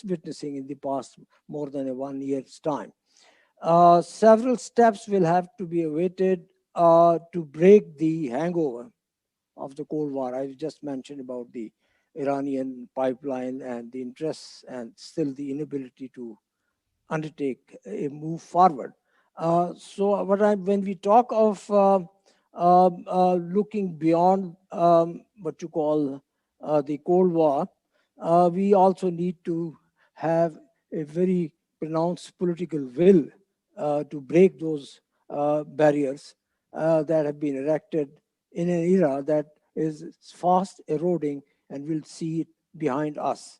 witnessing in the past more than 1 year's time. Several steps will have to be awaited to break the hangover of the Cold War. I just mentioned about the Iranian pipeline and the interests and still the inability to undertake a move forward. So when we talk of looking beyond what you call the Cold War, we also need to have a very pronounced political will to break those barriers that have been erected in an era that is fast eroding, and we'll see it behind us.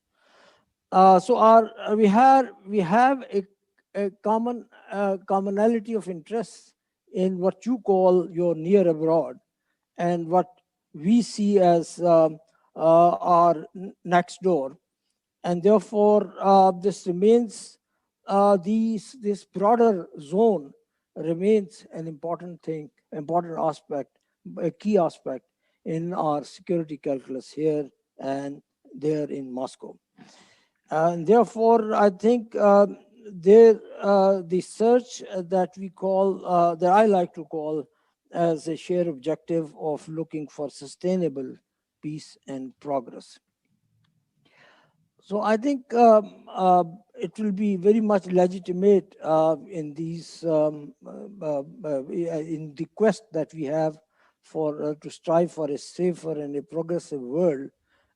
So we have a commonality of interest in what you call your near abroad, and what we see as our next door. And therefore, this remains, this broader zone remains an important thing, important aspect, a key aspect in our security calculus here and there in Moscow. And therefore, I think the search that we call, that I like to call as a shared objective of looking for sustainable peace and progress. So I think it will be very much legitimate in these in the quest that we have for to strive for a safer and a progressive world.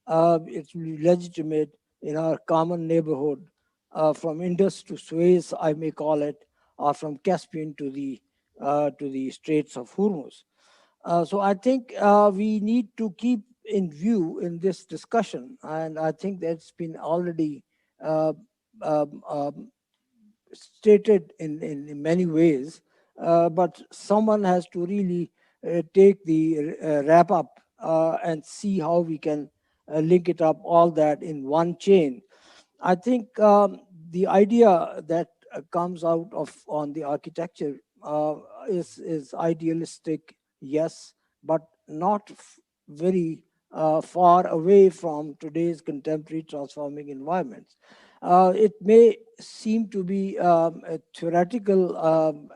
It will be legitimate in our common neighborhood, from Indus to Suez, I may call it, or from Caspian to the Straits of Hormuz. So I think we need to keep in view in this discussion, and I think that's been already stated in many ways, but someone has to really take the wrap up and see how we can link it up, all that in one chain. I think the idea that comes out of on the architecture is idealistic, yes, but not very far away from today's contemporary transforming environments. It may seem to be a theoretical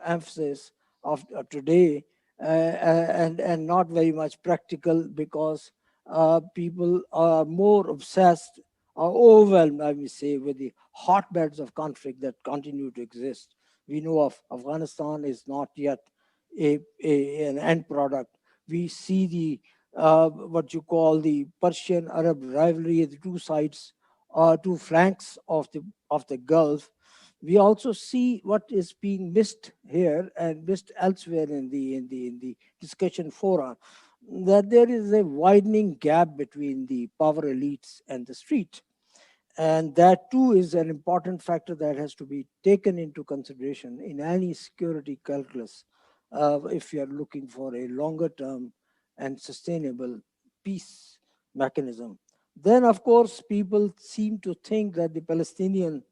emphasis of today and not very much practical, because people are more obsessed or overwhelmed, I would say, with the hotbeds of conflict that continue to exist. We know of Afghanistan is not yet an end product. We see the what you call the Persian-Arab rivalry at the two sides, two flanks of the Gulf. We also see what is being missed here and missed elsewhere in the discussion fora, that there is a widening gap between the power elites and the street. And that too is an important factor that has to be taken into consideration in any security calculus if you are looking for a longer term and sustainable peace mechanism. Then, of course, people seem to think that the Palestinian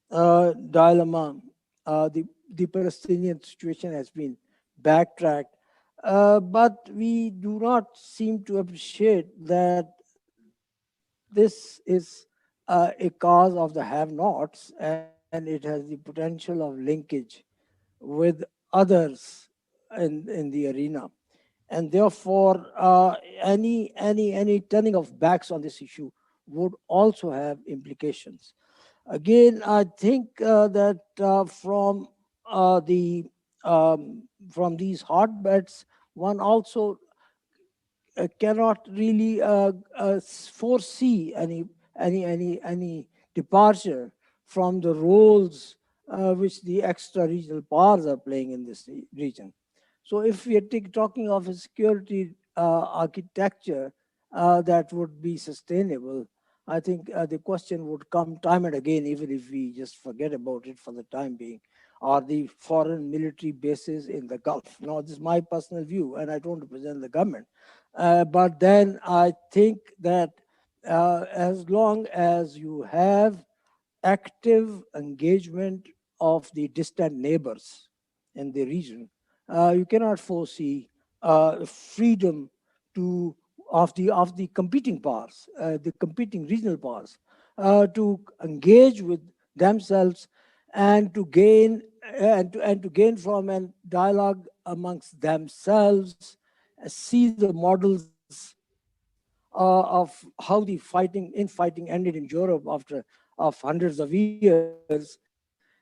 dilemma, the Palestinian situation has been backtracked, but we do not seem to appreciate that this is a cause of the have-nots, and it has the potential of linkage with others in the arena. And therefore, any turning of backs on this issue would also have implications. Again, I think that from these hotbeds, one also cannot really foresee any departure from the roles which the extra-regional powers are playing in this region. So if we are talking of a security architecture that would be sustainable, I think the question would come time and again, even if we just forget about it for the time being, are the foreign military bases in the Gulf. Now, this is my personal view, and I don't represent the government. But then I think that as long as you have active engagement of the distant neighbors in the region, you cannot foresee freedom of the competing powers, the competing regional powers, to engage with themselves and to gain from a dialogue amongst themselves, see the models of how the infighting ended in Europe of hundreds of years,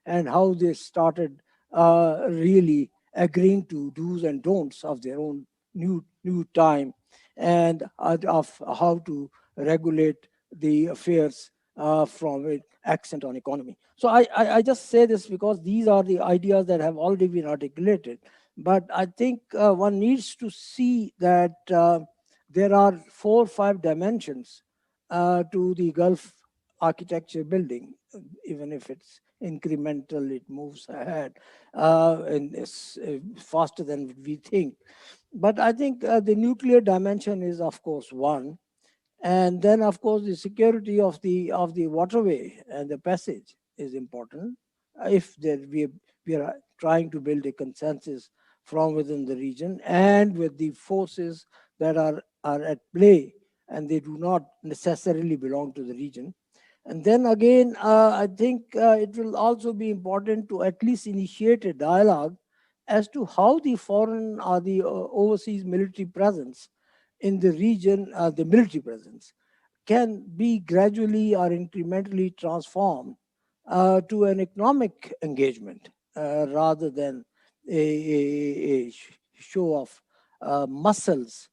and how they started really agreeing to do's and don'ts of their own new time, and of how to regulate the affairs from an accent on economy. So I just say this because these are the ideas that have already been articulated. But I think one needs to see that there are 4 or 5 dimensions to the Gulf architecture building, even if it's incremental, it moves ahead and it's faster than we think. But I think the nuclear dimension is, of course, one. And then, of course, the security of the waterway and the passage is important. If there we are trying to build a consensus from within the region and with the forces that are at play, and they do not necessarily belong to the region. And then again, I think it will also be important to at least initiate a dialogue as to how the foreign or the overseas military presence in the region, the military presence, can be gradually or incrementally transformed to an economic engagement rather than a show of muscles.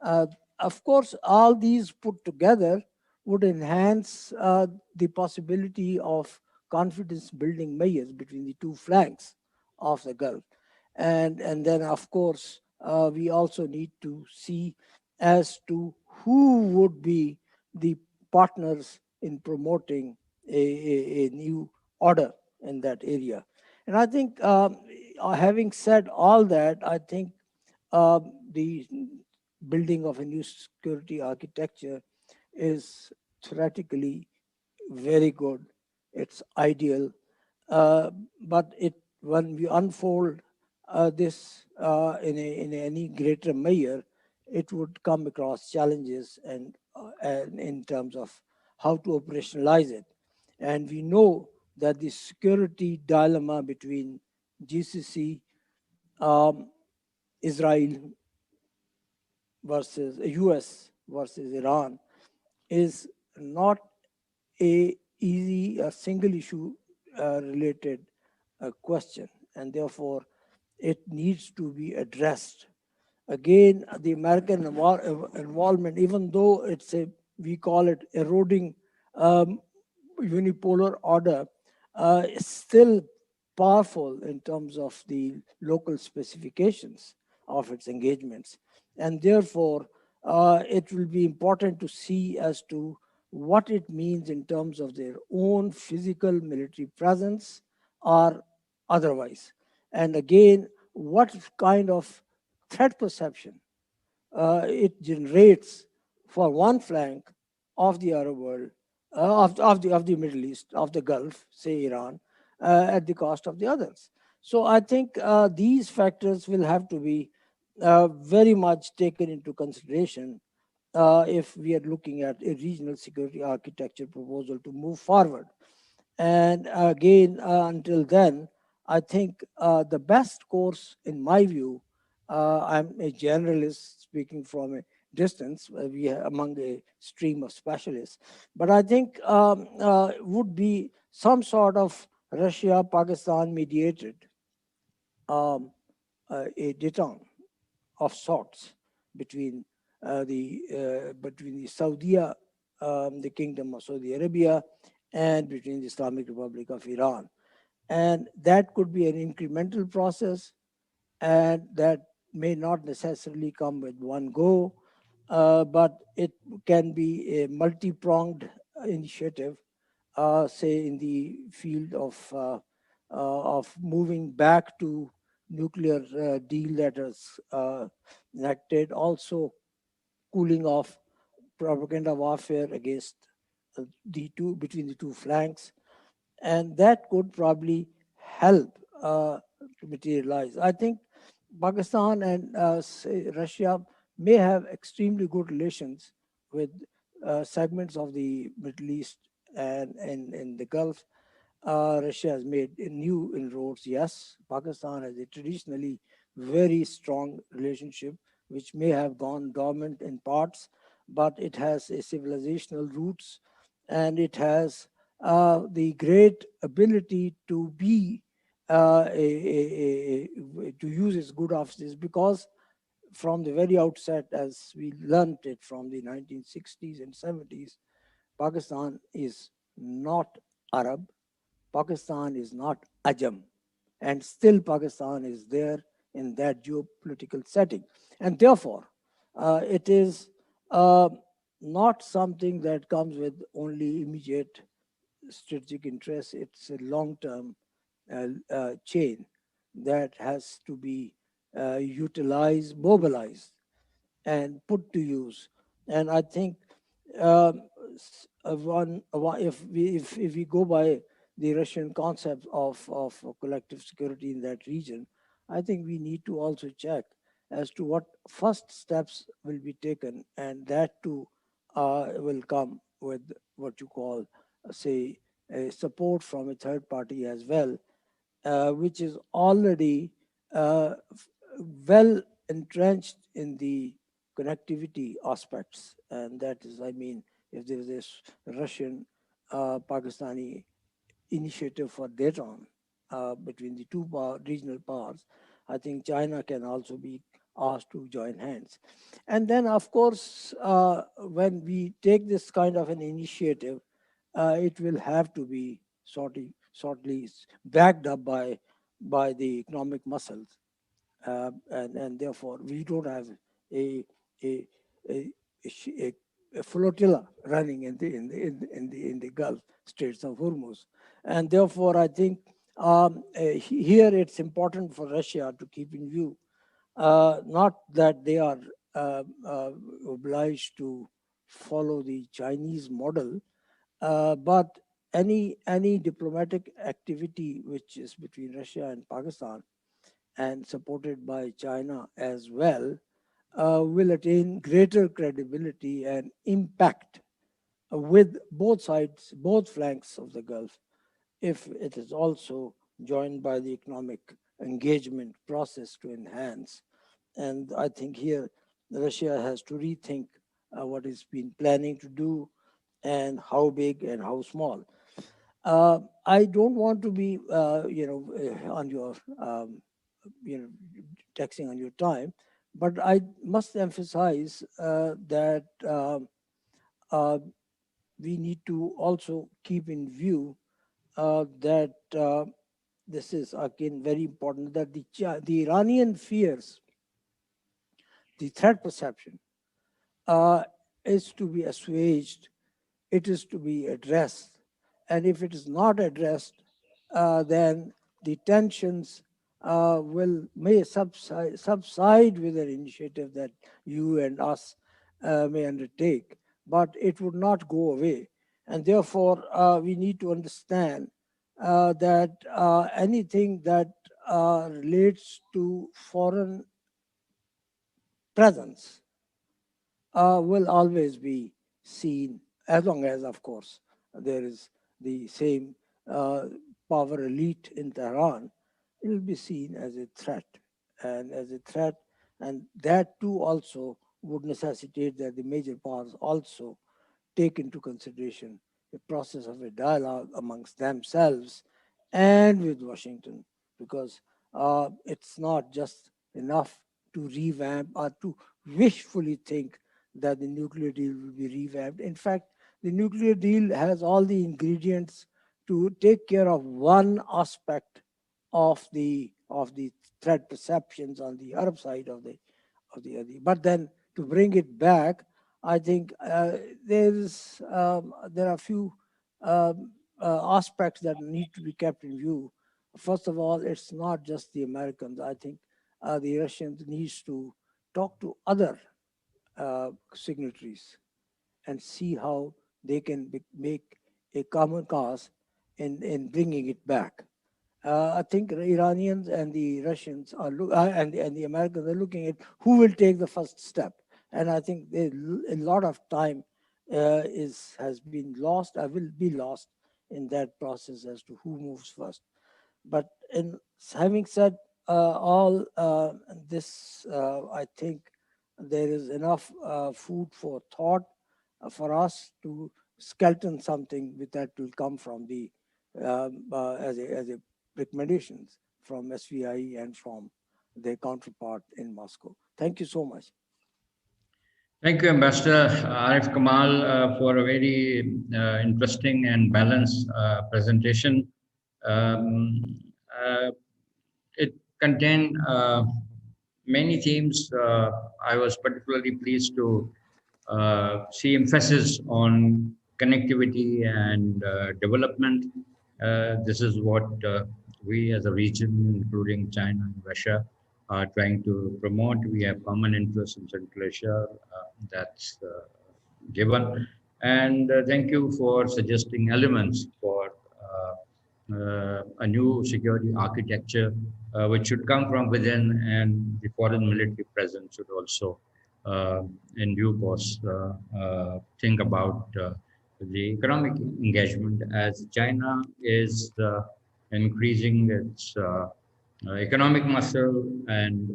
Of course, all these put together would enhance the possibility of confidence building measures between the two flanks of the Gulf. And then, of course, we also need to see as to who would be the partners in promoting a new order in that area. And I think having said all that, I think the building of a new security architecture is theoretically very good. It's ideal. But when we unfold this in any greater measure, it would come across challenges and in terms of how to operationalize it. And we know that the security dilemma between GCC, Israel versus US versus Iran is not a easy or single issue related question, and therefore it needs to be addressed. Again, the American involvement, even though we call it eroding unipolar order, is still powerful in terms of the local specifications of its engagements. And therefore, it will be important to see as to what it means in terms of their own physical military presence or otherwise. And again, what kind of threat perception it generates for one flank of the Arab world, of the Middle East, of the Gulf, say Iran, at the cost of the others. So I think these factors will have to be very much taken into consideration if we are looking at a regional security architecture proposal to move forward. And again, until then, I think the best course, in my view, I'm a generalist speaking from a distance, we are among a stream of specialists, but I think would be some sort of Russia-Pakistan mediated a détente of sorts between the Saudi, the Kingdom of Saudi Arabia, and between the Islamic Republic of Iran. And that could be an incremental process, and that may not necessarily come with one go, but it can be a multi-pronged initiative, say in the field of moving back to nuclear deal that is enacted, also cooling off propaganda warfare against between the two flanks, and that could probably help to materialize. I think Pakistan and say Russia may have extremely good relations with segments of the Middle East and in the Gulf. Russia has made new inroads, yes. Pakistan has a traditionally very strong relationship, which may have gone dormant in parts, but it has a civilizational roots, and it has the great ability to be to use its good offices, because from the very outset, as we learned it from the 1960s and 70s, Pakistan is not Arab, Pakistan is not Ajam, and still Pakistan is there in that geopolitical setting. And therefore, it is not something that comes with only immediate strategic interest. It's a long-term chain that has to be utilized, mobilized, and put to use. And I think if we go by the Russian concept of collective security in that region, I think we need to also check as to what first steps will be taken, and that too will come with what you call, say, a support from a third party as well, which is already well entrenched in the connectivity aspects. And that is, I mean, if there is this Russian Pakistani initiative for data between the two regional powers, I think China can also be asked to join hands. And then, of course, when we take this kind of an initiative, it will have to be shortly backed up by the economic muscles, and therefore we don't have a flotilla running in the Gulf Straits of Hormuz, and therefore I think here it's important for Russia to keep in view not that they are obliged to follow the Chinese model, but any diplomatic activity which is between Russia and Pakistan and supported by China as well will attain greater credibility and impact with both sides, both flanks of the Gulf, if it is also joined by the economic engagement process to enhance. And I think here Russia has to rethink what it's been planning to do and how big and how small. I don't want to be, on your, taxing on your time, but I must emphasize that we need to also keep in view that this is again very important, that the Iranian fears, the threat perception is to be assuaged, it is to be addressed. And if it is not addressed, then the tensions may subside with an initiative that you and us may undertake, but it would not go away. And therefore, we need to understand that anything that relates to foreign presence will always be seen, as long as, of course, there is the same power elite in Tehran, it will be seen as a threat. And that too also would necessitate that the major powers also take into consideration the process of a dialogue amongst themselves and with Washington, because it's not just enough to revamp or to wishfully think that the nuclear deal will be revamped. In fact, the nuclear deal has all the ingredients to take care of one aspect of the threat perceptions on the Arab side of the other. But then to bring it back, I think there are a few aspects that need to be kept in view. First of all, it's not just the Americans. I think the Russians needs to talk to other signatories and see how they can make a common cause in bringing it back. I think the Iranians and the Russians are and the Americans are looking at who will take the first step. And I think a lot of time has been lost, will be lost in that process as to who moves first. But in having said all this, I think there is enough food for thought for us to skeleton something with that will come from the as a recommendations from SVI and from their counterpart in Moscow. Thank you so much. Thank you, Ambassador Arif Kamal, for a very interesting and balanced presentation. It contained many themes. I was particularly pleased to see emphasis on connectivity and development. This is what we as a region, including China and Russia, are trying to promote. We have common interests in Central Asia, that's given. And thank you for suggesting elements for a new security architecture, which should come from within, and the foreign military presence should also, in due course, think about the economic engagement, as China is increasing its economic muscle and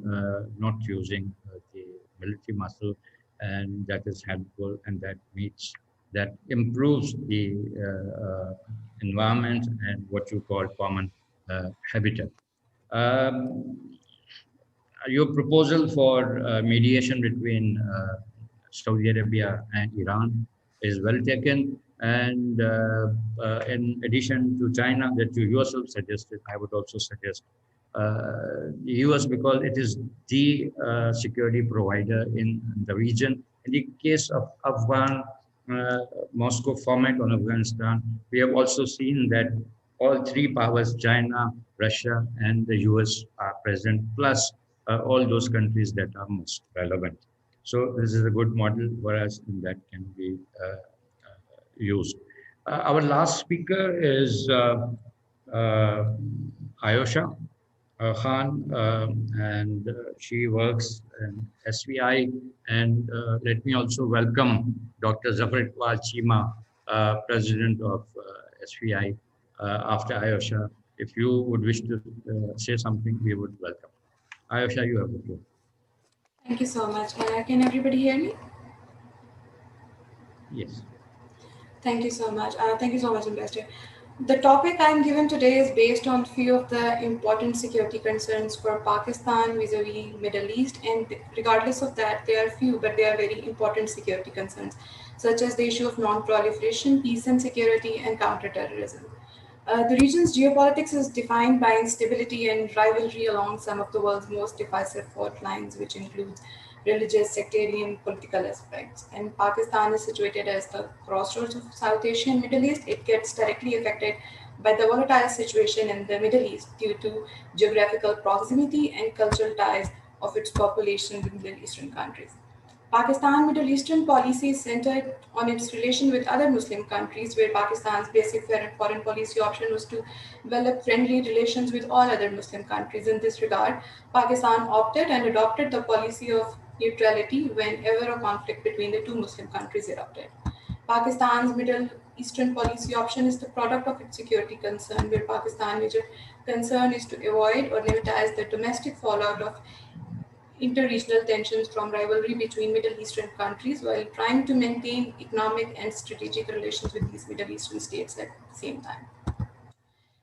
not using the military muscle, and that is helpful, and that improves the environment and what you call common habitat. Your proposal for mediation between Saudi Arabia and Iran is well taken, and in addition to China that you yourself suggested, I would also suggest the US, because it is the security provider in the region. In the case of Afghan Moscow format on Afghanistan, we have also seen that all three powers, China, Russia, and the US, are present, plus all those countries that are most relevant. So this is a good model for us, and that can be used. Our last speaker is Ayosha Khan, and she works in SVI. And let me also welcome Dr. Zafar Cheema, President of SVI. After Ayosha, if you would wish to say something, we would welcome. Ayosha, you have the floor. Thank you so much. Can everybody hear me? Yes. Thank you so much. Thank you so much, Ambassador. The topic I'm given today is based on few of the important security concerns for Pakistan vis-a-vis Middle East, and regardless of that, there are few, but they are very important security concerns, such as the issue of non-proliferation, peace and security, and counterterrorism. The region's geopolitics is defined by instability and rivalry along some of the world's most divisive fault lines, which includes religious, sectarian, political aspects. And Pakistan is situated as the crossroads of South Asia and Middle East. It gets directly affected by the volatile situation in the Middle East due to geographical proximity and cultural ties of its population with Middle Eastern countries. Pakistan Middle Eastern policy is centered on its relation with other Muslim countries, where Pakistan's basic foreign policy option was to develop friendly relations with all other Muslim countries. In this regard, Pakistan opted and adopted the policy of neutrality whenever a conflict between the two Muslim countries erupted. Pakistan's Middle Eastern policy option is the product of its security concern, where Pakistan's major concern is to avoid or limitize the domestic fallout of interregional tensions from rivalry between Middle Eastern countries, while trying to maintain economic and strategic relations with these Middle Eastern states at the same time.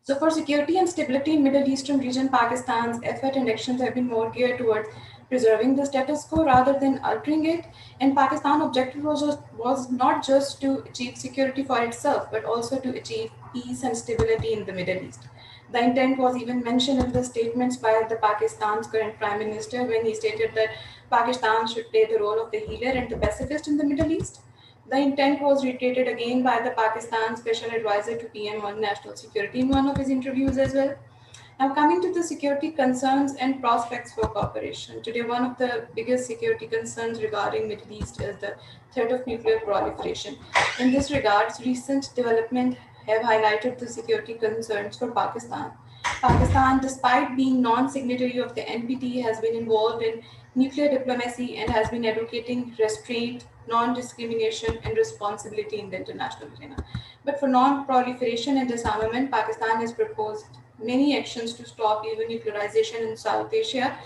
So for security and stability in Middle Eastern region, Pakistan's effort and actions have been more geared towards preserving the status quo rather than altering it. And Pakistan's objective was not just to achieve security for itself, but also to achieve peace and stability in the Middle East. The intent was even mentioned in the statements by the Pakistan's current Prime Minister, when he stated that Pakistan should play the role of the healer and the pacifist in the Middle East. The intent was reiterated again by the Pakistan Special Advisor to PM on National Security in one of his interviews as well. Now, coming to the security concerns and prospects for cooperation. Today, one of the biggest security concerns regarding Middle East is the threat of nuclear proliferation. In this regard, recent development have highlighted the security concerns for Pakistan. Pakistan, despite being non-signatory of the NPT, has been involved in nuclear diplomacy and has been advocating restraint, non-discrimination, and responsibility in the international arena. But for non-proliferation and disarmament, Pakistan has proposed many actions to stop even nuclearization in South Asia,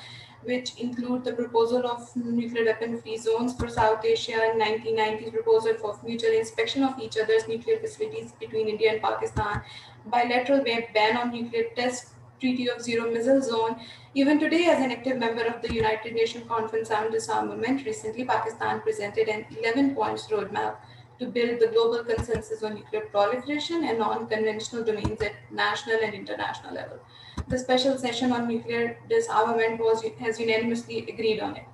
which include the proposal of nuclear weapon-free zones for South Asia, in 1990s proposal for mutual inspection of each other's nuclear facilities between India and Pakistan, bilateral ban on nuclear tests, Treaty of Zero Missile Zone. Even today, as an active member of the United Nations Conference on Disarmament, recently Pakistan presented an 11 points roadmap to build the global consensus on nuclear proliferation and non-conventional domains at national and international level. The special session on nuclear disarmament has unanimously agreed on it.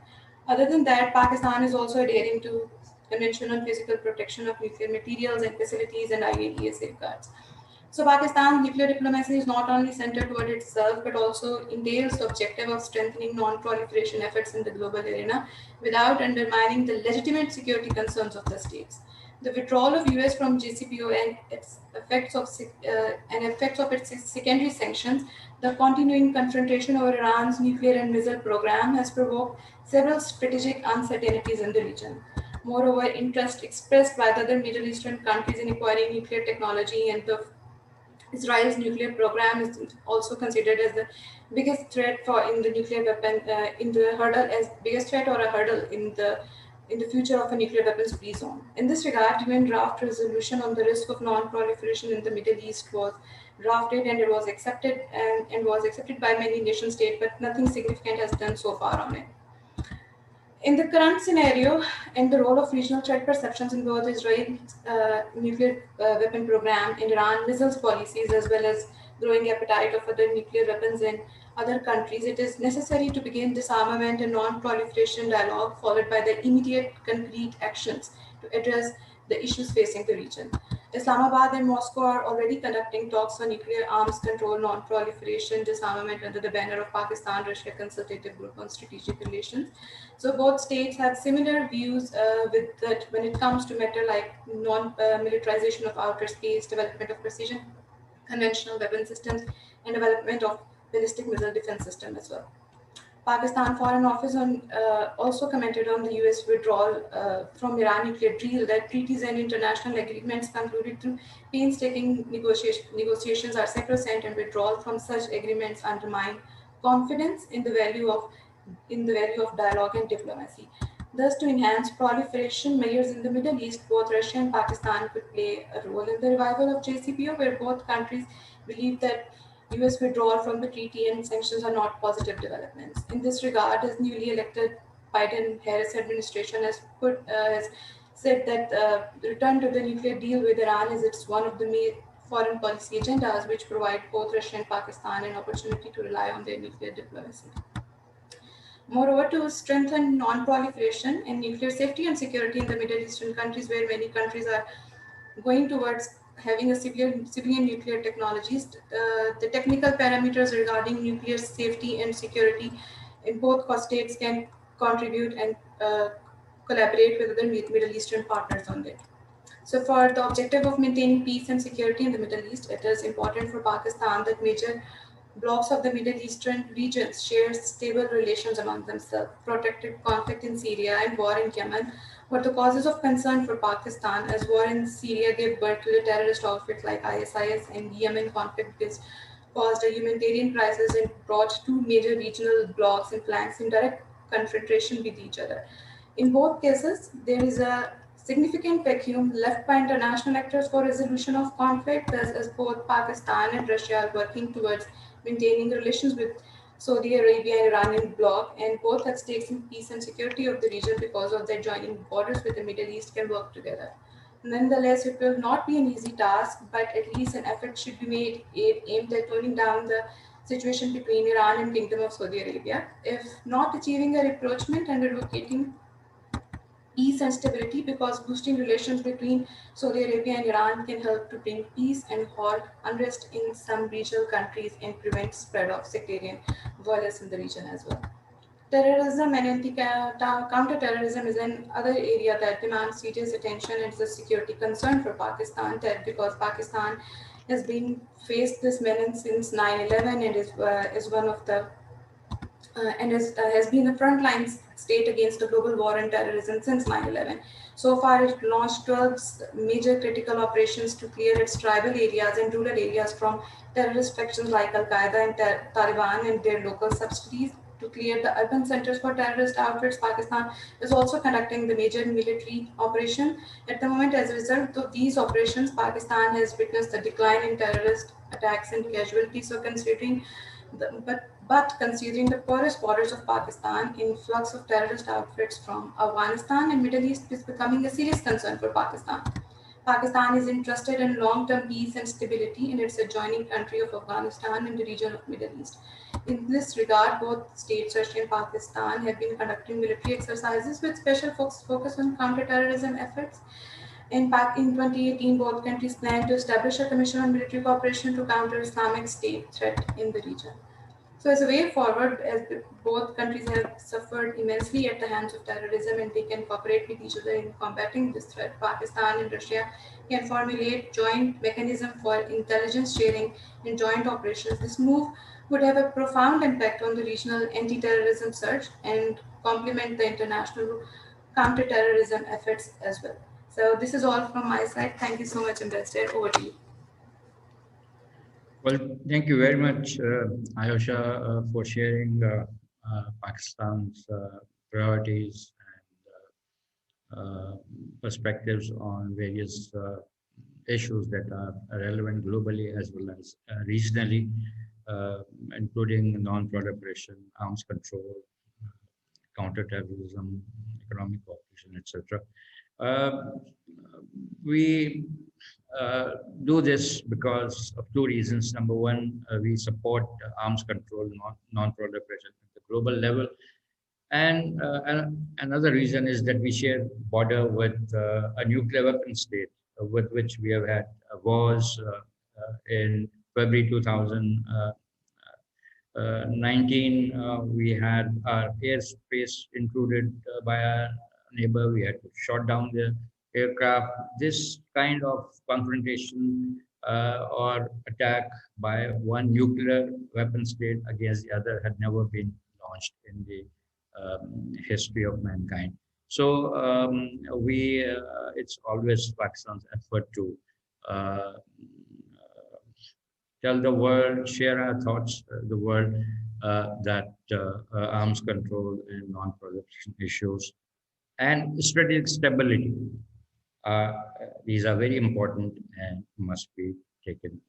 Other than that, Pakistan is also adhering to Convention on Physical Protection of Nuclear Materials and Facilities and IAEA safeguards. So Pakistan's nuclear diplomacy is not only centered toward itself, but also entails the objective of strengthening non-proliferation efforts in the global arena without undermining the legitimate security concerns of the states. The withdrawal of US from JCPOA and its effects of its secondary sanctions, the continuing confrontation over Iran's nuclear and missile program has provoked several strategic uncertainties in the region. Moreover, interest expressed by the other Middle Eastern countries in acquiring nuclear technology and Israel's nuclear program is also considered as the biggest threat in the nuclear weapon biggest threat or a hurdle in the future of a nuclear weapons-free zone. In this regard, UN draft resolution on the risk of non-proliferation in the Middle East was drafted, and it was accepted by many nation states, but nothing significant has done so far on it. In the current scenario, and the role of regional threat perceptions in both Israel's nuclear weapon program and Iran missiles policies, as well as growing appetite of other nuclear weapons in other countries, it is necessary to begin disarmament and non-proliferation dialogue, followed by the immediate concrete actions to address the issues facing the region. Islamabad and Moscow are already conducting talks on nuclear arms control, non-proliferation, disarmament under the banner of Pakistan-Russia Consultative Group on Strategic Relations. So both states have similar views with that when it comes to matter like non-militarization of outer space, development of precision conventional weapon systems, and development of ballistic missile defense system as well. Pakistan Foreign Office also commented on the US withdrawal from Iran nuclear deal, that treaties and international agreements concluded through painstaking negotiations are sacrosanct, and withdrawal from such agreements undermine confidence in the value of dialogue and diplomacy. Thus, to enhance proliferation measures in the Middle East, both Russia and Pakistan could play a role in the revival of JCPOA, where both countries believe that US withdrawal from the treaty and sanctions are not positive developments. In this regard, his newly elected Biden-Harris administration has said that the return to the nuclear deal with Iran is one of the main foreign policy agendas, which provide both Russia and Pakistan an opportunity to rely on their nuclear diplomacy. Moreover, to strengthen non-proliferation and nuclear safety and security in the Middle Eastern countries, where many countries are going towards having a civilian nuclear technologies, the technical parameters regarding nuclear safety and security in both states can contribute and collaborate with other Middle Eastern partners on it. So for the objective of maintaining peace and security in the Middle East, it is important for Pakistan that major blocs of the Middle Eastern regions share stable relations among themselves. Protracted conflict in Syria and war in Yemen were the causes of concern for Pakistan, as war in Syria gave birth to the terrorist outfits like ISIS, and Yemen conflict caused a humanitarian crisis and brought two major regional blocs and flanks in direct confrontation with each other. In both cases, there is a significant vacuum left by international actors for resolution of conflict, as both Pakistan and Russia are working towards maintaining relations with Saudi Arabia and Iranian bloc, and both have stakes in peace and security of the region because of their joining borders with the Middle East can work together. Nonetheless, it will not be an easy task, but at least an effort should be made aimed at toning down the situation between Iran and Kingdom of Saudi Arabia, if not achieving a rapprochement and advocating peace and stability, because boosting relations between Saudi Arabia and Iran can help to bring peace and halt unrest in some regional countries and prevent spread of sectarian violence in the region as well. Terrorism and counter-terrorism is another area that demands serious attention and is a security concern for Pakistan, because Pakistan has been faced this menace since 9/11 and is one of the has been the frontline state against the global war on terrorism since 9/11. So far, it launched 12 major critical operations to clear its tribal areas and rural areas from terrorist factions like Al-Qaeda and Taliban and their local subsidiaries. To clear the urban centers for terrorist outfits, Pakistan is also conducting the major military operation. At the moment, as a result of these operations, Pakistan has witnessed a decline in terrorist attacks and casualties. So considering the porous borders of Pakistan, influx of terrorist outfits from Afghanistan and Middle East is becoming a serious concern for Pakistan. Pakistan is interested in long-term peace and stability in its adjoining country of Afghanistan and the region of Middle East. In this regard, both states, Russia and Pakistan, have been conducting military exercises with special focus on counter-terrorism efforts. In 2018, both countries planned to establish a commission on military cooperation to counter Islamic State threat in the region. So as a way forward, as both countries have suffered immensely at the hands of terrorism and they can cooperate with each other in combating this threat, Pakistan and Russia can formulate joint mechanism for intelligence sharing and joint operations. This move would have a profound impact on the regional anti-terrorism search and complement the international counter-terrorism efforts as well. So this is all from my side. Thank you so much, Ambassador. Over to you. Well, thank you very much, Ayosha, for sharing Pakistan's priorities and perspectives on various issues that are relevant globally as well as regionally, including non-proliferation, arms control, counterterrorism, economic cooperation, etc. We do this because of two reasons. Number one, we support arms control, non-proliferation at the global level. And another reason is that we share border with a nuclear weapon state with which we have had wars in February 2019. We had our airspace intruded by our neighbor. We had to shut down their aircraft. This kind of confrontation or attack by one nuclear weapon state against the other had never been launched in the history of mankind. So it's always Pakistan's effort to tell the world, share our thoughts, the world, that arms control and non-proliferation issues and strategic stability, these are very important and must be taken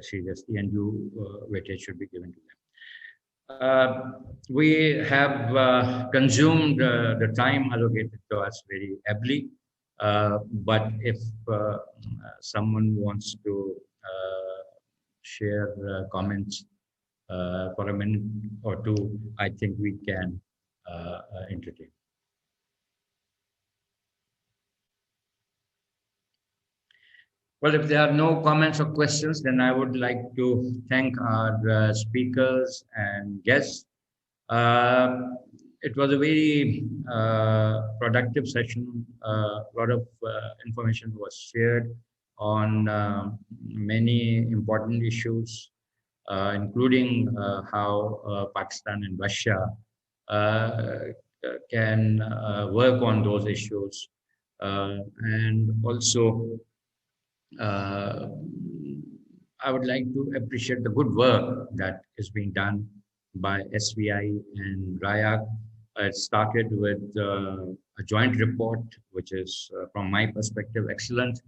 seriously, and due weightage should be given to them. We have consumed the time allocated to us very ably, but if someone wants to share comments for a minute or two, I think we can entertain. Well, if there are no comments or questions, then I would like to thank our speakers and guests. It was a very productive session. A lot of information was shared on many important issues, including how Pakistan and Russia can work on those issues, and also I would like to appreciate the good work that is being done by SVI and RIAC. It started with a joint report, which is, from my perspective, excellent.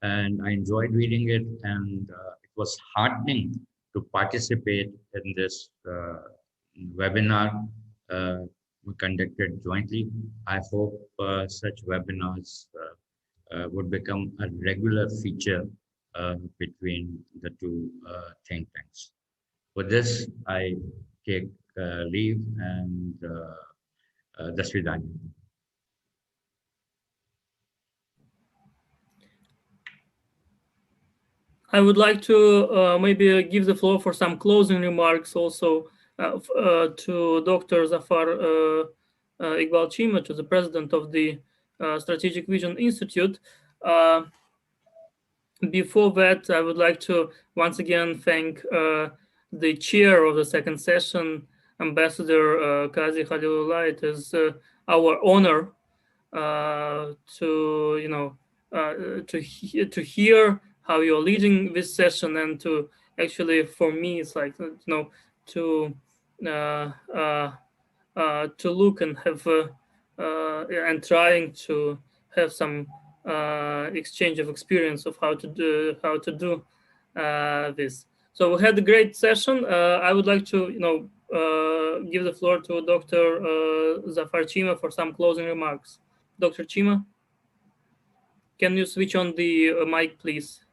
And I enjoyed reading it, and it was heartening to participate in this webinar conducted jointly. I hope such webinars would become a regular feature between the two think tanks. With this, I take leave and dasvidanya. I would like to maybe give the floor for some closing remarks also to Dr. Zafar Iqbal Cheema, to the president of the Strategic Vision Institute. Before that, I would like to once again thank the chair of the second session, Ambassador Qazi Khalil. It is our honor to hear how you're leading this session, and to actually, for me, it's like to look and have and trying to have some exchange of experience of how to do this. So we had a great session. I would like to give the floor to Dr. Zafar Cheema for some closing remarks. Dr. Cheema, can you switch on the mic, please?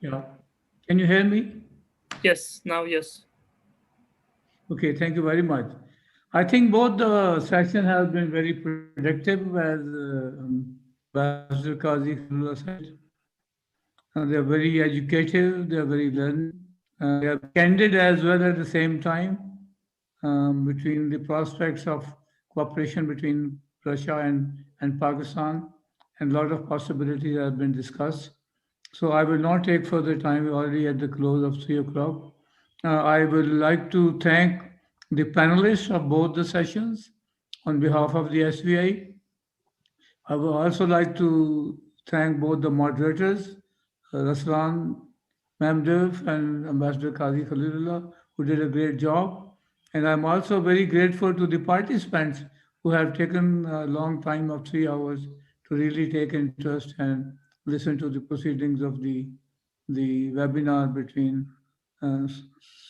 Yeah. Can you hear me? Yes, now yes. Okay, thank you very much. I think both the session has been very productive, as Ambassador Qazi said. They're very educative, they're very learned, they are candid as well at the same time between the prospects of cooperation between Russia and Pakistan, and a lot of possibilities have been discussed. So I will not take further time, we're already at the close of 3 o'clock. I would like to thank the panelists of both the sessions on behalf of the SVI. I would also like to thank both the moderators, Raslan Mamdev and Ambassador Qazi Khalilullah, who did a great job. And I'm also very grateful to the participants who have taken a long time of 3 hours to really take interest and listen to the proceedings of the webinar between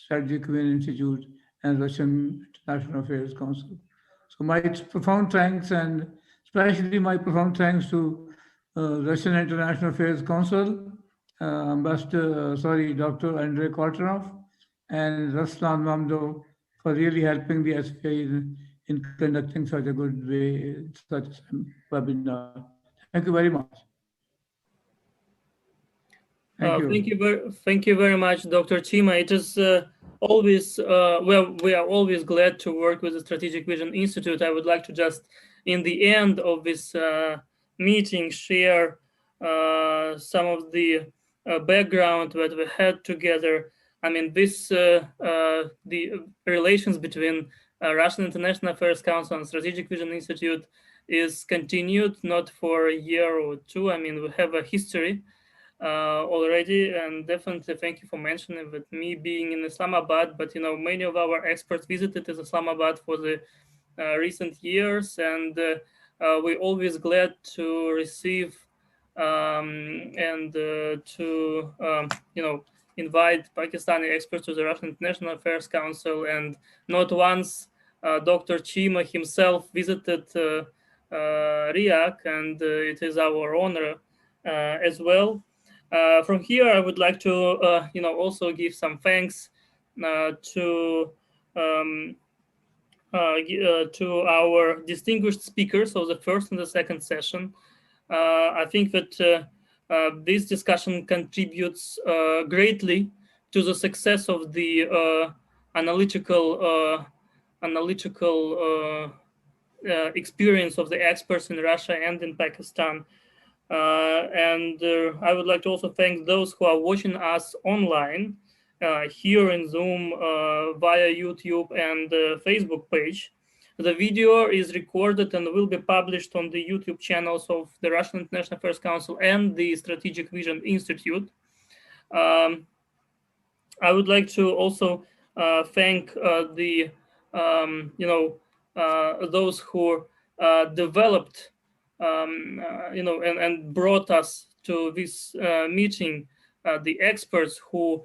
Strategic Command Institute and Russian International Affairs Council. So my profound thanks, and especially my profound thanks to Russian International Affairs Council, Dr. Andre Kortunov and Ruslan Mamdo for really helping the SVI in conducting such a good way, such a webinar. Thank you very much. Thank you very much, Dr. Cheema. It is always, we are always glad to work with the Strategic Vision Institute. I would like to just, in the end of this meeting, share some of the background that we had together. I mean, this the relations between Russian International Affairs Council and Strategic Vision Institute is continued, not for a year or two. I mean, we have a history already, and definitely thank you for mentioning that, me being in Islamabad, but many of our experts visited Islamabad for the recent years, and we're always glad to receive and to invite Pakistani experts to the Russian International Affairs Council. And not once Dr. Cheema himself visited RIAC, and it is our honor as well. From here, I would like to also give some thanks to our distinguished speakers of the first and the second session. I think that this discussion contributes greatly to the success of the analytical experience of the experts in Russia and in Pakistan. And I would like to also thank those who are watching us online here in Zoom via YouTube and Facebook page. The video is recorded and will be published on the YouTube channels of the Russian International Affairs Council and the Strategic Vision Institute. I would like to also thank those who developed and brought us to this meeting, the experts who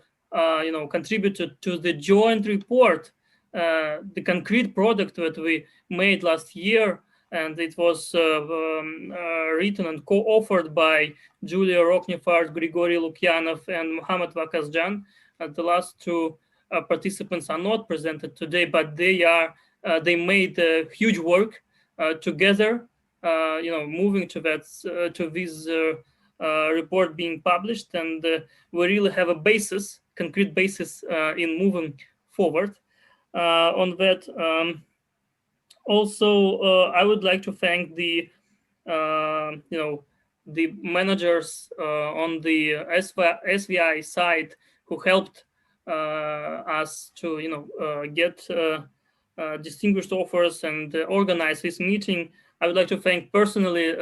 contributed to the joint report, the concrete product that we made last year, and it was written and co-authored by Julia Roknifard, Grigory Lukyanov, and Mohammad Vakazjan. The last two participants are not presented today, but they made huge work together, moving to this report being published, and we really have a concrete basis in moving forward on that. Also, I would like to thank the managers on the SVI side who helped us to get distinguished offers and organize this meeting. I would like to thank personally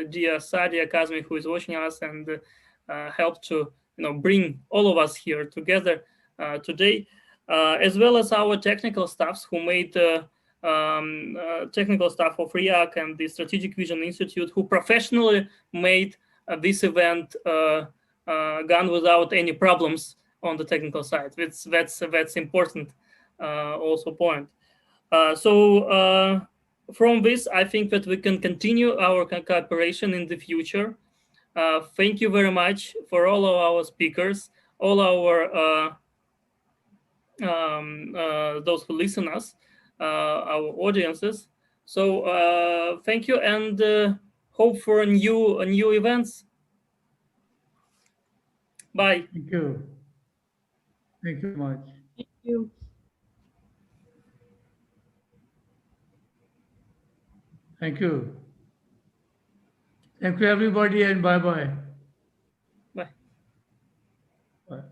dear Sadia Kazmi, who is watching us and helped to bring all of us here together today, as well as our technical staffs who made technical staff of RIAC and the Strategic Vision Institute, who professionally made this event gone without any problems on the technical side. That's important also point. From this, I think that we can continue our cooperation in the future. Thank you very much for all of our speakers, all our those who listen us. our audiences. So thank you, and hope for new events. Bye. Thank you. Thank you much. Thank you. Thank you. Thank you, everybody, and bye-bye. Bye. Bye.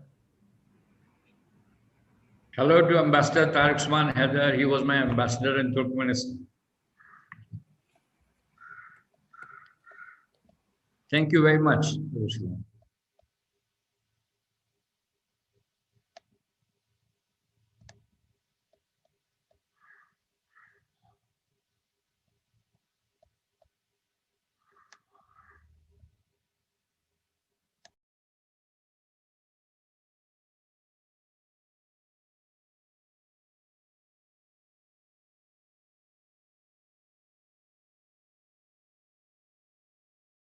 Hello to Ambassador Tariq Osman Hyder. He was my ambassador in Turkmenistan. Thank you very much.